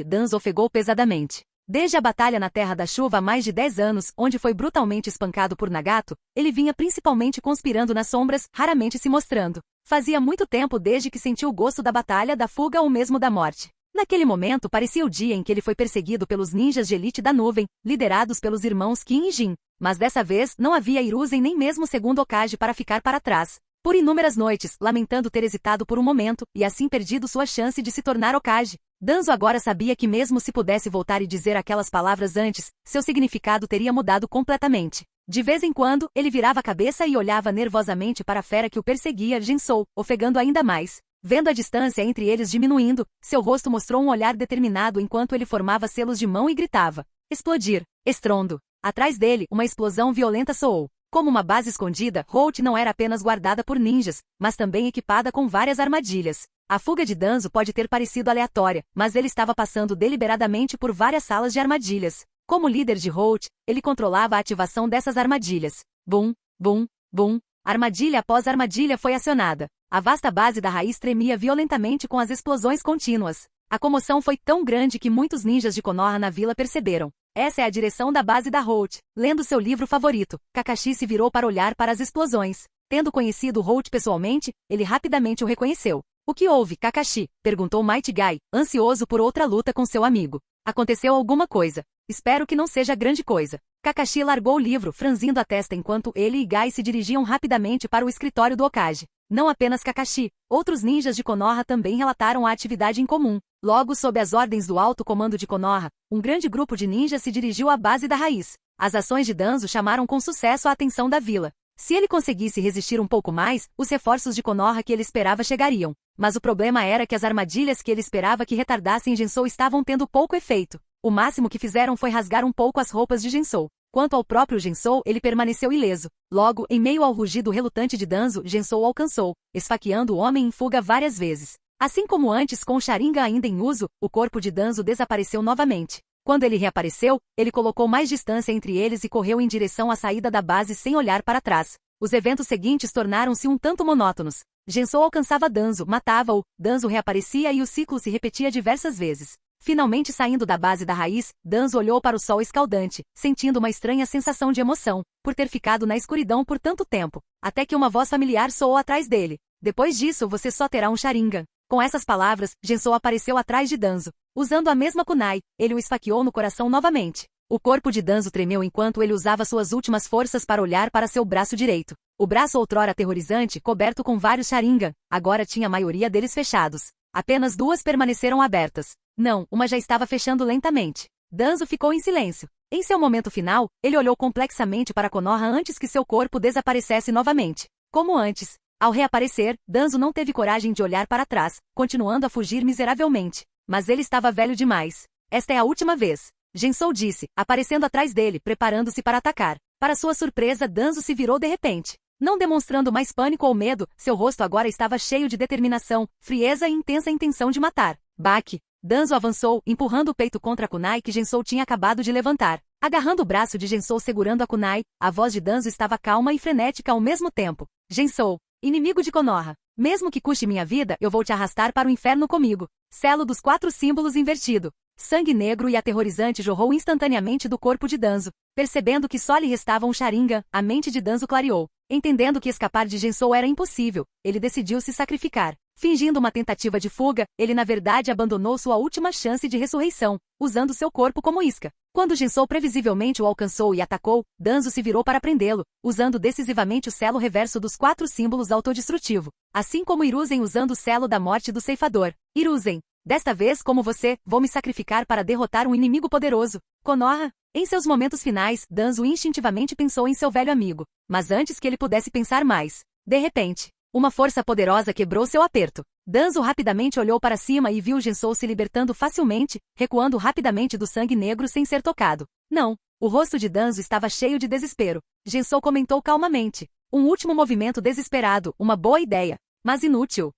S1: Danzo ofegou pesadamente. Desde a batalha na Terra da Chuva há mais de 10 anos, onde foi brutalmente espancado por Nagato, ele vinha principalmente conspirando nas sombras, raramente se mostrando. Fazia muito tempo desde que sentiu o gosto da batalha, da fuga ou mesmo da morte. Naquele momento parecia o dia em que ele foi perseguido pelos ninjas de elite da nuvem, liderados pelos irmãos Kin e Jin. Mas dessa vez, não havia Hiruzen nem mesmo segundo Hokage para ficar para trás. Por inúmeras noites, lamentando ter hesitado por um momento, e assim perdido sua chance de se tornar Hokage. Danzo agora sabia que mesmo se pudesse voltar e dizer aquelas palavras antes, seu significado teria mudado completamente. De vez em quando, ele virava a cabeça e olhava nervosamente para a fera que o perseguia, Jensou, ofegando ainda mais. Vendo a distância entre eles diminuindo, seu rosto mostrou um olhar determinado enquanto ele formava selos de mão e gritava. Explodir. Estrondo. Atrás dele, uma explosão violenta soou. Como uma base escondida, Holt não era apenas guardada por ninjas, mas também equipada com várias armadilhas. A fuga de Danzo pode ter parecido aleatória, mas ele estava passando deliberadamente por várias salas de armadilhas. Como líder de Holt, ele controlava a ativação dessas armadilhas. Bum, bum, bum. Armadilha após armadilha foi acionada. A vasta base da raiz tremia violentamente com as explosões contínuas. A comoção foi tão grande que muitos ninjas de Konoha na vila perceberam. Essa é a direção da base da Holt. Lendo seu livro favorito, Kakashi se virou para olhar para as explosões. Tendo conhecido Holt pessoalmente, ele rapidamente o reconheceu. O que houve, Kakashi? Perguntou Might Guy, ansioso por outra luta com seu amigo. Aconteceu alguma coisa. Espero que não seja grande coisa. Kakashi largou o livro, franzindo a testa enquanto ele e Guy se dirigiam rapidamente para o escritório do Hokage. Não apenas Kakashi, outros ninjas de Konoha também relataram a atividade em comum. Logo sob as ordens do alto comando de Konoha, um grande grupo de ninjas se dirigiu à base da raiz. As ações de Danzo chamaram com sucesso a atenção da vila. Se ele conseguisse resistir um pouco mais, os reforços de Konoha que ele esperava chegariam. Mas o problema era que as armadilhas que ele esperava que retardassem Jensou estavam tendo pouco efeito. O máximo que fizeram foi rasgar um pouco as roupas de Jensou. Quanto ao próprio Jensou, ele permaneceu ileso. Logo, em meio ao rugido relutante de Danzo, Jensou o alcançou, esfaqueando o homem em fuga várias vezes. Assim como antes com o Sharingan ainda em uso, o corpo de Danzo desapareceu novamente. Quando ele reapareceu, ele colocou mais distância entre eles e correu em direção à saída da base sem olhar para trás. Os eventos seguintes tornaram-se um tanto monótonos. Jensou alcançava Danzo, matava-o, Danzo reaparecia e o ciclo se repetia diversas vezes. Finalmente saindo da base da raiz, Danzo olhou para o sol escaldante, sentindo uma estranha sensação de emoção, por ter ficado na escuridão por tanto tempo, até que uma voz familiar soou atrás dele. Depois disso você só terá um Sharingan. Com essas palavras, Jensou apareceu atrás de Danzo. Usando a mesma kunai, ele o esfaqueou no coração novamente. O corpo de Danzo tremeu enquanto ele usava suas últimas forças para olhar para seu braço direito. O braço outrora aterrorizante, coberto com vários Sharingan, agora tinha a maioria deles fechados. Apenas duas permaneceram abertas. Não, uma já estava fechando lentamente. Danzo ficou em silêncio. Em seu momento final, ele olhou complexamente para Konoha antes que seu corpo desaparecesse novamente. Como antes. Ao reaparecer, Danzo não teve coragem de olhar para trás, continuando a fugir miseravelmente. Mas ele estava velho demais. Esta é a última vez. Jensou disse, aparecendo atrás dele, preparando-se para atacar. Para sua surpresa, Danzo se virou de repente. Não demonstrando mais pânico ou medo, seu rosto agora estava cheio de determinação, frieza e intensa intenção de matar. Baque. Danzo avançou, empurrando o peito contra a kunai que Jensou tinha acabado de levantar. Agarrando o braço de Jensou segurando a kunai, a voz de Danzo estava calma e frenética ao mesmo tempo. Jensou. Inimigo de Konoha. Mesmo que custe minha vida, eu vou te arrastar para o inferno comigo. Selo dos 4 símbolos invertido. Sangue negro e aterrorizante jorrou instantaneamente do corpo de Danzo. Percebendo que só lhe restava um Sharingan, a mente de Danzo clareou. Entendendo que escapar de Gensou era impossível, ele decidiu se sacrificar. Fingindo uma tentativa de fuga, ele na verdade abandonou sua última chance de ressurreição, usando seu corpo como isca. Quando Gensou previsivelmente o alcançou e atacou, Danzo se virou para prendê-lo, usando decisivamente o selo reverso dos 4 símbolos autodestrutivo. Assim como Hiruzen usando o selo da morte do ceifador. Hiruzen, desta vez como você, vou me sacrificar para derrotar um inimigo poderoso. Konoha. Em seus momentos finais, Danzo instintivamente pensou em seu velho amigo. Mas antes que ele pudesse pensar mais, de repente, uma força poderosa quebrou seu aperto. Danzo rapidamente olhou para cima e viu Gensou se libertando facilmente, recuando rapidamente do sangue negro sem ser tocado. Não, o rosto de Danzo estava cheio de desespero. Gensou comentou calmamente. Um último movimento desesperado, uma boa ideia, mas inútil.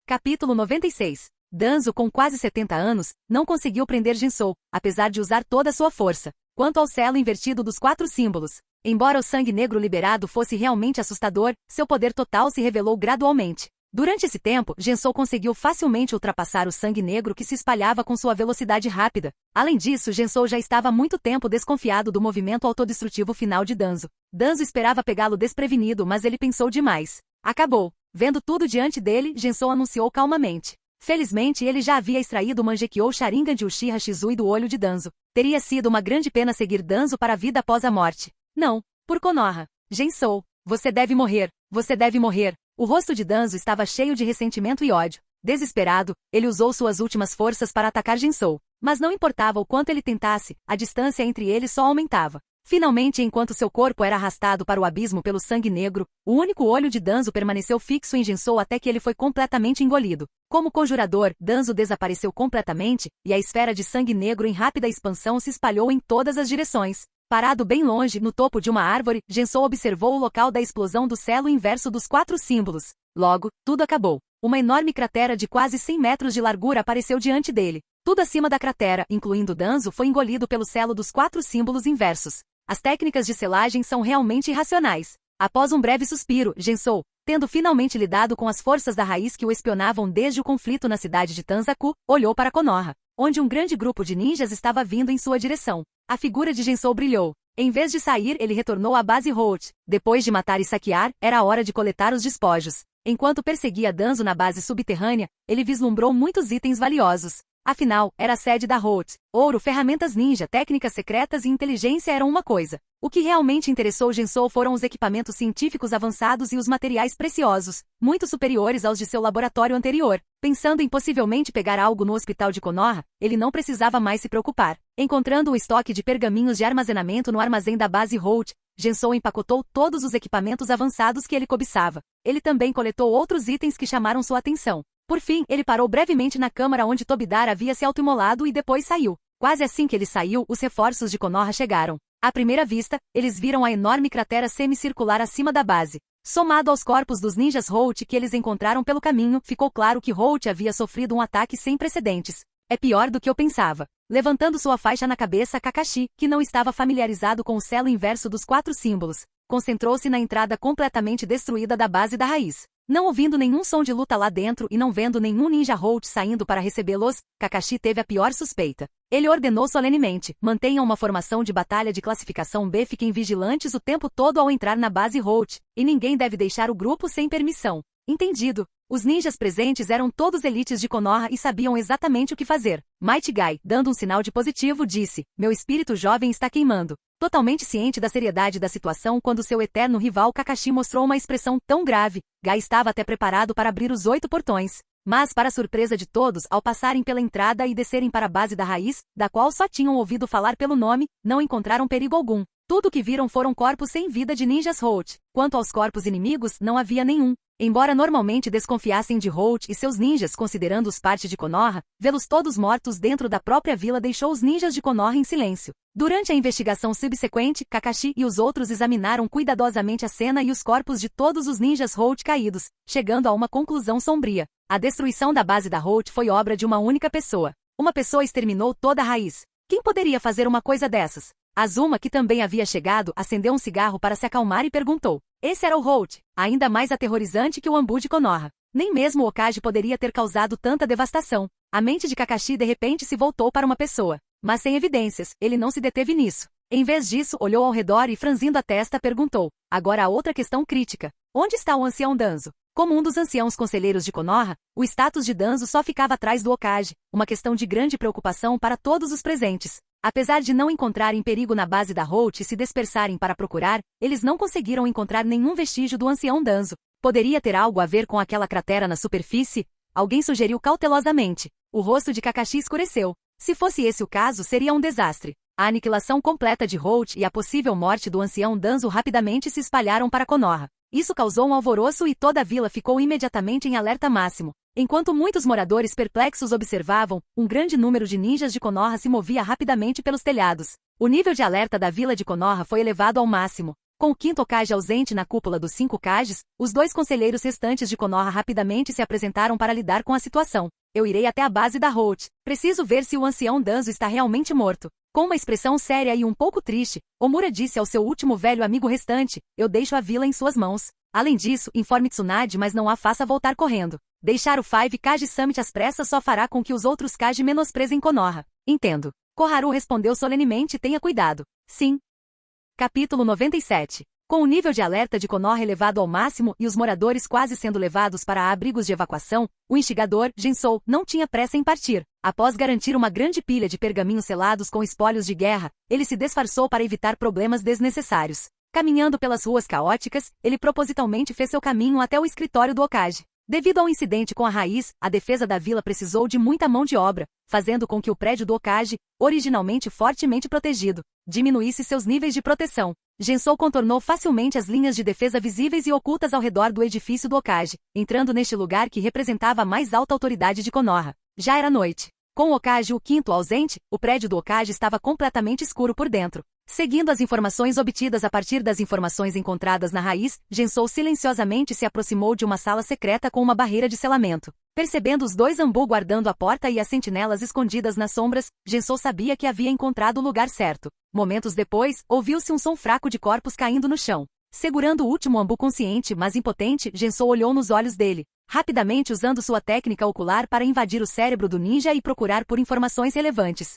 S1: Capítulo 96. Danzo, com quase 70 anos, não conseguiu prender Gensou, apesar de usar toda a sua força. Quanto ao selo invertido dos 4 símbolos, embora o sangue negro liberado fosse realmente assustador, seu poder total se revelou gradualmente. Durante esse tempo, Gensou conseguiu facilmente ultrapassar o sangue negro que se espalhava com sua velocidade rápida. Além disso, Gensou já estava há muito tempo desconfiado do movimento autodestrutivo final de Danzo. Danzo esperava pegá-lo desprevenido, mas ele pensou demais. Acabou. Vendo tudo diante dele, Gensou anunciou calmamente. Felizmente ele já havia extraído o Mangekyou Sharingan de Uchiha Shizui do olho de Danzo. Teria sido uma grande pena seguir Danzo para a vida após a morte. Não, por Konoha. Gensou, você deve morrer, você deve morrer. O rosto de Danzo estava cheio de ressentimento e ódio. Desesperado, ele usou suas últimas forças para atacar Gensou. Mas não importava o quanto ele tentasse, a distância entre eles só aumentava. Finalmente, enquanto seu corpo era arrastado para o abismo pelo sangue negro, o único olho de Danzo permaneceu fixo em Gensou até que ele foi completamente engolido. Como conjurador, Danzo desapareceu completamente, e a esfera de sangue negro em rápida expansão se espalhou em todas as direções. Parado bem longe, no topo de uma árvore, Gensou observou o local da explosão do selo inverso dos 4 símbolos. Logo, tudo acabou. Uma enorme cratera de quase 100 metros de largura apareceu diante dele. Tudo acima da cratera, incluindo Danzo, foi engolido pelo selo dos 4 símbolos inversos. As técnicas de selagem são realmente irracionais. Após um breve suspiro, Gensou, tendo finalmente lidado com as forças da raiz que o espionavam desde o conflito na cidade de Tanzaku, olhou para Konoha, onde um grande grupo de ninjas estava vindo em sua direção. A figura de Gensou brilhou. Em vez de sair, ele retornou à base Holt. Depois de matar e saquear, era a hora de coletar os despojos. Enquanto perseguia Danzo na base subterrânea, ele vislumbrou muitos itens valiosos. Afinal, era a sede da Holt. Ouro, ferramentas ninja, técnicas secretas e inteligência eram uma coisa. O que realmente interessou Gensou foram os equipamentos científicos avançados e os materiais preciosos, muito superiores aos de seu laboratório anterior. Pensando em possivelmente pegar algo no hospital de Konoha, ele não precisava mais se preocupar. Encontrando o estoque de pergaminhos de armazenamento no armazém da base Holt, Gensou empacotou todos os equipamentos avançados que ele cobiçava. Ele também coletou outros itens que chamaram sua atenção. Por fim, ele parou brevemente na câmara onde Tobidar havia se autoimolado e depois saiu. Quase assim que ele saiu, os reforços de Konoha chegaram. À primeira vista, eles viram a enorme cratera semicircular acima da base. Somado aos corpos dos ninjas Holt que eles encontraram pelo caminho, ficou claro que Holt havia sofrido um ataque sem precedentes. É pior do que eu pensava. Levantando sua faixa na cabeça, Kakashi, que não estava familiarizado com o selo inverso dos 4 símbolos, concentrou-se na entrada completamente destruída da base da raiz. Não ouvindo nenhum som de luta lá dentro e não vendo nenhum ninja Holt saindo para recebê-los, Kakashi teve a pior suspeita. Ele ordenou solenemente: mantenham uma formação de batalha de classificação B, fiquem vigilantes o tempo todo ao entrar na base Holt, e ninguém deve deixar o grupo sem permissão. Entendido. Os ninjas presentes eram todos elites de Konoha e sabiam exatamente o que fazer. Might Guy, dando um sinal de positivo, disse: meu espírito jovem está queimando. Totalmente ciente da seriedade da situação quando seu eterno rival Kakashi mostrou uma expressão tão grave, Guy estava até preparado para abrir os 8 portões. Mas, para surpresa de todos, ao passarem pela entrada e descerem para a base da raiz, da qual só tinham ouvido falar pelo nome, não encontraram perigo algum. Tudo o que viram foram corpos sem vida de ninjas Holt. Quanto aos corpos inimigos, não havia nenhum. Embora normalmente desconfiassem de Holt e seus ninjas considerando-os parte de Konoha, vê-los todos mortos dentro da própria vila deixou os ninjas de Konoha em silêncio. Durante a investigação subsequente, Kakashi e os outros examinaram cuidadosamente a cena e os corpos de todos os ninjas Holt caídos, chegando a uma conclusão sombria. A destruição da base da Holt foi obra de uma única pessoa. Uma pessoa exterminou toda a raiz. Quem poderia fazer uma coisa dessas? Azuma, que também havia chegado, acendeu um cigarro para se acalmar e perguntou. Esse era o Holt, ainda mais aterrorizante que o Anbu de Konoha. Nem mesmo o Hokage poderia ter causado tanta devastação. A mente de Kakashi de repente se voltou para uma pessoa. Mas sem evidências, ele não se deteve nisso. Em vez disso, olhou ao redor e, franzindo a testa, perguntou. Agora há outra questão crítica. Onde está o ancião Danzo? Como um dos anciãos conselheiros de Konoha, o status de Danzo só ficava atrás do Hokage, uma questão de grande preocupação para todos os presentes. Apesar de não encontrarem perigo na base da Holt e se dispersarem para procurar, eles não conseguiram encontrar nenhum vestígio do ancião Danzo. Poderia ter algo a ver com aquela cratera na superfície? Alguém sugeriu cautelosamente. O rosto de Kakashi escureceu. Se fosse esse o caso, seria um desastre. A aniquilação completa de Holt e a possível morte do ancião Danzo rapidamente se espalharam para Konoha. Isso causou um alvoroço e toda a vila ficou imediatamente em alerta máximo. Enquanto muitos moradores perplexos observavam, um grande número de ninjas de Konoha se movia rapidamente pelos telhados. O nível de alerta da vila de Konoha foi elevado ao máximo. Com o quinto Hokage ausente na cúpula dos 5 Hokages, os 2 conselheiros restantes de Konoha rapidamente se apresentaram para lidar com a situação. Eu irei até a base da Holt. Preciso ver se o ancião Danzo está realmente morto. Com uma expressão séria e um pouco triste, Omura disse ao seu último velho amigo restante, eu deixo a vila em suas mãos. Além disso, informe Tsunade, mas não a faça voltar correndo. Deixar o 5 Kage Summit às pressas só fará com que os outros Kage menosprezem Konoha. Entendo. Koharu respondeu solenemente, tenha cuidado. Sim. Capítulo 97. Com o nível de alerta de Konoha elevado ao máximo e os moradores quase sendo levados para abrigos de evacuação, o instigador, Gensou, não tinha pressa em partir. Após garantir uma grande pilha de pergaminhos selados com espólios de guerra, ele se disfarçou para evitar problemas desnecessários. Caminhando pelas ruas caóticas, ele propositalmente fez seu caminho até o escritório do Hokage. Devido ao incidente com a raiz, a defesa da vila precisou de muita mão de obra, fazendo com que o prédio do Hokage, originalmente fortemente protegido, diminuísse seus níveis de proteção. Gensou contornou facilmente as linhas de defesa visíveis e ocultas ao redor do edifício do Hokage, entrando neste lugar que representava a mais alta autoridade de Konoha. Já era noite. Com o Hokage o quinto ausente, o prédio do Hokage estava completamente escuro por dentro. Seguindo as informações obtidas a partir das informações encontradas na raiz, Gensou silenciosamente se aproximou de uma sala secreta com uma barreira de selamento. Percebendo os 2 Anbu guardando a porta e as sentinelas escondidas nas sombras, Gensou sabia que havia encontrado o lugar certo. Momentos depois, ouviu-se um som fraco de corpos caindo no chão. Segurando o último Anbu consciente, mas impotente, Gensou olhou nos olhos dele, rapidamente usando sua técnica ocular para invadir o cérebro do ninja e procurar por informações relevantes.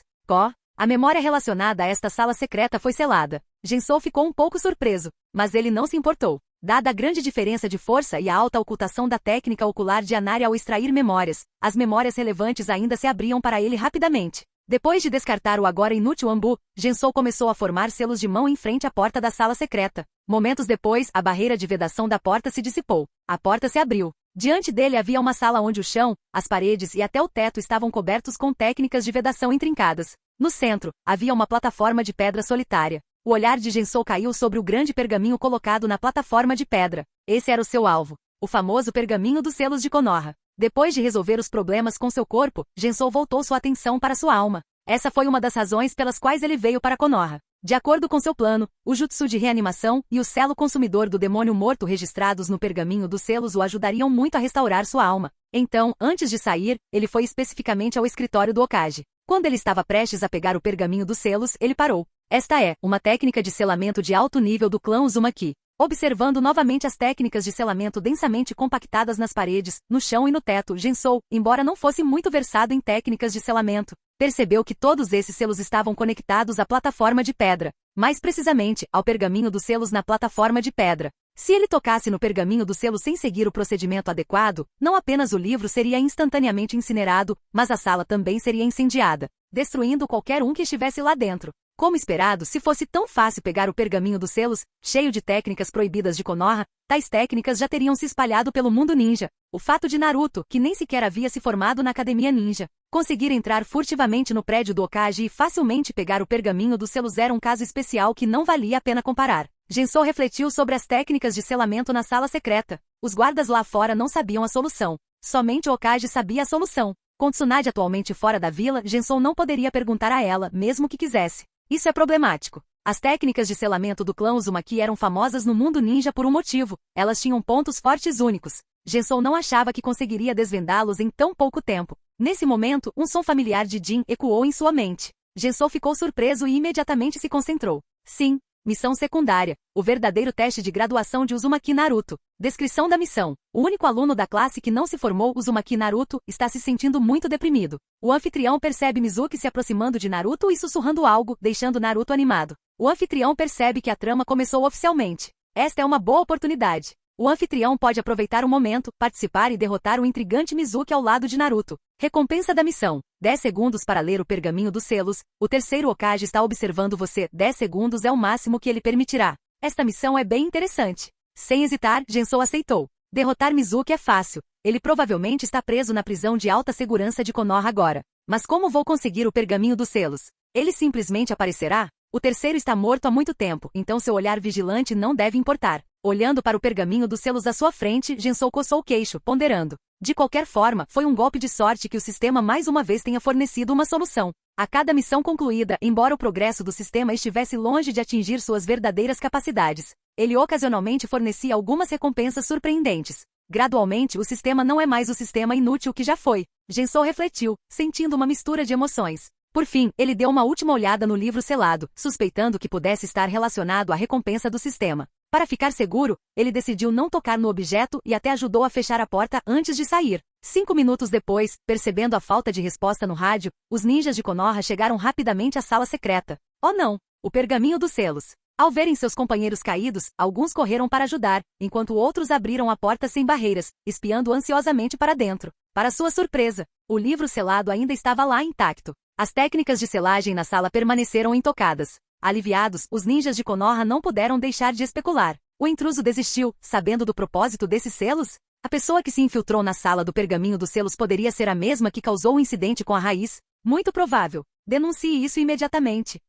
S1: A memória relacionada a esta sala secreta foi selada. Gensou ficou um pouco surpreso, mas ele não se importou. Dada a grande diferença de força e a alta ocultação da técnica ocular de Anari ao extrair memórias, as memórias relevantes ainda se abriam para ele rapidamente. Depois de descartar o agora inútil Anbu, Gensou começou a formar selos de mão em frente à porta da sala secreta. Momentos depois, a barreira de vedação da porta se dissipou. A porta se abriu. Diante dele havia uma sala onde o chão, as paredes e até o teto estavam cobertos com técnicas de vedação intrincadas. No centro, havia uma plataforma de pedra solitária. O olhar de Gensou caiu sobre o grande pergaminho colocado na plataforma de pedra. Esse era o seu alvo. O famoso pergaminho dos selos de Konoha. Depois de resolver os problemas com seu corpo, Gensou voltou sua atenção para sua alma. Essa foi uma das razões pelas quais ele veio para Konoha. De acordo com seu plano, o jutsu de reanimação e o selo consumidor do demônio morto registrados no pergaminho dos selos o ajudariam muito a restaurar sua alma. Então, antes de sair, ele foi especificamente ao escritório do Hokage. Quando ele estava prestes a pegar o pergaminho dos selos, ele parou. Esta é uma técnica de selamento de alto nível do clã Uzumaki. Observando novamente as técnicas de selamento densamente compactadas nas paredes, no chão e no teto, Gensou, embora não fosse muito versado em técnicas de selamento, percebeu que todos esses selos estavam conectados à plataforma de pedra, mais precisamente, ao pergaminho dos selos na plataforma de pedra. Se ele tocasse no pergaminho do selo sem seguir o procedimento adequado, não apenas o livro seria instantaneamente incinerado, mas a sala também seria incendiada, destruindo qualquer um que estivesse lá dentro. Como esperado, se fosse tão fácil pegar o pergaminho dos selos, cheio de técnicas proibidas de Konoha, tais técnicas já teriam se espalhado pelo mundo ninja. O fato de Naruto, que nem sequer havia se formado na academia ninja, conseguir entrar furtivamente no prédio do Hokage e facilmente pegar o pergaminho dos selos era um caso especial que não valia a pena comparar. Gensou refletiu sobre as técnicas de selamento na sala secreta. Os guardas lá fora não sabiam a solução. Somente o Hokage sabia a solução. Com Tsunade atualmente fora da vila, Gensou não poderia perguntar a ela, mesmo que quisesse. Isso é problemático. As técnicas de selamento do clã Uzumaki eram famosas no mundo ninja por um motivo. Elas tinham pontos fortes únicos. Gensou não achava que conseguiria desvendá-los em tão pouco tempo. Nesse momento, um som familiar de Jin ecoou em sua mente. Gensou ficou surpreso e imediatamente se concentrou. Sim, Missão secundária. O verdadeiro teste de graduação de Uzumaki Naruto. Descrição da missão. O único aluno da classe que não se formou, Uzumaki Naruto, está se sentindo muito deprimido. O anfitrião percebe Mizuki se aproximando de Naruto e sussurrando algo, deixando Naruto animado. O anfitrião percebe que a trama começou oficialmente. Esta é uma boa oportunidade. O anfitrião pode aproveitar o momento, participar e derrotar o intrigante Mizuki ao lado de Naruto. Recompensa da missão. 10 segundos para ler o pergaminho dos selos. O terceiro Hokage está observando você. 10 segundos é o máximo que ele permitirá. Esta missão é bem interessante. Sem hesitar, Gensou aceitou. Derrotar Mizuki é fácil. Ele provavelmente está preso na prisão de alta segurança de Konoha agora. Mas como vou conseguir o pergaminho dos selos? Ele simplesmente aparecerá? O terceiro está morto há muito tempo, então seu olhar vigilante não deve importar. Olhando para o pergaminho dos selos à sua frente, Gensou coçou o queixo, ponderando. De qualquer forma, foi um golpe de sorte que o sistema mais uma vez tenha fornecido uma solução. A cada missão concluída, embora o progresso do sistema estivesse longe de atingir suas verdadeiras capacidades, ele ocasionalmente fornecia algumas recompensas surpreendentes. Gradualmente, o sistema não é mais o sistema inútil que já foi. Gensou refletiu, sentindo uma mistura de emoções. Por fim, ele deu uma última olhada no livro selado, suspeitando que pudesse estar relacionado à recompensa do sistema. Para ficar seguro, ele decidiu não tocar no objeto e até ajudou a fechar a porta antes de sair. 5 minutos depois, percebendo a falta de resposta no rádio, os ninjas de Konoha chegaram rapidamente à sala secreta. Oh não! O pergaminho dos selos. Ao verem seus companheiros caídos, alguns correram para ajudar, enquanto outros abriram a porta sem barreiras, espiando ansiosamente para dentro. Para sua surpresa, o livro selado ainda estava lá intacto. As técnicas de selagem na sala permaneceram intocadas. Aliviados, os ninjas de Konoha não puderam deixar de especular. O intruso desistiu, sabendo do propósito desses selos? A pessoa que se infiltrou na sala do pergaminho dos selos poderia ser a mesma que causou o incidente com a raiz? Muito provável. Denuncie isso imediatamente.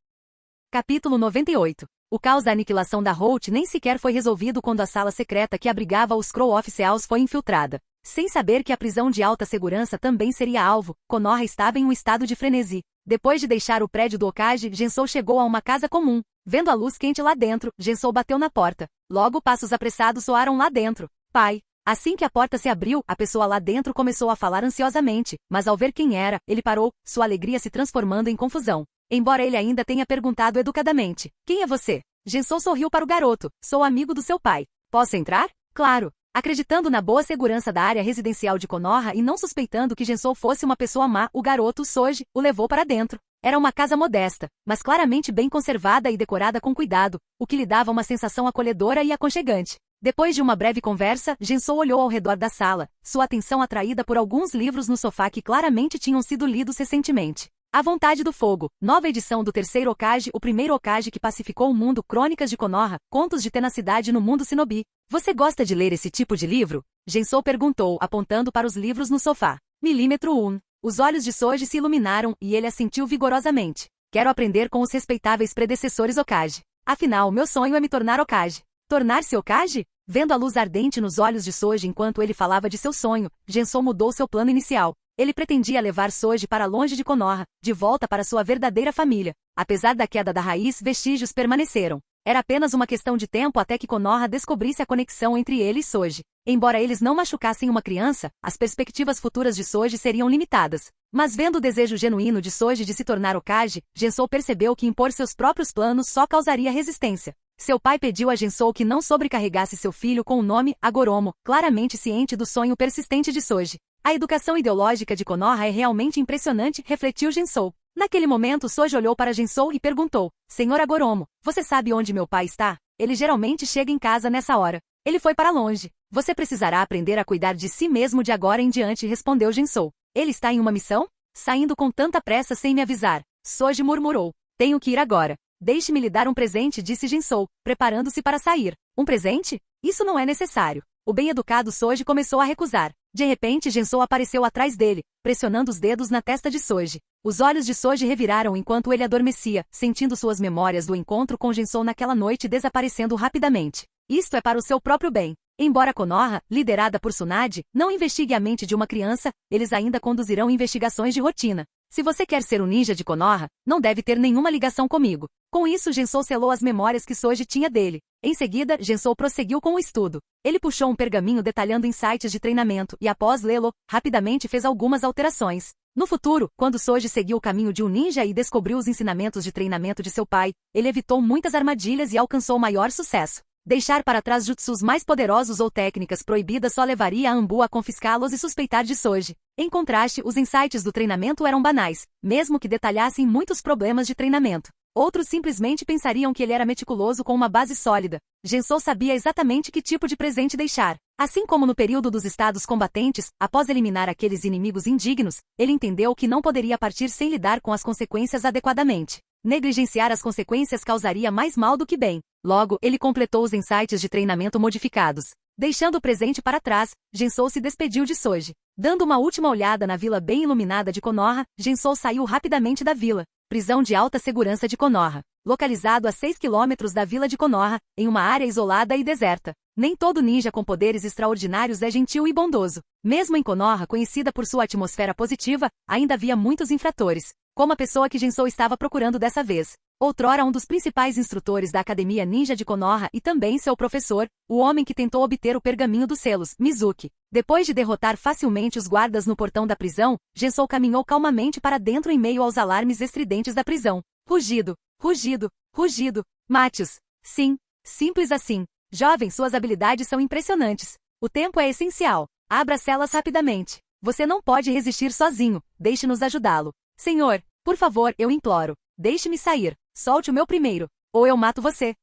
S1: Capítulo 98. O caos da aniquilação da Holt nem sequer foi resolvido quando a sala secreta que abrigava os Crow Officials foi infiltrada. Sem saber que a prisão de alta segurança também seria alvo, Konoha estava em um estado de frenesi. Depois de deixar o prédio do Hokage, Gensou chegou a uma casa comum. Vendo a luz quente lá dentro, Gensou bateu na porta. Logo passos apressados soaram lá dentro. Pai! Assim que a porta se abriu, a pessoa lá dentro começou a falar ansiosamente, mas ao ver quem era, ele parou, sua alegria se transformando em confusão. Embora ele ainda tenha perguntado educadamente, quem é você? Gensou sorriu para o garoto, sou amigo do seu pai. Posso entrar? Claro. Acreditando na boa segurança da área residencial de Konoha e não suspeitando que Gensou fosse uma pessoa má, o garoto, Soji, o levou para dentro. Era uma casa modesta, mas claramente bem conservada e decorada com cuidado, o que lhe dava uma sensação acolhedora e aconchegante. Depois de uma breve conversa, Gensou olhou ao redor da sala, sua atenção atraída por alguns livros no sofá que claramente tinham sido lidos recentemente. A Vontade do Fogo, nova edição do terceiro Hokage, o primeiro Hokage que pacificou o mundo, Crônicas de Konoha, Contos de Tenacidade no Mundo Shinobi. Você gosta de ler esse tipo de livro? Gensou perguntou, apontando para os livros no sofá. Milímetro 1. Os olhos de Soji se iluminaram e ele assentiu vigorosamente. Quero aprender com os respeitáveis predecessores Hokage. Afinal, meu sonho é me tornar Hokage. Tornar-se Hokage? Vendo a luz ardente nos olhos de Soji enquanto ele falava de seu sonho, Gensou mudou seu plano inicial. Ele pretendia levar Soji para longe de Konoha, de volta para sua verdadeira família. Apesar da queda da raiz, vestígios permaneceram. Era apenas uma questão de tempo até que Konoha descobrisse a conexão entre ele e Soji. Embora eles não machucassem uma criança, as perspectivas futuras de Soji seriam limitadas. Mas vendo o desejo genuíno de Soji de se tornar Hokage, Gensou percebeu que impor seus próprios planos só causaria resistência. Seu pai pediu a Gensou que não sobrecarregasse seu filho com o nome Agoromo, claramente ciente do sonho persistente de Soji. A educação ideológica de Konoha é realmente impressionante, refletiu Gensou. Naquele momento, Soji olhou para Gensou e perguntou, Senhor Agoromo, você sabe onde meu pai está? Ele geralmente chega em casa nessa hora. Ele foi para longe. Você precisará aprender a cuidar de si mesmo de agora em diante, respondeu Gensou. Ele está em uma missão? Saindo com tanta pressa sem me avisar. Soji murmurou. Tenho que ir agora. Deixe-me lhe dar um presente, disse Gensou, preparando-se para sair. Um presente? Isso não é necessário. O bem-educado Soji começou a recusar. De repente, Gensou apareceu atrás dele, pressionando os dedos na testa de Soji. Os olhos de Soji reviraram enquanto ele adormecia, sentindo suas memórias do encontro com Gensou naquela noite desaparecendo rapidamente. Isto é para o seu próprio bem. Embora Konoha, liderada por Tsunade, não investigue a mente de uma criança, eles ainda conduzirão investigações de rotina. Se você quer ser um ninja de Konoha, não deve ter nenhuma ligação comigo. Com isso, Gensou selou as memórias que Soji tinha dele. Em seguida, Gensou prosseguiu com o estudo. Ele puxou um pergaminho detalhando insights de treinamento e, após lê-lo, rapidamente fez algumas alterações. No futuro, quando Soji seguiu o caminho de um ninja e descobriu os ensinamentos de treinamento de seu pai, ele evitou muitas armadilhas e alcançou maior sucesso. Deixar para trás jutsus mais poderosos ou técnicas proibidas só levaria a Anbu a confiscá-los e suspeitar de Soji. Em contraste, os insights do treinamento eram banais, mesmo que detalhassem muitos problemas de treinamento. Outros simplesmente pensariam que ele era meticuloso com uma base sólida. Gensou sabia exatamente que tipo de presente deixar. Assim como no período dos estados combatentes, após eliminar aqueles inimigos indignos, ele entendeu que não poderia partir sem lidar com as consequências adequadamente. Negligenciar as consequências causaria mais mal do que bem. Logo, ele completou os insights de treinamento modificados. Deixando o presente para trás, Gensou se despediu de Soji. Dando uma última olhada na vila bem iluminada de Konoha, Gensou saiu rapidamente da vila. Prisão de alta segurança de Konoha. Localizado a 6 quilômetros da vila de Konoha, em uma área isolada e deserta. Nem todo ninja com poderes extraordinários é gentil e bondoso. Mesmo em Konoha, conhecida por sua atmosfera positiva, ainda havia muitos infratores. Como a pessoa que Gensou estava procurando dessa vez. Outrora um dos principais instrutores da Academia Ninja de Konoha e também seu professor, o homem que tentou obter o pergaminho dos selos, Mizuki. Depois de derrotar facilmente os guardas no portão da prisão, Gensou caminhou calmamente para dentro em meio aos alarmes estridentes da prisão. Rugido, rugido, rugido, Matius. Sim, simples assim. Jovem, suas habilidades são impressionantes. O tempo é essencial. Abra as celas rapidamente. Você não pode resistir sozinho. Deixe-nos ajudá-lo. Senhor, por favor, eu imploro. Deixe-me sair. Solte o meu primeiro. Ou eu mato você.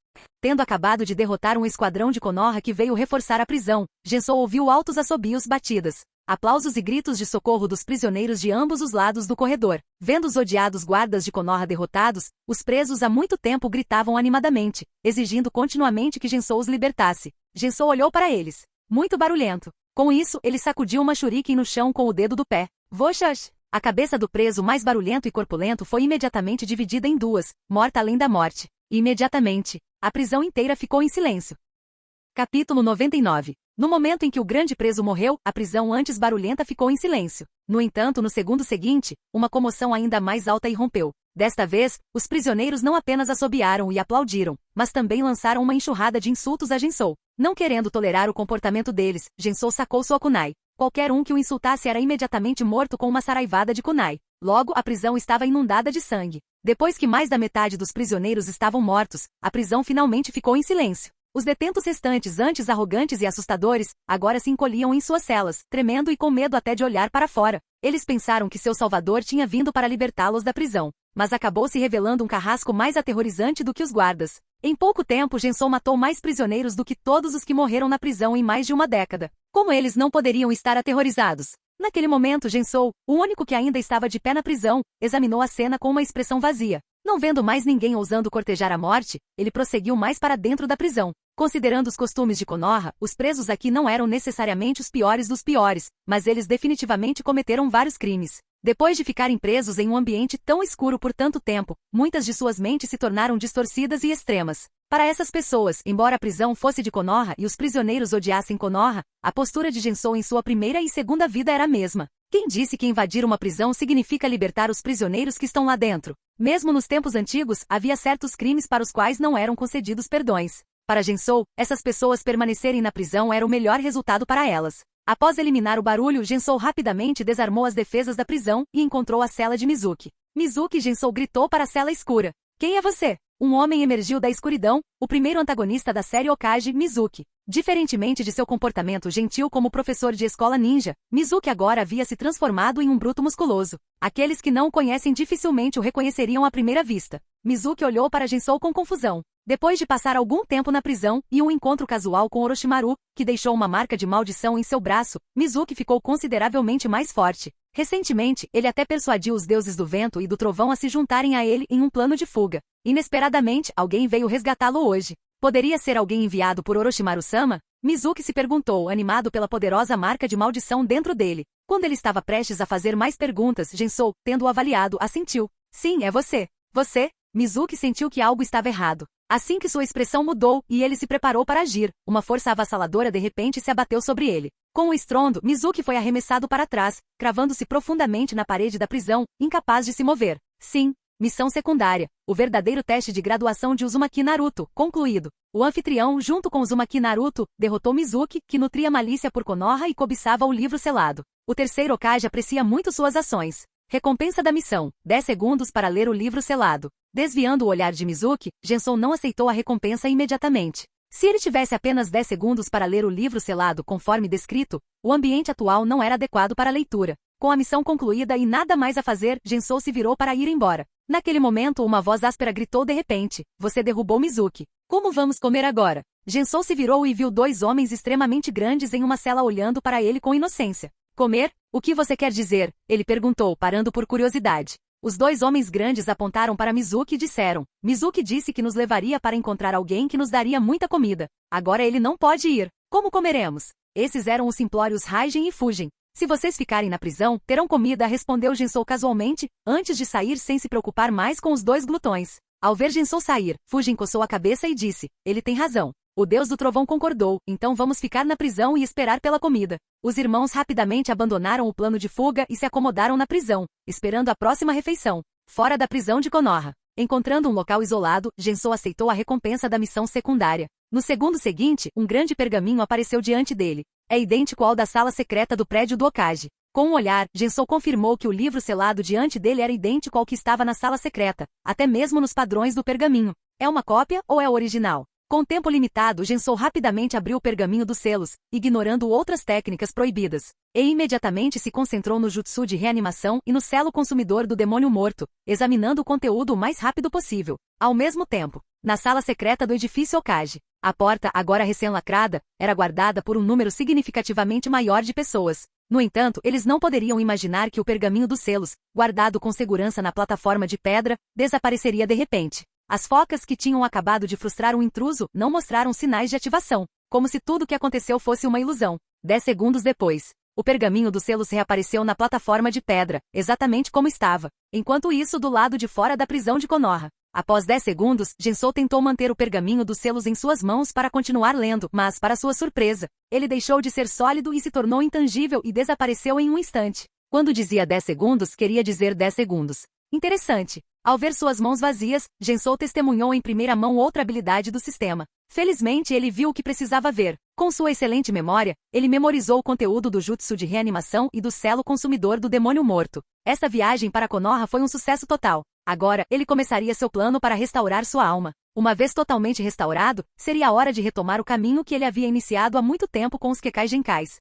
S1: Tendo acabado de derrotar um esquadrão de Konoha que veio reforçar a prisão, Gensou ouviu altos assobios, batidas, aplausos e gritos de socorro dos prisioneiros de ambos os lados do corredor. Vendo os odiados guardas de Konoha derrotados, os presos há muito tempo gritavam animadamente, exigindo continuamente que Gensou os libertasse. Gensou olhou para eles. Muito barulhento. Com isso, ele sacudiu uma shuriken no chão com o dedo do pé. Voxax! A cabeça do preso mais barulhento e corpulento foi imediatamente dividida em duas, morta além da morte. Imediatamente, a prisão inteira ficou em silêncio. Capítulo 99. No momento em que o grande preso morreu, a prisão antes barulhenta ficou em silêncio. No entanto, no segundo seguinte, uma comoção ainda mais alta irrompeu. Desta vez, os prisioneiros não apenas assobiaram e aplaudiram, mas também lançaram uma enxurrada de insultos a Gensou. Não querendo tolerar o comportamento deles, Gensou sacou sua kunai. Qualquer um que o insultasse era imediatamente morto com uma saraivada de kunai. Logo, a prisão estava inundada de sangue. Depois que mais da metade dos prisioneiros estavam mortos, a prisão finalmente ficou em silêncio. Os detentos restantes, antes arrogantes e assustadores, agora se encolhiam em suas celas, tremendo e com medo até de olhar para fora. Eles pensaram que seu salvador tinha vindo para libertá-los da prisão, mas acabou se revelando um carrasco mais aterrorizante do que os guardas. Em pouco tempo, Gensou matou mais prisioneiros do que todos os que morreram na prisão em mais de uma década. Como eles não poderiam estar aterrorizados? Naquele momento, Gensou, o único que ainda estava de pé na prisão, examinou a cena com uma expressão vazia. Não vendo mais ninguém ousando cortejar a morte, ele prosseguiu mais para dentro da prisão. Considerando os costumes de Konoha, os presos aqui não eram necessariamente os piores dos piores, mas eles definitivamente cometeram vários crimes. Depois de ficarem presos em um ambiente tão escuro por tanto tempo, muitas de suas mentes se tornaram distorcidas e extremas. Para essas pessoas, embora a prisão fosse de Konoha e os prisioneiros odiassem Konoha, a postura de Gensou em sua primeira e segunda vida era a mesma. Quem disse que invadir uma prisão significa libertar os prisioneiros que estão lá dentro? Mesmo nos tempos antigos, havia certos crimes para os quais não eram concedidos perdões. Para Gensou, essas pessoas permanecerem na prisão era o melhor resultado para elas. Após eliminar o barulho, Gensou rapidamente desarmou as defesas da prisão e encontrou a cela de Mizuki. Mizuki, Gensou gritou para a cela escura. Quem é você? Um homem emergiu da escuridão, o primeiro antagonista da série Hokage, Mizuki. Diferentemente de seu comportamento gentil como professor de escola ninja, Mizuki agora havia se transformado em um bruto musculoso. Aqueles que não o conhecem dificilmente o reconheceriam à primeira vista. Mizuki olhou para Gensou com confusão. Depois de passar algum tempo na prisão e um encontro casual com Orochimaru, que deixou uma marca de maldição em seu braço, Mizuki ficou consideravelmente mais forte. Recentemente, ele até persuadiu os deuses do vento e do trovão a se juntarem a ele em um plano de fuga. Inesperadamente, alguém veio resgatá-lo hoje. Poderia ser alguém enviado por Orochimaru-sama? Mizuki se perguntou, animado pela poderosa marca de maldição dentro dele. Quando ele estava prestes a fazer mais perguntas, Gensou, tendo-o avaliado, assentiu. Sim, é você. Você? Mizuki sentiu que algo estava errado. Assim que sua expressão mudou e ele se preparou para agir, uma força avassaladora de repente se abateu sobre ele. Com um estrondo, Mizuki foi arremessado para trás, cravando-se profundamente na parede da prisão, incapaz de se mover. Sim, missão secundária. O verdadeiro teste de graduação de Uzumaki Naruto, concluído. O anfitrião, junto com Uzumaki Naruto, derrotou Mizuki, que nutria malícia por Konoha e cobiçava o livro selado. O terceiro Hokage aprecia muito suas ações. Recompensa da missão: 10 segundos para ler o livro selado. Desviando o olhar de Mizuki, Gensou não aceitou a recompensa imediatamente. Se ele tivesse apenas 10 segundos para ler o livro selado conforme descrito, o ambiente atual não era adequado para a leitura. Com a missão concluída e nada mais a fazer, Gensou se virou para ir embora. Naquele momento, uma voz áspera gritou de repente: "Você derrubou Mizuki. Como vamos comer agora?" Gensou se virou e viu 2 homens extremamente grandes em uma cela olhando para ele com inocência. "Comer? O que você quer dizer?" ele perguntou, parando por curiosidade. Os 2 homens grandes apontaram para Mizuki e disseram: "Mizuki disse que nos levaria para encontrar alguém que nos daria muita comida. Agora ele não pode ir. Como comeremos?" Esses eram os simplórios Raijin e Fujin. "Se vocês ficarem na prisão, terão comida", respondeu Gensou casualmente, antes de sair sem se preocupar mais com os 2 glutões. Ao ver Gensou sair, Fujin coçou a cabeça e disse: "Ele tem razão." O deus do trovão concordou: "Então vamos ficar na prisão e esperar pela comida." Os irmãos rapidamente abandonaram o plano de fuga e se acomodaram na prisão, esperando a próxima refeição. Fora da prisão de Konoha. Encontrando um local isolado, Gensou aceitou a recompensa da missão secundária. No segundo seguinte, um grande pergaminho apareceu diante dele. É idêntico ao da sala secreta do prédio do Hokage. Com um olhar, Gensou confirmou que o livro selado diante dele era idêntico ao que estava na sala secreta, até mesmo nos padrões do pergaminho. É uma cópia ou é o original? Com tempo limitado, Gensou rapidamente abriu o pergaminho dos selos, ignorando outras técnicas proibidas. E imediatamente se concentrou no jutsu de reanimação e no selo consumidor do demônio morto, examinando o conteúdo o mais rápido possível. Ao mesmo tempo, na sala secreta do edifício Hokage, a porta, agora recém-lacrada, era guardada por um número significativamente maior de pessoas. No entanto, eles não poderiam imaginar que o pergaminho dos selos, guardado com segurança na plataforma de pedra, desapareceria de repente. As focas que tinham acabado de frustrar um intruso não mostraram sinais de ativação, como se tudo o que aconteceu fosse uma ilusão. 10 segundos depois, o pergaminho dos selos reapareceu na plataforma de pedra, exatamente como estava. Enquanto isso, do lado de fora da prisão de Konoha. Após 10 segundos, Gensou tentou manter o pergaminho dos selos em suas mãos para continuar lendo, mas, para sua surpresa, ele deixou de ser sólido e se tornou intangível e desapareceu em um instante. Quando dizia 10 segundos, queria dizer 10 segundos. Interessante. Ao ver suas mãos vazias, Gensou testemunhou em primeira mão outra habilidade do sistema. Felizmente ele viu o que precisava ver. Com sua excelente memória, ele memorizou o conteúdo do jutsu de reanimação e do selo consumidor do demônio morto. Esta viagem para Konoha foi um sucesso total. Agora, ele começaria seu plano para restaurar sua alma. Uma vez totalmente restaurado, seria a hora de retomar o caminho que ele havia iniciado há muito tempo com os Kekai Genkais.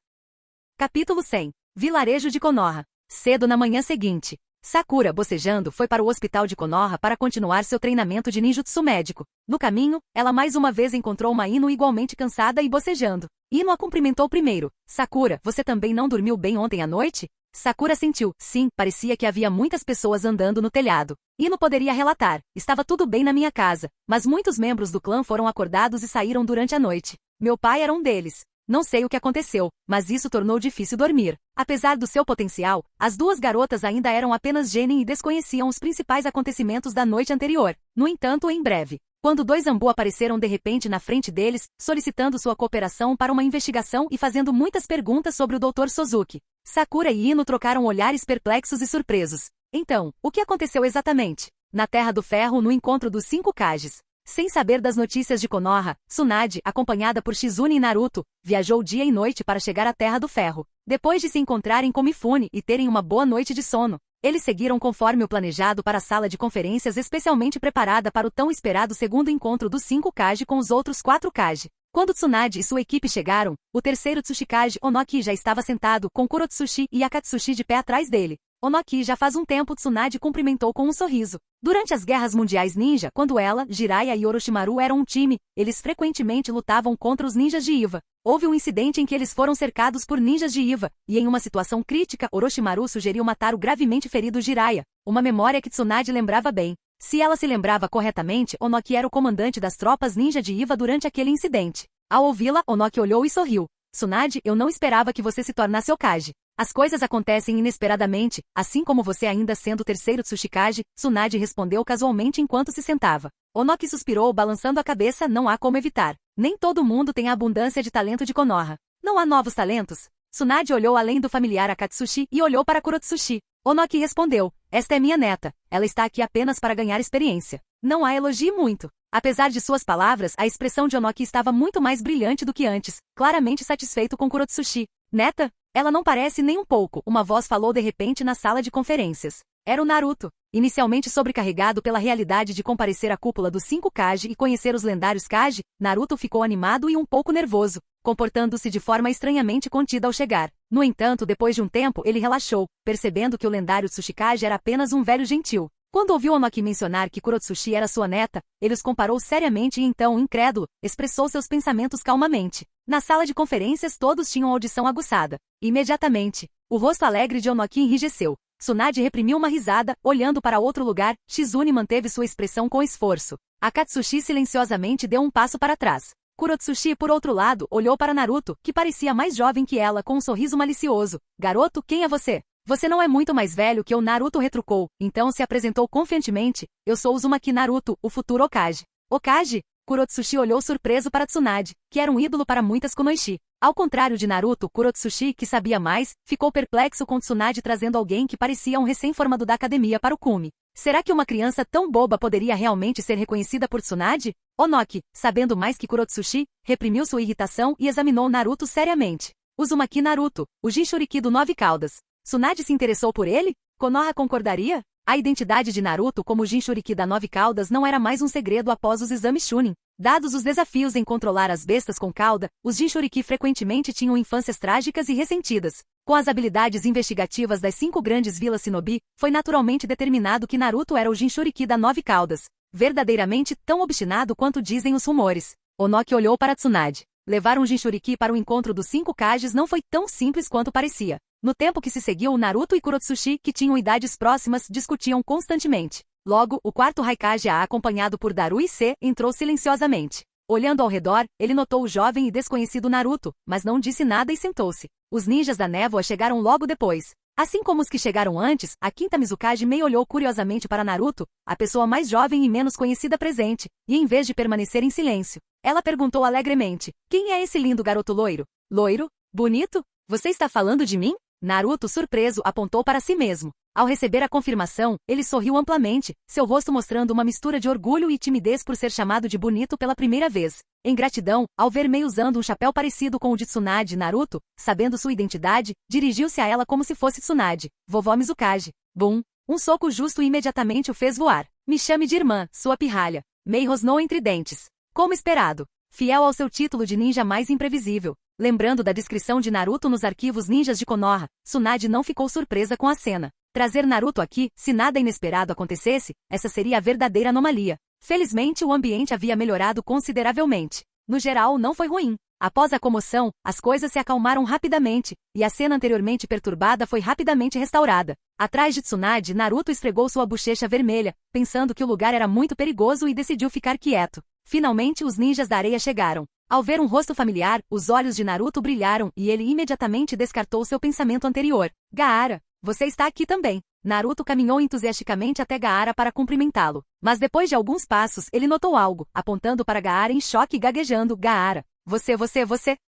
S1: Capítulo 100. Vilarejo de Konoha. Cedo na manhã seguinte, Sakura, bocejando, foi para o hospital de Konoha para continuar seu treinamento de ninjutsu médico. No caminho, ela mais uma vez encontrou uma Ino igualmente cansada e bocejando. Ino a cumprimentou primeiro. "Sakura, você também não dormiu bem ontem à noite?" Sakura sentiu. Sim, parecia que havia muitas pessoas andando no telhado. Ino poderia relatar: "Estava tudo bem na minha casa, mas muitos membros do clã foram acordados e saíram durante a noite. Meu pai era um deles. Não sei o que aconteceu, mas isso tornou difícil dormir." Apesar do seu potencial, as 2 garotas ainda eram apenas genin e desconheciam os principais acontecimentos da noite anterior. No entanto, em breve, quando 2 Anbu apareceram de repente na frente deles, solicitando sua cooperação para uma investigação e fazendo muitas perguntas sobre o Dr. Suzuki, Sakura e Ino trocaram olhares perplexos e surpresos. Então, o que aconteceu exatamente? Na Terra do Ferro, no encontro dos 5 Kages. Sem saber das notícias de Konoha, Tsunade, acompanhada por Shizune e Naruto, viajou dia e noite para chegar à Terra do Ferro. Depois de se encontrarem com Mifune e terem uma boa noite de sono, eles seguiram conforme o planejado para a sala de conferências especialmente preparada para o tão esperado segundo encontro dos 5 Kage com os outros 4 Kage. Quando Tsunade e sua equipe chegaram, o terceiro Tsuchikage, Onoki, já estava sentado com Kurotsushi e Akatsushi de pé atrás dele. Onoki já faz um tempo Tsunade cumprimentou com um sorriso. Durante as guerras mundiais ninja, quando ela, Jiraiya e Orochimaru eram um time, eles frequentemente lutavam contra os ninjas de Iva. Houve um incidente em que eles foram cercados por ninjas de Iva, e em uma situação crítica, Orochimaru sugeriu matar o gravemente ferido Jiraiya, uma memória que Tsunade lembrava bem. Se ela se lembrava corretamente, Onoki era o comandante das tropas ninja de Iva durante aquele incidente. Ao ouvi-la, Onoki olhou e sorriu. "Tsunade, eu não esperava que você se tornasse Hokage. As coisas acontecem inesperadamente, assim como você ainda sendo o terceiro Tsuchikage", Tsunade respondeu casualmente enquanto se sentava. Onoki suspirou, balançando a cabeça. "Não há como evitar. Nem todo mundo tem a abundância de talento de Konoha. Não há novos talentos?" Tsunade olhou além do familiar Akatsushi e olhou para Kurotsushi. Onoki respondeu: "Esta é minha neta. Ela está aqui apenas para ganhar experiência. Não a elogie muito." Apesar de suas palavras, a expressão de Onoki estava muito mais brilhante do que antes, claramente satisfeito com Kurotsushi. Neta? Ela não parece nem um pouco, uma voz falou de repente na sala de conferências. Era o Naruto. Inicialmente sobrecarregado pela realidade de comparecer à cúpula dos 5 Kage e conhecer os lendários Kage, Naruto ficou animado e um pouco nervoso, comportando-se de forma estranhamente contida ao chegar. No entanto, depois de um tempo, ele relaxou, percebendo que o lendário Tsuchikage era apenas um velho gentil. Quando ouviu Onoki mencionar que Kurotsuchi era sua neta, ele os comparou seriamente e então, incrédulo, expressou seus pensamentos calmamente. Na sala de conferências todos tinham audição aguçada. Imediatamente, o rosto alegre de Onoki enrijeceu. Tsunade reprimiu uma risada, olhando para outro lugar. Shizune manteve sua expressão com esforço. Akatsuki silenciosamente deu um passo para trás. Kurotsuchi, por outro lado, olhou para Naruto, que parecia mais jovem que ela, com um sorriso malicioso. Garoto, quem é você? Você não é muito mais velho que eu, Naruto retrucou, então se apresentou confiantemente. Eu sou Uzumaki Naruto, o futuro Hokage. Hokage? Kurotsuchi olhou surpreso para Tsunade, que era um ídolo para muitas kunoichi. Ao contrário de Naruto, Kurotsuchi, que sabia mais, ficou perplexo com Tsunade trazendo alguém que parecia um recém-formado da academia para o cume. Será que uma criança tão boba poderia realmente ser reconhecida por Tsunade? Onoki, sabendo mais que Kurotsuchi, reprimiu sua irritação e examinou Naruto seriamente. Uzumaki Naruto, o Jinchuriki do 9 Caudas. Tsunade se interessou por ele? Konoha concordaria? A identidade de Naruto como Jinchuriki da 9 Caudas não era mais um segredo após os exames Chunin. Dados os desafios em controlar as bestas com cauda, os Jinchuriki frequentemente tinham infâncias trágicas e ressentidas. Com as habilidades investigativas das 5 grandes vilas Shinobi, foi naturalmente determinado que Naruto era o Jinchuriki da 9 Caudas. Verdadeiramente tão obstinado quanto dizem os rumores. Onoki olhou para Tsunade. Levar um Jinchuriki para o encontro dos 5 Kages não foi tão simples quanto parecia. No tempo que se seguiu, Naruto e Kurotsuchi, que tinham idades próximas, discutiam constantemente. Logo, o quarto Raikage, acompanhado por Daru e Se, entrou silenciosamente. Olhando ao redor, ele notou o jovem e desconhecido Naruto, mas não disse nada e sentou-se. Os ninjas da névoa chegaram logo depois. Assim como os que chegaram antes, a quinta Mizukage Mei olhou curiosamente para Naruto, a pessoa mais jovem e menos conhecida presente, e em vez de permanecer em silêncio, ela perguntou alegremente: quem é esse lindo garoto loiro? Loiro? Bonito? Você está falando de mim? Naruto, surpreso, apontou para si mesmo. Ao receber a confirmação, ele sorriu amplamente, seu rosto mostrando uma mistura de orgulho e timidez por ser chamado de bonito pela primeira vez. Em gratidão, ao ver Mei usando um chapéu parecido com o de Tsunade, Naruto, sabendo sua identidade, dirigiu-se a ela como se fosse Tsunade. Vovó Mizukage. Bum! Um soco justo imediatamente o fez voar. Me chame de irmã, sua pirralha. Mei rosnou entre dentes. Como esperado. Fiel ao seu título de ninja mais imprevisível. Lembrando da descrição de Naruto nos arquivos ninjas de Konoha, Tsunade não ficou surpresa com a cena. Trazer Naruto aqui, se nada inesperado acontecesse, essa seria a verdadeira anomalia. Felizmente o ambiente havia melhorado consideravelmente. No geral, não foi ruim. Após a comoção, as coisas se acalmaram rapidamente, e a cena anteriormente perturbada foi rapidamente restaurada. Atrás de Tsunade, Naruto esfregou sua bochecha vermelha, pensando que o lugar era muito perigoso e decidiu ficar quieto. Finalmente os ninjas da areia chegaram. Ao ver um rosto familiar, os olhos de Naruto brilharam e ele imediatamente descartou seu pensamento anterior. Gaara, você está aqui também. Naruto caminhou entusiasticamente até Gaara para cumprimentá-lo. Mas depois de alguns passos, ele notou algo, apontando para Gaara em choque e gaguejando. Gaara, você,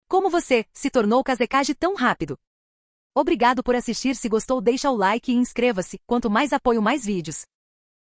S1: como você se tornou Kazekage tão rápido? Obrigado por assistir, se gostou deixa o like e inscreva-se, quanto mais apoio mais vídeos.